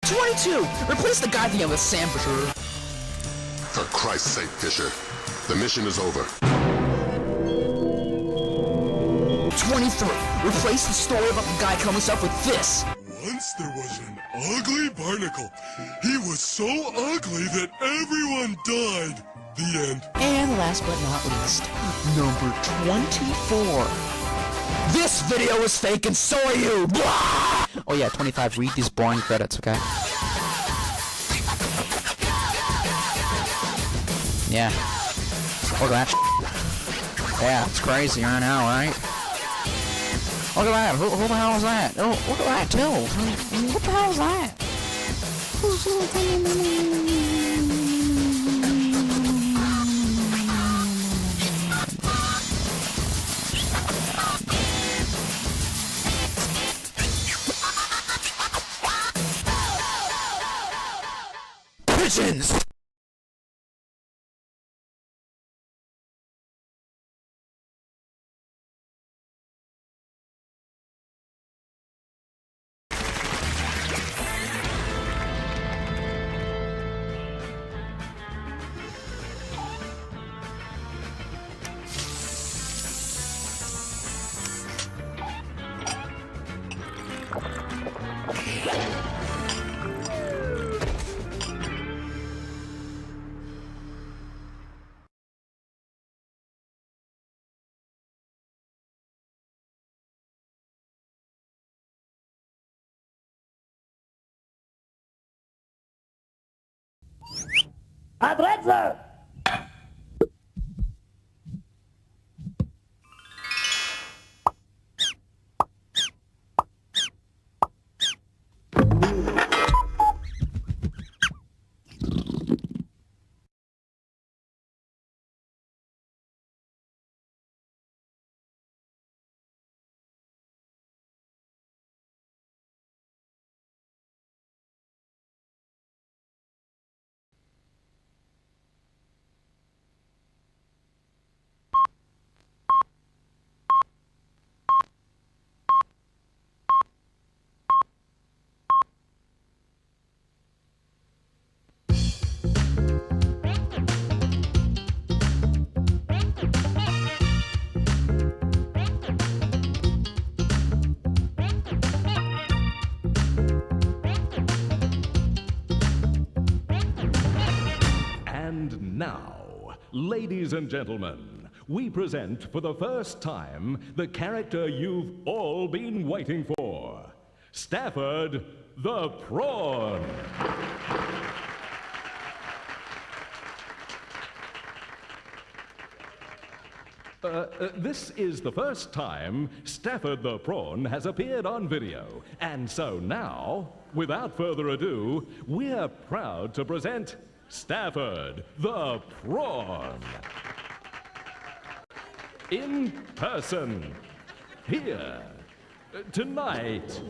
22. Replace the guy at the end with Sam Fisher. For Christ's sake, Fisher. The mission is over. 23. Replace the story about the guy killing himself with this. Once there was an ugly barnacle. He was so ugly that everyone died. The end. And last but not least, number 24. This video is fake and so are you! Blah! Oh yeah, 25. Read these boring credits, okay? Yeah. Look at that. Yeah, it's crazy right now, right? Look at that. Who the hell is that? Oh, look at that too. What the hell is that? Pigeons! Adretzer! And now, ladies and gentlemen, we present for the first time the character you've all been waiting for, Stafford the Prawn. This is the first time Stafford the Prawn has appeared on video, and so now, without further ado, we're proud to present Stafford the Prawn. In person, here, tonight,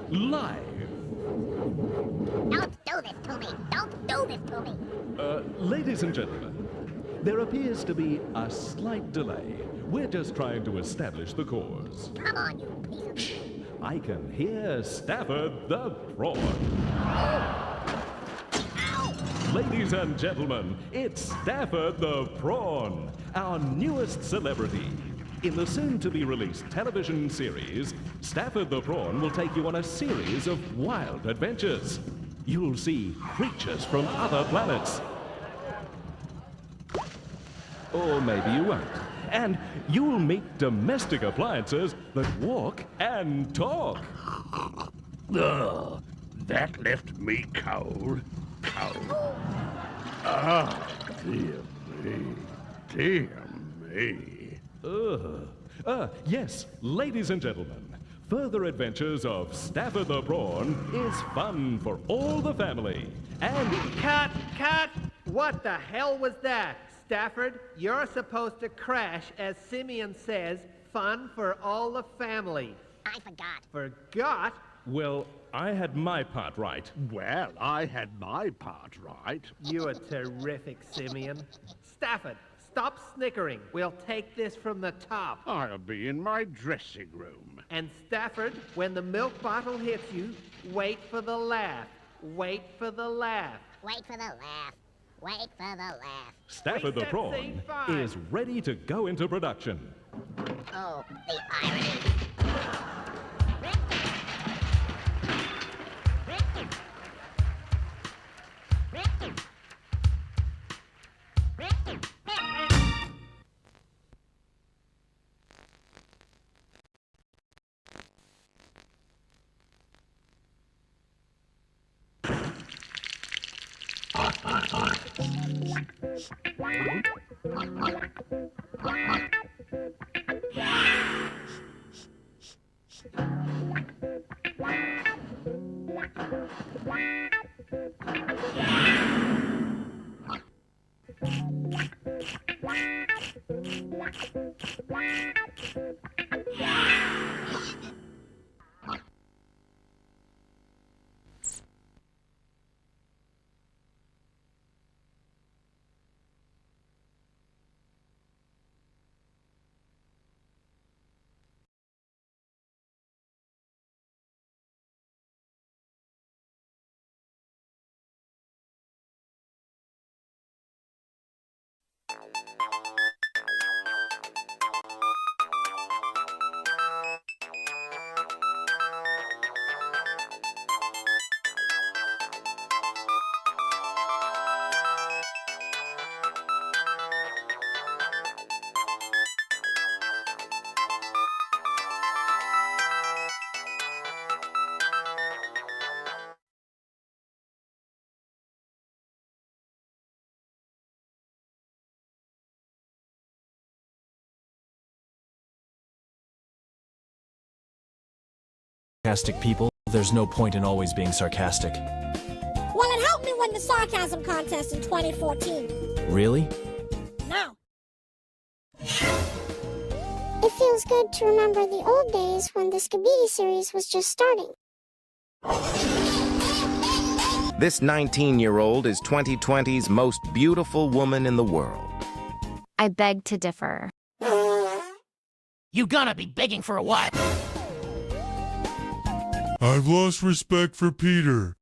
live. Don't do this to me! Don't do this to me! Ladies and gentlemen, there appears to be a slight delay. We're just trying to establish the cause. Come on, you piece of... Shh! I can hear Stafford the Prawn. Ladies and gentlemen, it's Stafford the Prawn, our newest celebrity. In the soon-to-be-released television series, Stafford the Prawn will take you on a series of wild adventures. You'll see creatures from other planets. Or maybe you won't. And you'll meet domestic appliances that walk and talk. Ugh, that left me cold. Cold. Ah, dear me. Dear me. Yes, ladies and gentlemen, further adventures of Stafford the Prawn is fun for all the family. And... Cut! Cut! What the hell was that? Stafford, you're supposed to crash, as Simeon says, fun for all the family. I forgot. Forgot? Well, I had my part right. Well, I had my part right. You are terrific, Simeon. Stafford, stop snickering. We'll take this from the top. I'll be in my dressing room. And Stafford, when the milk bottle hits you, wait for the laugh. Wait for the laugh. Wait for the laugh. Wait for the laugh. Stafford the Prawn is ready to go into production. Oh, the irony. Sarcastic people, there's no point in always being sarcastic. Well, it helped me win the sarcasm contest in 2014. Really? No. It feels good to remember the old days when the Skibidi series was just starting. This 19-year-old is 2020's most beautiful woman in the world. I beg to differ. You gonna be begging for a what? I've lost respect for Peter.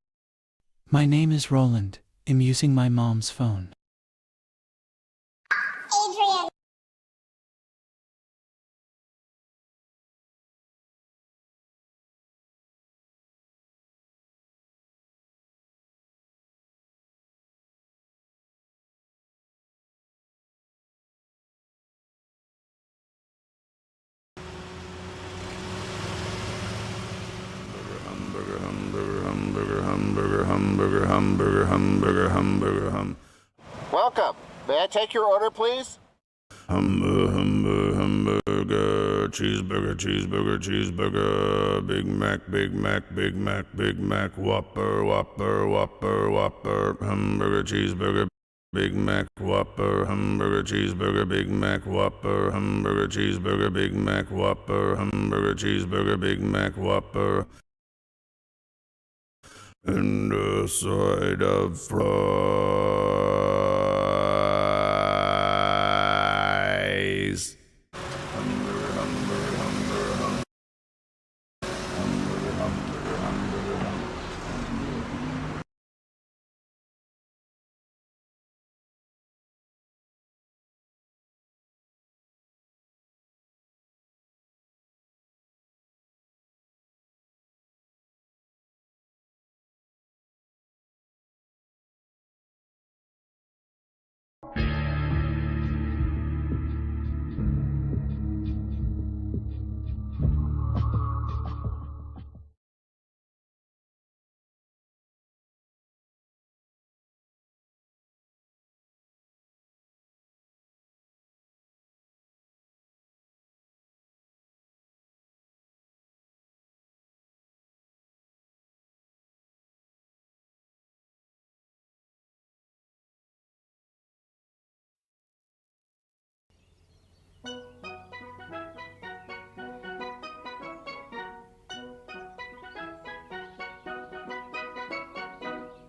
My name is Roland. I'm using my mom's phone. Adrian. Welcome. May I take your order, please? Hamburger, cheeseburger, cheeseburger, cheeseburger, Big Mac, Big Mac, Big Mac, Big Mac, Whopper, Whopper, Whopper, Whopper, hamburger, cheeseburger, Big Mac, Whopper, hamburger, cheeseburger, Big Mac, Whopper, hamburger, cheeseburger, Big Mac, Whopper, hamburger, cheeseburger, Big Mac, Whopper, and a side of fries.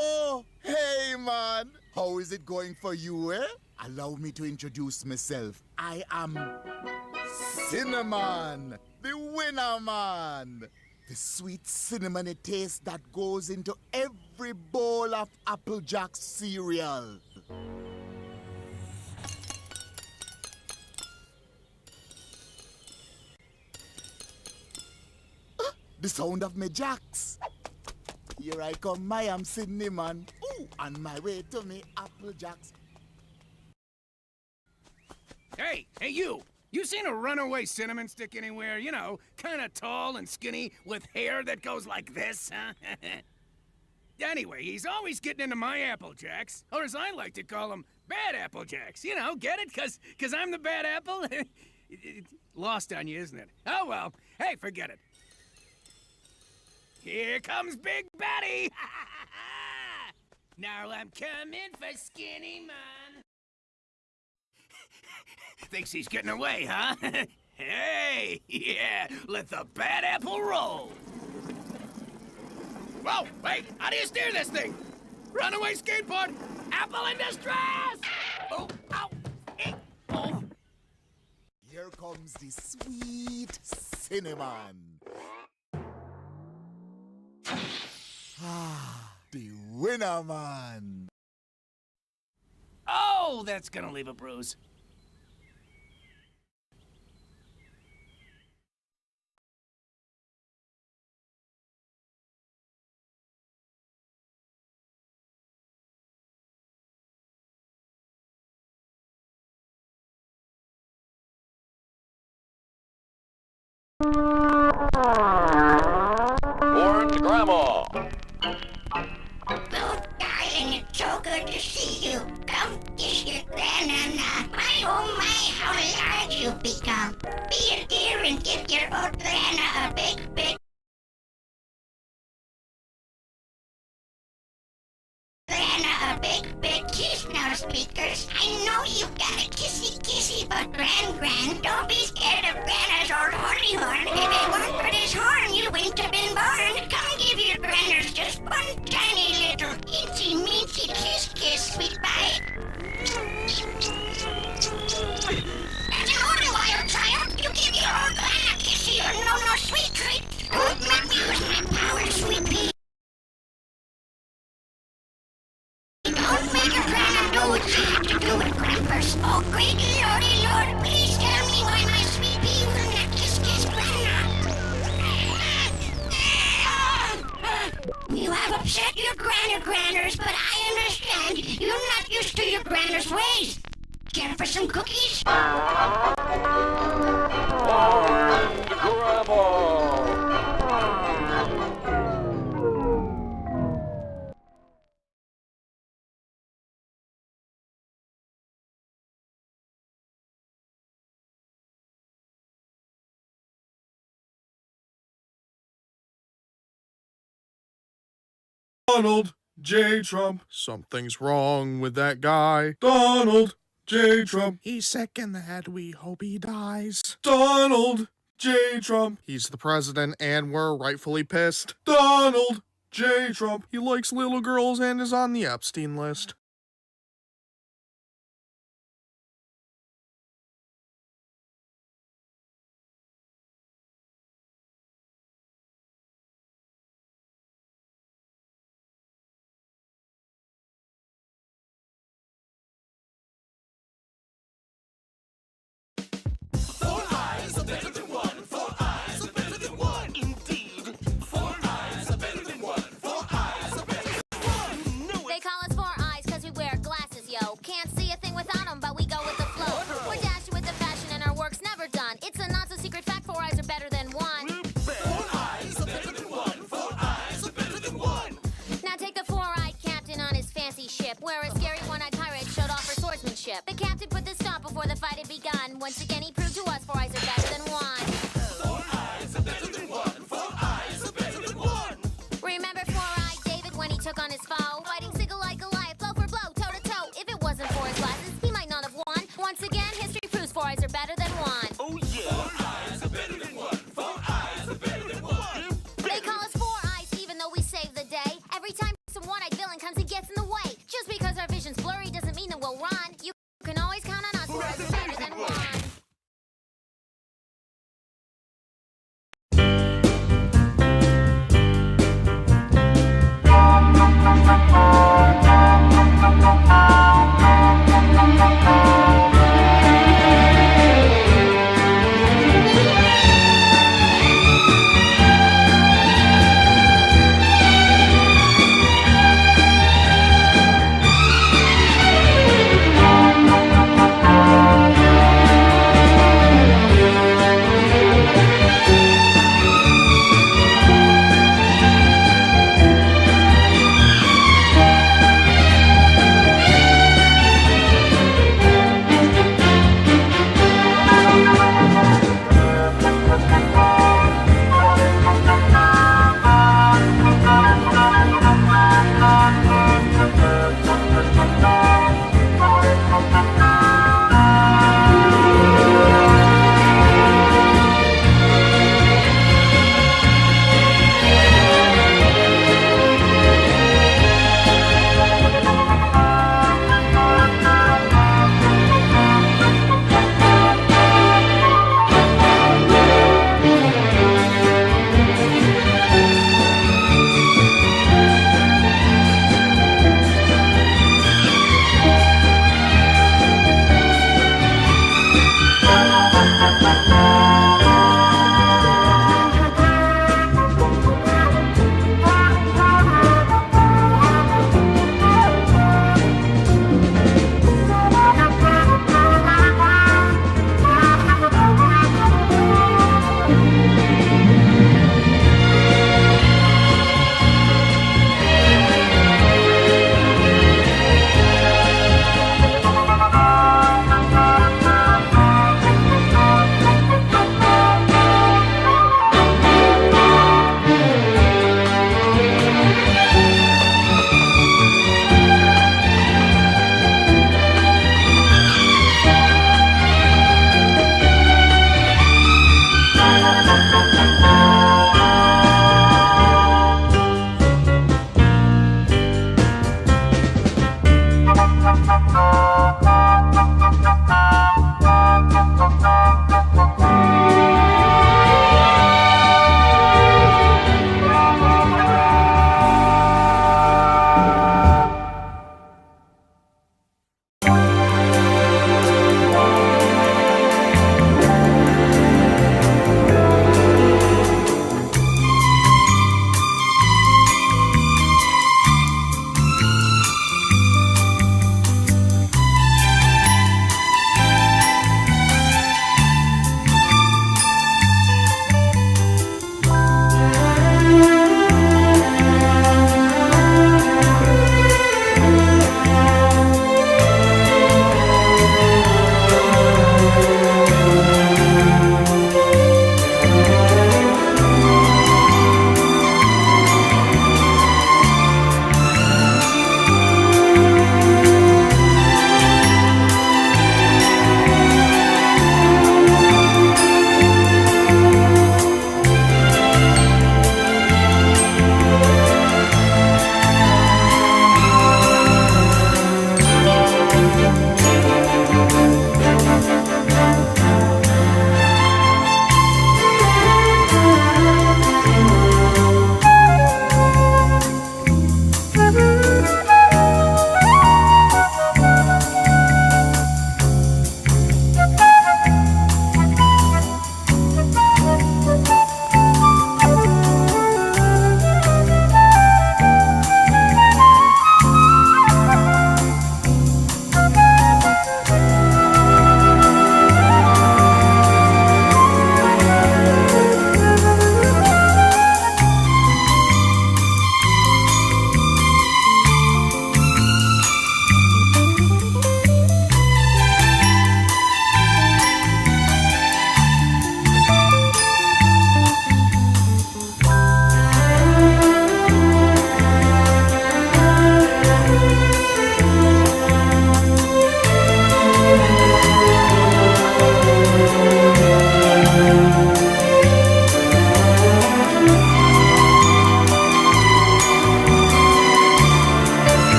Oh, hey, man. How is it going for you, eh? Allow me to introduce myself. I am Cinnamon, the winner man. The sweet cinnamon taste that goes into every bowl of Applejack cereal. The sound of me jacks. Here I come, I am Cinnamon. Ooh, on my way to me Applejacks. Hey, you! You seen a runaway cinnamon stick anywhere? You know, kinda tall and skinny with hair that goes like this, huh? Anyway, he's always getting into my Applejacks, or as I like to call them, bad Applejacks. You know, get it? 'Cause I'm the bad apple? Lost on you, isn't it? Oh well, hey, forget it. Here comes Big Batty! Now I'm coming for Skinny Man. Thinks he's getting away, huh? Hey, yeah, let the bad apple roll. Whoa, wait, how do you steer this thing? Runaway skateboard, apple in distress! Oh, ow, oh. Here comes the sweet cinnamon. Ah, the winner man. Oh, that's gonna leave a bruise. Warned Grandma. Oh, darling, it's so good to see you. Come kiss your grandnana. My, oh my, how large you've become. Be a dear and give your old grandma a big, big kiss now, speakers. I know you've got a kissy, but Gran, don't be scared of Grandma's old horny horn. If it weren't for this horn, you wouldn't have been born. Come give your granders just one tiny little incy-mincy kiss, sweet pie. That's an order, wild child. You give your old Grandma a kissy or no sweet treat. Don't make me use my power, sweet pea. Don't make your grandma do what she had to do with Grampers. Oh, great lordy lord, please tell me why my sweet pea will not kiss grandma. You have upset your granners, but I understand. You're not used to your granner's ways. Care for some cookies? Grandma. Donald J. Trump. Something's wrong with that guy. Donald J. Trump. He's sick in the head. We hope he dies. Donald J. Trump. He's the president and we're rightfully pissed. Donald J. Trump. He likes little girls and is on the Epstein list. They call us Four Eyes because we wear glasses, yo. Can't see a thing without them, but we go with the flow. We're dashed with the fashion and our work's never done. It's a not-so-secret fact, four eyes are better than one. Four eyes are better than one. Four eyes are better than one. Now take the four-eyed captain on his fancy ship, where a scary one-eyed pirate showed off her swordsmanship. The captain put the stop before the fight had begun. Once again, he proved to us four eyes are better than one.